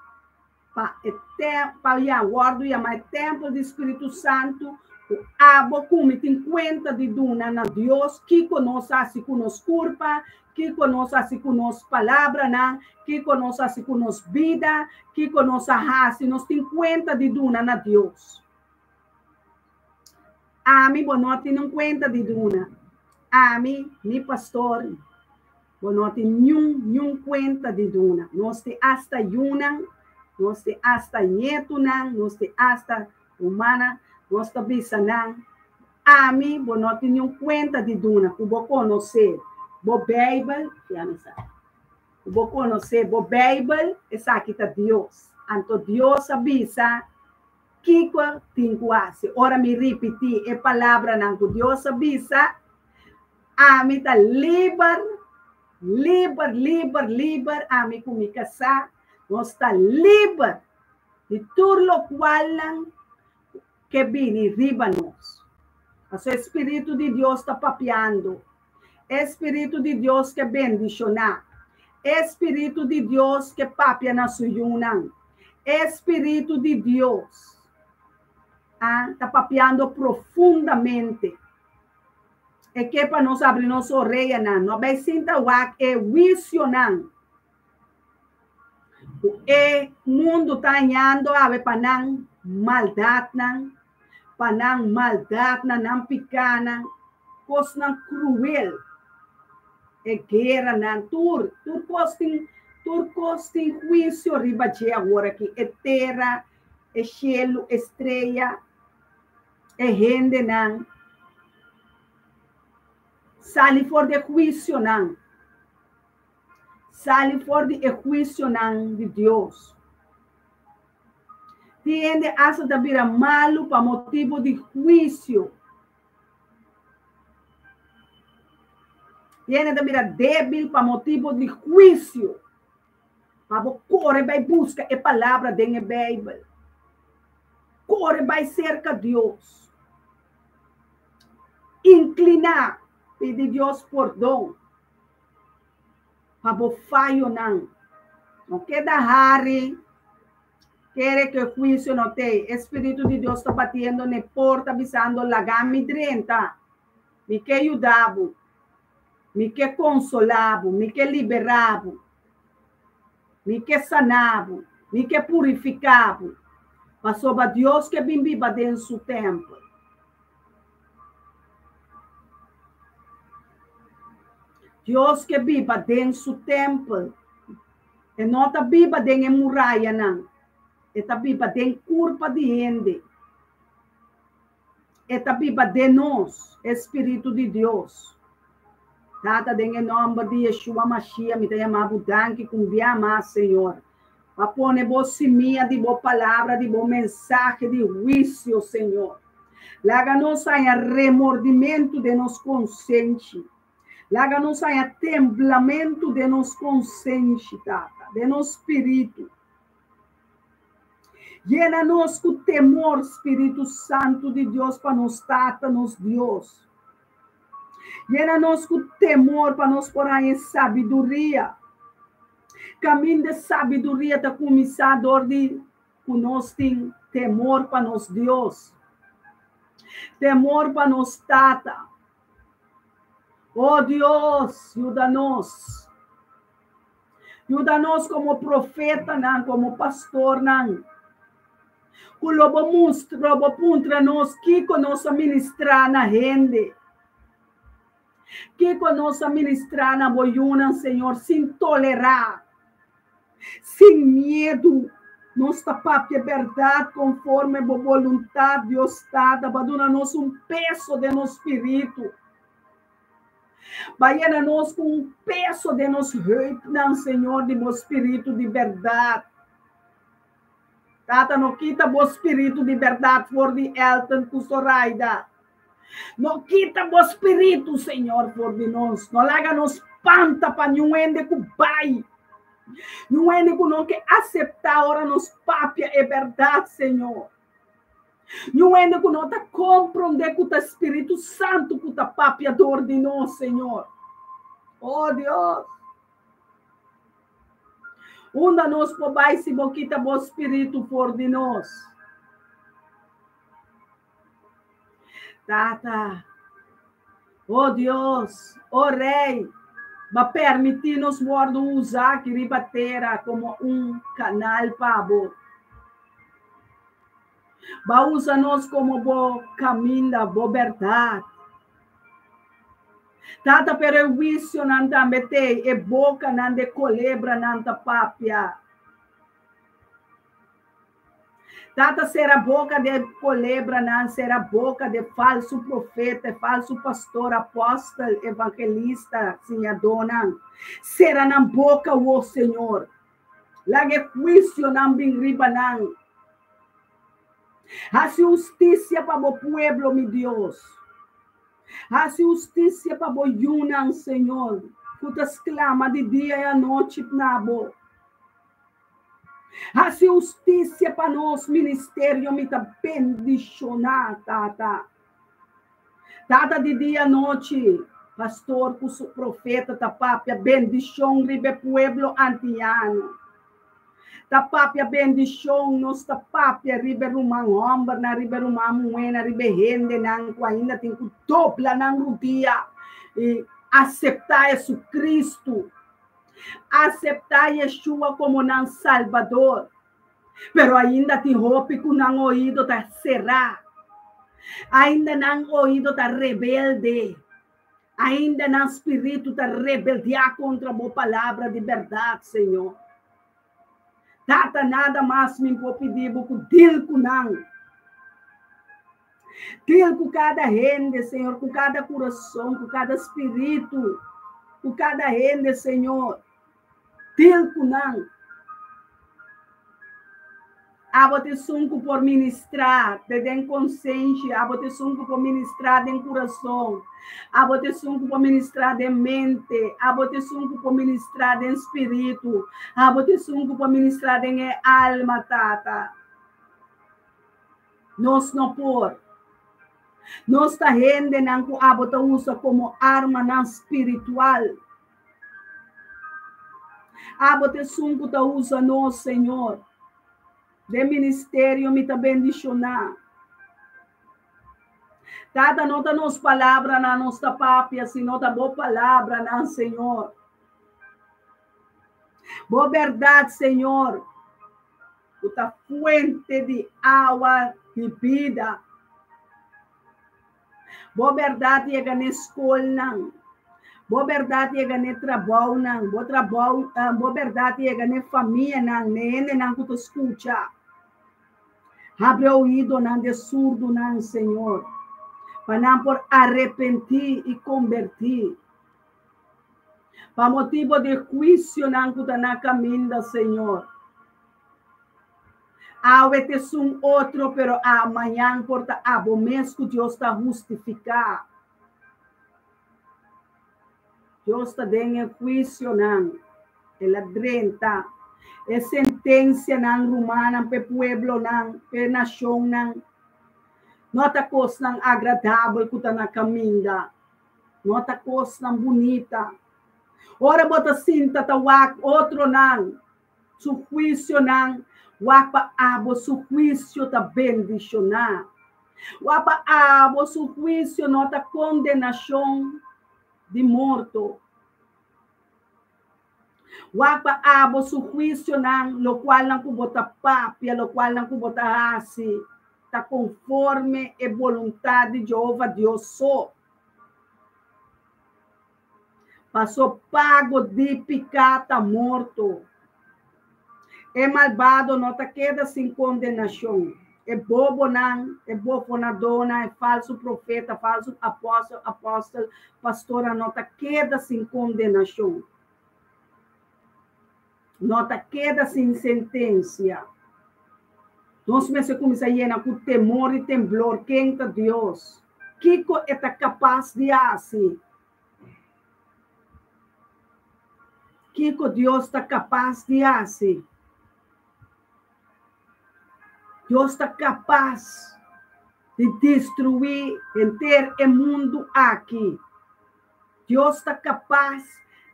para o guardo e mais templo do Espírito Santo. O abo como tem conta de duna na Deus que conosco assim com nos curva, que conosco assim com nos palavra na, que conosco assim com nos vida, que conosco assim nós tem conta de duna na Deus. Ami bonote não conta de duna. Ami ni pastor bonote nenhum conta de duna. Nós te hasta yunang, nós te hasta nietunang, nós te hasta humana. Nós também sanang, a mim, eu não tenho conta de duna, eu vou conhecer, o Bible, eu vou conhecer, o Bible, essa aqui está Deus. Então, Deus avisa, que tem quase. Ora, me repetir, a palavra não, que Deus avisa, a mim está livre, a mim com me casar, nós está livre de tudo o qual que vem riba nós. O Espírito de Deus está papeando. Espírito de Deus que bendiciona. Espírito de Deus que papia na suyuna. Espírito de Deus está papeando profundamente. E que para nós abrir nossa orelha, não vai sentir o é visionando. O mundo está ganhando a ver para não maldade, não. Panang maldade na nang picana, cos nang cruel, e guerra na turcos tem juízo riba de agora que é terra, é cielo, estrela, é gente nang, sali for de juízo nang, sali for de juízo nang de Deus. Tiende hasta de vir malo para motivo de juízo. Tiende de vir débil para motivo de juízo. Para correr vai buscar a palavra da Bíblia. Corre vai cerca de Deus. Inclinar, pedir Deus perdão. Para falho não queda hari. Quer que o juízo não tem. Espírito de Deus está batendo na porta, avisando la gama drenta. Me que ajudava, me que consolava, me que liberava, me que sanava, me que purificava. Mas sobre Deus que vem viva dentro do seu templo. Deus que viva dentro do seu templo. E não está viva dentro da muralha, não. Está viva tem culpa de gente. Está viva de nós, Espírito de Deus. Tata, em nome de Yeshua Mashiach, me chamava danke com via mais, Senhor. Para pôr você minha de boa palavra, de boa mensagem, de juízo, Senhor. Laga-nos a remordimento de nos consciência. Laga-nos a temblamento de nos consciência, Tata, de nos espírito. Llena-nos com temor, Espírito Santo de Deus, para nos tata, nos Deus. Llena-nos com temor para nos pôr em sabedoria. Caminho de sabedoria está começado de nós tem temor para nos Deus. Temor para nos tata. Oh Deus, ajuda-nos. Ajuda-nos como profeta, não, como pastor, não. Kulobo monstro, puntra nos, que conosco ministrar na gente. Que conosco ministrar na boiuna, Senhor, sem tolerar. Sem medo. Nossa própria verdade, conforme a vontade de Deus, dá-nos peso de nosso espírito. Baiana-nos com peso de nosso reino, Senhor, de nosso espírito de verdade. Tata, não quita o espírito de verdade por de Elton Custoraida. Não quita o espírito, Senhor, por de nós. Não larga-nos panta para nenhum ende que vai. Não ende que não quer aceitar ora nos papia é verdade, Senhor. Não ainda que nós compreender com o Espírito Santo, com o papiador de nós, Senhor. Oh, Deus. Onda nós por baixo, se boquita bom Espírito for de nós. Tata. Oh, Deus. Oh, Rei. Va permitir-nos usar que ribatera como canal para bo. Va usar-nos como bo caminho da bo verdade. Tata perjuízo nanta mete e boca nante colebra nanta papia. Tata será boca de colebra, não será boca de falso profeta, falso pastor, apóstolo, evangelista, senhadona. Será na boca o Senhor. Lá que juízo não vem riba não. A justiça para o pueblo, meu Deus. A justiça para o Yunan, Senhor. Que te exclama de dia e à noite, nabo. A justiça para nós, ministério, me está bendicionar, Tata. Tata de dia e noite, pastor, profeta, tapapia, bendição, ribe pueblo antiano. Tapapia, bendição, nos tapapia, ribe rumang homem, na ribe rumang muena, ribe rende, nang ainda tem que dobrar nang dia e aceitar Jesus Cristo. Aceitar Yeshua como não Salvador, pero ainda tem roupa que não ouído tá será, ainda não ouído tá rebelde, ainda não espírito tá rebeldear contra a boa palavra de verdade, Senhor. Tata nada mais me pode pedir que dil com não, dil com cada rende, Senhor, com cada coração, com cada espírito, com cada rende, Senhor. Tilco não. Abote sunco por ministrar, te den consciência, abote sunco por ministrar de coração, abote sunco por ministrar de mente, abote sunco por ministrar de espírito, abote sunco por ministrar de alma, Tata. Nós não por. Nós tá rende não que abote usa como arma não espiritual. Abote sunco tá usa nós, Senhor. De ministério me tá bendicionar. Tata não tá nos palavra na nossa papia, se não tá boa palavra na Senhor. Boa verdade, Senhor. Tu tá fuente de água e vida. Boa verdade é na escola, não. Boa verdade é ganhar trabalho, não. Boa verdade é ganhar família, não. Nene, não, que tu escuta. Abre o ouvido, não, de surdo, não, Senhor. Para não por arrepentir e convertir. Para motivo de juízo, não, que tu na caminho, Senhor. Awe um outro, pero amanhã, porta, abo mesmo Deus está justificar. Deus está dando juízo, não. Ela drenta. É sentença, não, romana, para o pueblo, não, para a nação, não. Não está coisa não agradável que está na caminho. Não está coisa não bonita. Ora, bota cinta, tá outro, não. Su juízo, não. Wapa abo su juízo está bendicionar. Wapa abo su juízo não está condenação de morto. Wapa abo su juízo não, lo qual não kubota papia, lo qual não kubota assim, está conforme a vontade de Jeová Deus só. Passou pago de picata morto. É malvado, não está queda sem condenação. É bobo, não, é bofonadona, é falso profeta, falso apóstolo, pastora, não está queda sem condenação. Não está queda sem sentença. Nós começamos a llenar com temor e temblor. Quem é Deus? Que está capaz de fazer? Que Deus está capaz de fazer? Deus está capaz de destruir inteiro o mundo aqui. Deus está capaz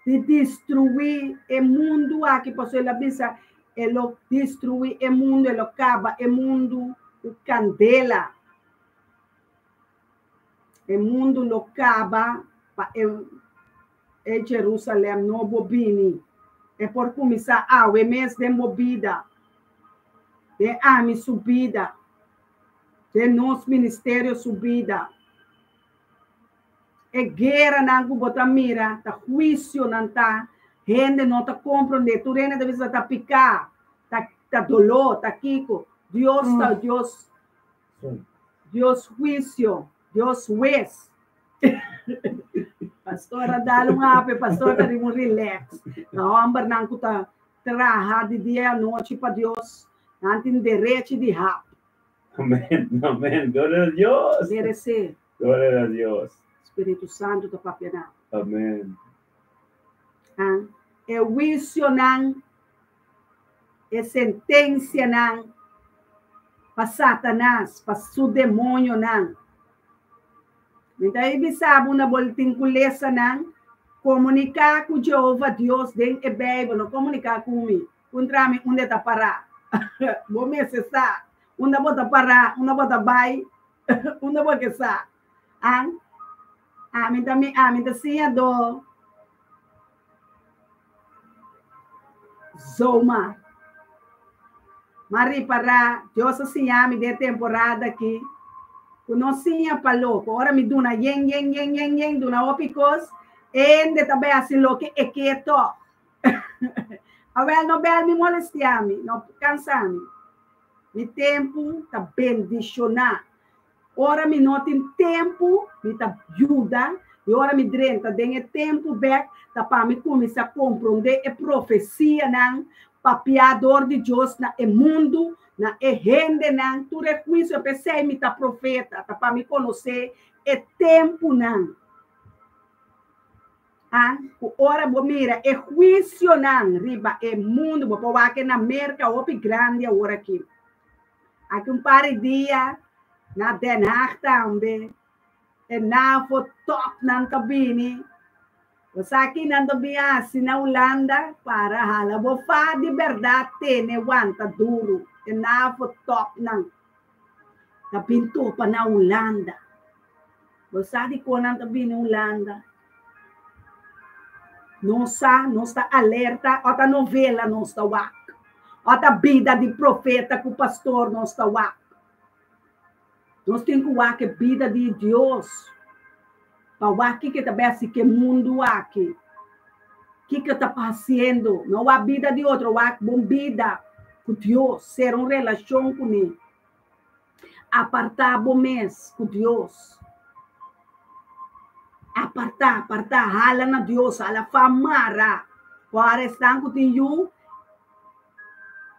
de destruir o mundo aqui. Pastor, ele pensa, ele destruir o mundo, ele acaba o mundo, o candela. O mundo lo acaba em Jerusalém, no bobini. É por começar a mês de movida, de arme subida, de nosso ministério subida. É guerra não bota mira, tá juízo não tá, gente não tá compreendendo, tu rende deve estar picar, tá dolor, tá kiko. Deus tá Deus, Deus juízo, Deus juiz. Pastora dá um ape, pastora tá de um relax. Não ambar não que tá trabalhar de dia à noite para Deus, não tem direito de rap. Amém, amém, glória a Deus. Merece. Glória a Deus. Espírito Santo tá papiando. Amém. É juízo não, é sentença não, para Satanás, para seu demônio não. Então, ele sabe uma boletim com lesa não, comunicar com Jeová Deus dentro da Bíblia, não comunicar comigo. Contra mim, onde está parar? Vou me acessar. Onde vou parar? Onde vou vai? Onde vou acessar? Amin tá sim do Zoma. Mari para Deus assim ami de temporada aqui. Conhecia para louco. Ora me duna yen duna opicos ende também assim louco é quieto. Avel no bel me molestiami, no cansami. Mi tempo tá bendicionar. Ora me não tem tempo, me tá ajuda, e ora me drenta, tem tempo back, tá para me começar a compreender a profecia, não, papiador de Deus, na e mundo, na e rende, não, tu reconhece, eu pensei, me tá profeta, tá para me conhecer, é tempo, não. Ora, mira, é juízo, não, riba, é mundo, vou pôr aqui na América, ou grande, agora aqui. Aqui par de dia, na Den Haag também, e na for top ng kabini. Sa akin nandobi assim na Holanda para hala bo fa de verdade tene wanta duro. E na for top ng kapinto pa na Holanda. Sa di ko nang kabini Holanda. Nossa alerta, outra novela nossa wak. Outra vida de profeta com o pastor nossa wak. Nós temos que ver a vida de Deus. Para ver o que está vendo que mundo aqui. O que está fazendo. Não a vida de outro, a vida com Deus. Ser uma relação com Ele. Apartar o mês com Deus. Apartar. Hala na Deus. Hala famara. Para estar com Deus.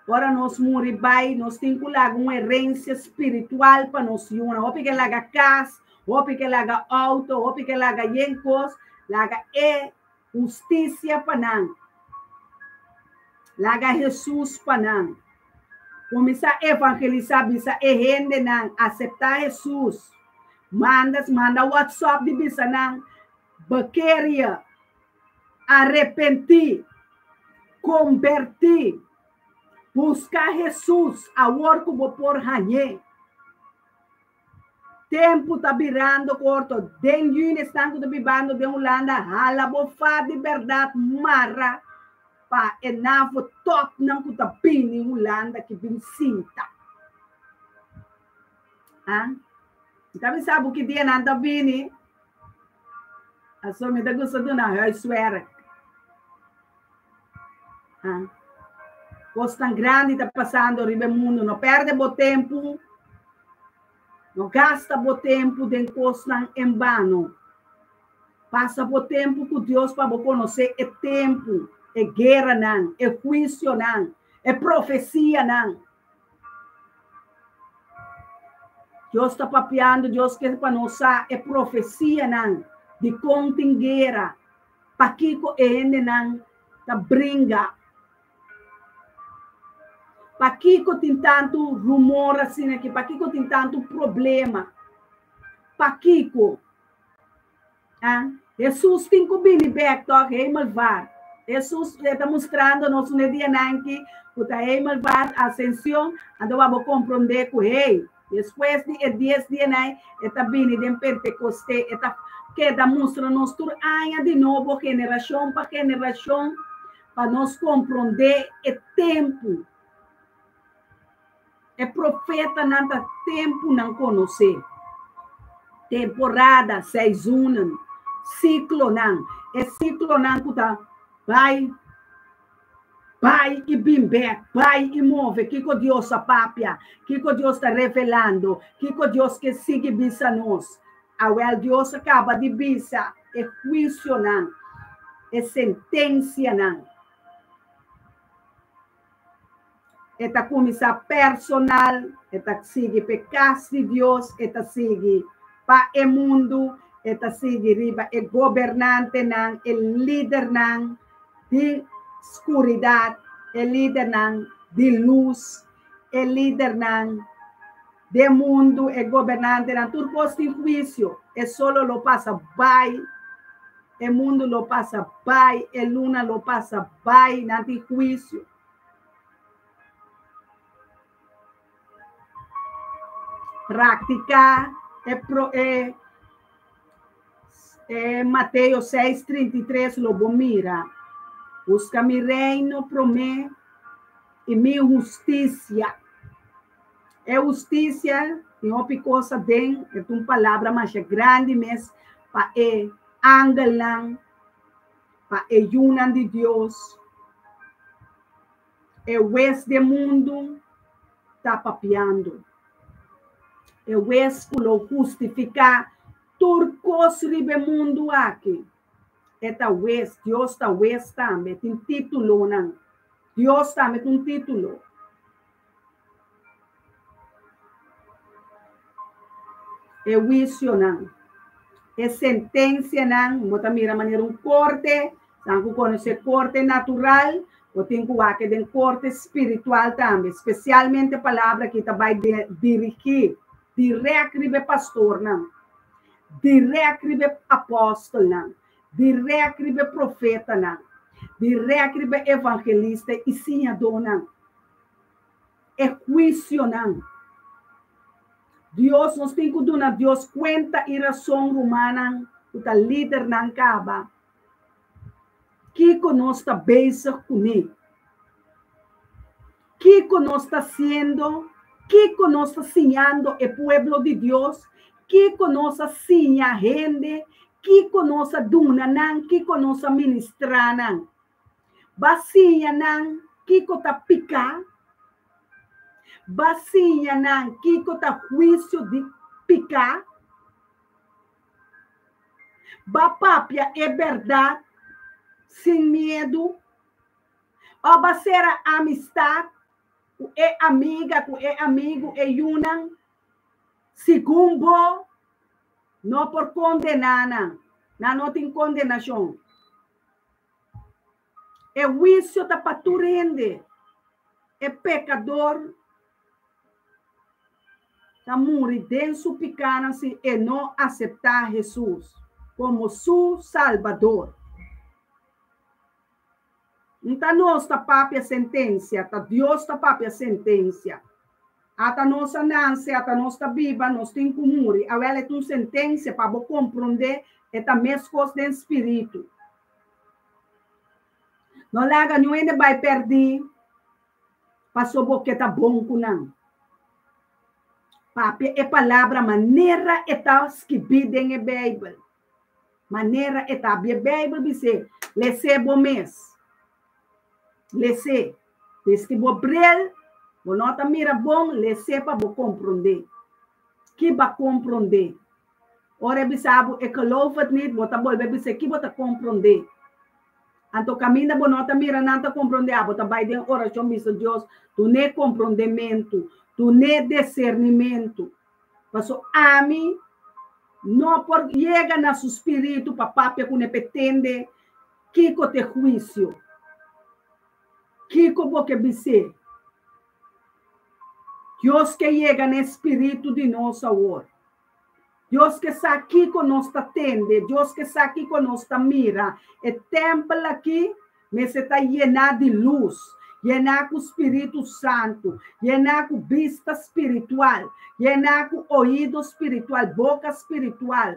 Agora nós morremos, nós temos que dar uma herência espiritual para nós. Ou porque laga casa, ou porque laga auto, ou porque laga yencos, laga justiça para nós. Laga Jesus para nós. Começar a evangelizar, bisa gente nós, aceitar Jesus. Manda WhatsApp de bisa nós, bequeria, arrepentir, convertir. Buscar Jesus, a work por hanye. Tempo tá virando corto. Den yun estão do bibando de Holanda. Hala bo fa de verdade mara pa enavo top não que tá pini Holanda que vem cinta. Então sabe o que dia nanda bini? A sua me dá gosto do não, eu swear. Coisa tão grande está passando no mundo, não perde o tempo, não gasta o tempo de coisas em vano. Passa o tempo com Deus para conhecer o tempo, é guerra não, é juízo não, é profecia não. Deus está papiando, Deus quer para nós é profecia não, de conta em guerra, para que ele não está brinca. Para que tem tanto rumor assim aqui? Para que tem tanto problema? Paquico. Jesus tem que vir back to hemelvaart. Jesus está mostrando-nos no dia que o hemelvaart, ascensão, então vamos compreender que, hey, depois de 10 dias, está vindo de Pentecostés, está queda mostrando-nos tudo de novo, geração para geração, para nós compreender o tempo. O profeta não tem tempo não conhecer. Temporada, season, ciclo não. É ciclo não que está vai e bimbe, vai e move. Que Deus está papia, que Deus está revelando, que Deus que sigue bisa nós. Deus acaba de bisa, é juízo não, é sentença não. Eta começa personal, eta sigue pecado de Deus, eta sigue para o mundo, eta sigue riba o governante não, o líder não de escuridade, o líder não de luz, o líder não de mundo, o governante não, tudo posto em juízo, é solo lo passa by, o mundo lo passa by, a luna lo passa by, não tem juízo. Praticar Mateus 6:33 lo mira. Busca mi reino pro mim e minha justiça. Justiça, tem uma coisa dentro, é uma palavra mais grande, mas para angelan, para yunan de Deus. O oeste do mundo está papiando. Eu esculo justificar turcos ribe mundo aqui. Eta west, Deus está west também, tem título não. Deus também tem título. É juízo não. É sentença não. Bota mira maneira corte, tanto conhecer corte natural, ou tem que ter corte espiritual também, especialmente a palavra que vai dirigir. Direct pastor não, direct apóstolo não, direct profeta não, direct evangelista e senhador não, é juízo não. Deus nos tem que dar Deus conta e razão humana, o líder não acaba, que nós está bem com ele, que nós está sendo que nós está ensinando o pueblo de Deus, que nós está ensinando gente, que nós está dando, que nós está ministrando. Bacia não, que está picar, bacia não, que está juízo de picar. Bapapia é verdade, sem medo. Ou basera amistade. É amiga, é amigo, é yunan, segundo, não por condenar, não tem condenação. É juízo da paturende, é pecador, da morrer dentro do pecado e não aceitar Jesus como seu Salvador. Então, nós está papia sentença, tá Deus está papia sentença. Ata nossa nasce, ata nossa viva, nós temos que morrer. Agora é uma sentença para compreender esta mesma coisa do espírito. Não larga, não ainda vai perder, passou porque está bom com não. Papia é palavra, maneira está escrita na Bíblia. Maneira está, a Bíblia diz, recebo mês. Lese, desde que vou brel, vou nota mira bom, lese para vou compreender. Que vai compreender? Ora, bisabo, é que louva niet, vou tá bom, bebê, que vou tá compreender. Anto caminha, vou nota mira, não tá compreender, vou tá vai de oração, bisa Deus, tu ne compreendimento, tu ne discernimento. Passo a mim, não por chega na seu espírito, papá, que ne pretende, que te juízo. Que como que dizer? Deus que chega no espírito de nosso amor. Deus que está aqui conosco atende, Deus que está aqui conosco mira. O templo aqui, mas está llenado de luz, llenado com o Espírito Santo, llenado com vista espiritual, llenado com ouvido espiritual, boca espiritual.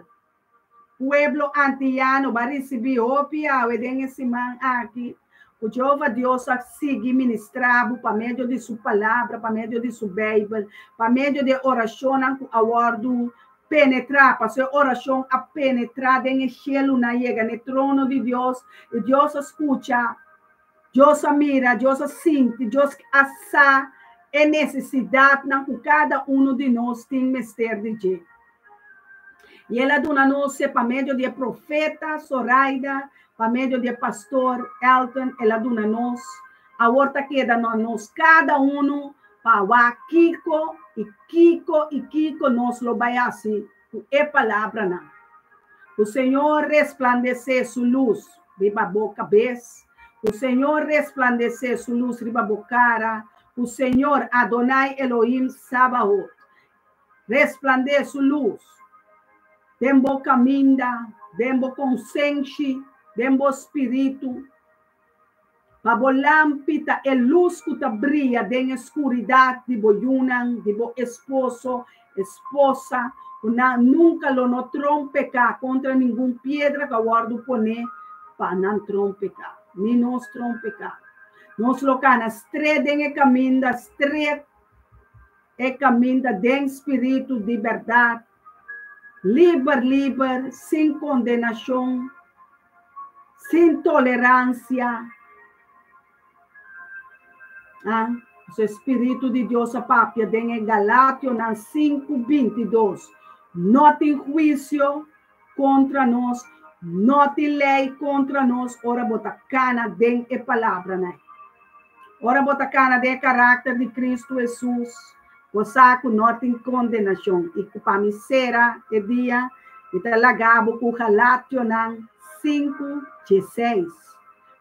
Pueblo antiano vai receber opia, tem esse man aqui. O Jeová Deus sigue ministrado para meio de sua palavra, para meio de sua Bíblia, para meio de oração a ordo penetrar, para sua oração a penetrar no cielo, na chega, no trono de Deus, e Deus escuta, Deus mira, Deus sente, Deus assa a necessidade que cada de nós tem mistério de Deus. E ela dona nós para meio de profeta Zoraida, para meio de pastor Elton, ela dona nós, a horta queda nós, cada para Kiko, e Kiko nos lo vai assim, é palavra não. O Senhor resplandecer sua luz, riba boca cabeça, o Senhor resplandecer sua luz, riba bocara, o Senhor Adonai Elohim Sabaoth, resplandecer sua luz, dembo caminda, dembo consciência, dembo espírito, para lâmpada é luz que brilha na escuridão de boyunan, de bo esposo, esposa, nunca lo no trompecar contra nenhuma pedra que guardo poner para não trompecar, nem nos trompecar. Nos locana estreita em caminho, estreita é caminho de espírito de verdade, livre, sem condenação, sem tolerância. O Espírito de Deus a papia em Galátios 5:22. Não tem juízo contra nós, não tem lei contra nós. Ora botacana den a palavra, né? Ora botacana de caráter de Cristo Jesus. O saco não tem condenação. E para mim será o dia de talagabo com Galátios 5:16.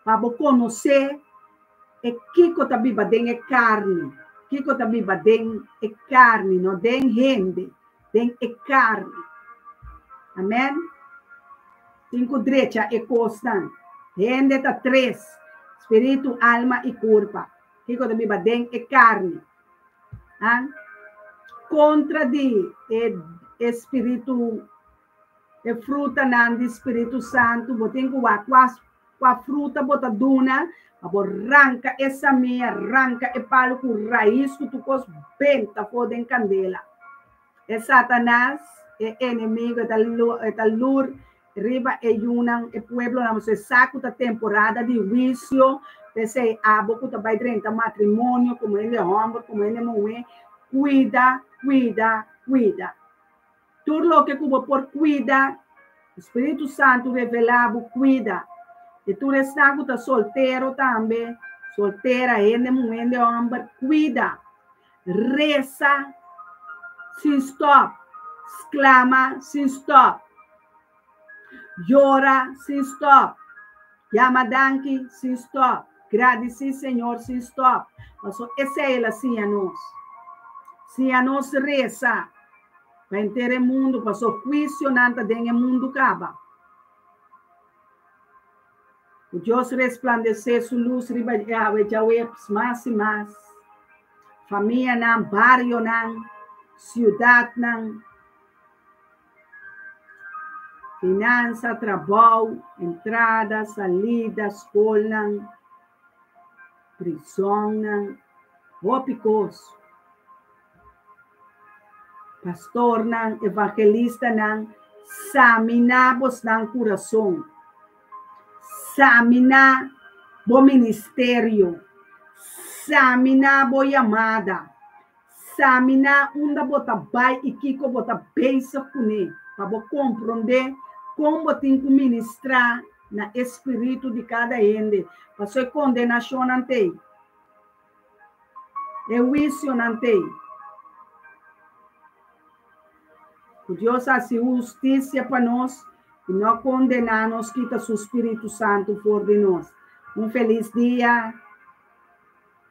Para conhecer e Kiko tabiba den é carne. Kiko tabiba den é carne, não den gente, den é carne. Amém? 5 direita é constante. Gente está 3. Espírito, alma e corpo. Kiko tabiba den é carne. Contra de espírito, é fruta não de Espírito Santo, botem com a fruta bota duna, arranca essa minha, arranca e palo com raiz que tu cos benta foda em candela. É Satanás, é inimigo, é lur, riba é yunang, é pueblo, não se saco da temporada de juízo, esse abo que vai dentro matrimônio, como ele é homem, como ele é mulher, cuida. Tudo o que cubo por cuida, o Espírito Santo revelado, cuida. E tu está solteiro também, solteira, ele mulher, homem, cuida, reza, sem stop, exclama, sem stop, llora, sem stop, llama danke, sem stop, agradece, Senhor, sem stop. Mas essa é ela, sim, a nós. Sim, a nós reza, para inteiro o mundo, para o juízo, nada dentro do mundo acaba. O Deus resplandecer sua luz, riba já mais e mais. Família não, barrio não, cidade não. Finança, trabalho, entrada, salida, escola não. Prisão não. Ópicos. Pastor não, evangelista não. Examinamos não coração. Examinar o ministério, examinar a chamada, examinar onde você vai e que você pensa com ele, para compreender como tem que ministrar no espírito de cada ende, para sua condenação não tem, juízo não tem. Deus faz justiça para nós, e não condenar-nos, quita o Espírito Santo fora de nós. Um feliz dia.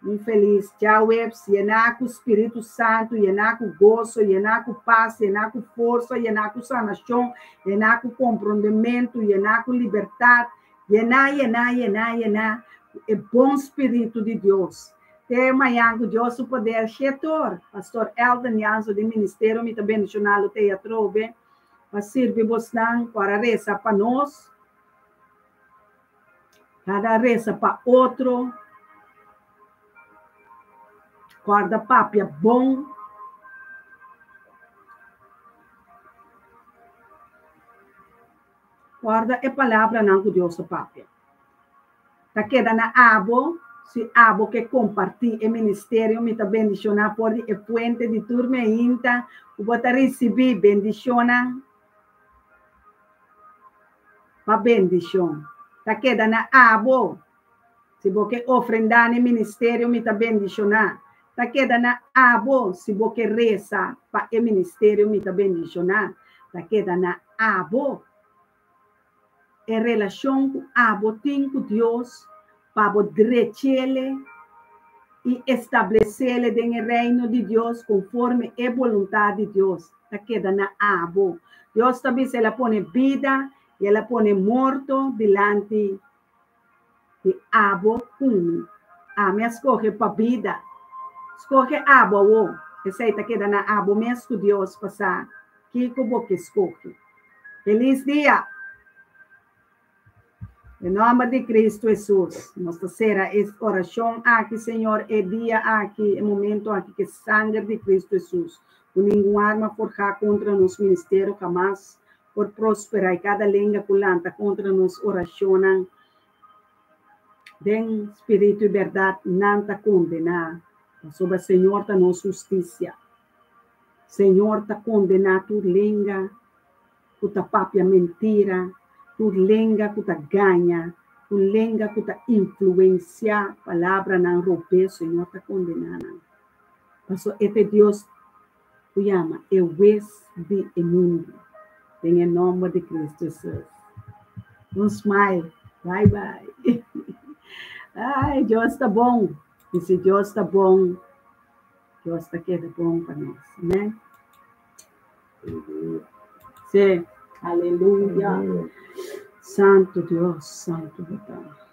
infeliz. Tchau, Eps, llenar com o Espírito Santo, llenar com gozo, llenar com paz, llenar com força, llenar com sanação, llenar com compreendimento, llenar com liberdade, llenar. É bom Espírito de Deus. Ter amanhã com Deus o poder chetor. Pastor Elton Janso do Ministério Mitabendicional do Teatro, para servir bastante, para rezar para nós, cada reza para outro, guarda papia bom, guarda a palavra não com Deus a papia. Tá queda na abo, se abo que compartilha o ministério, me tá bendicionar por a puente de turma inta, o bota receber bendicionar, para bendição. Tá queda na abo, se você ofrendar no ministério, me tá bendicionar. Tá queda na abo, se você reza para o ministério, me tá bendicionar. Tá queda na abo, em relação com abo, tem com Deus, para dirigir-lhe e estabelecer-lhe no reino de Deus, conforme a vontade de Deus. Tá queda na abo. Deus também se ela põe vida e ela põe morto delante de abo. Me escolhe para vida. Escolhe abo. Essa tá queda na abo, mesmo Deus passar. Que como que escolhe. Feliz dia. Em nome de Cristo Jesus, nossa será esta oração aqui, Senhor, é dia aqui, é momento aqui que sangue de Cristo Jesus, com nenhuma arma forjada contra nosso ministério, jamais por prosperar, e cada língua culanta contra nos oracionam, den espírito e verdade, não te condenar, sobre o Senhor da nossa justiça. Senhor te condenar, tu língua, tu papia mentira, tu língua que te ganha, tu língua que te influencia, palavra não romper, Senhor te condenar. Pastor, este Deus que chama, é o juez de mundo, em nome de Cristo Jesus. Um smile, bye bye. Ai, Deus está bom, e se Deus está bom, Deus está querendo bom para nós, né? Sim. Aleluia. Santo Deus, Santo Deus.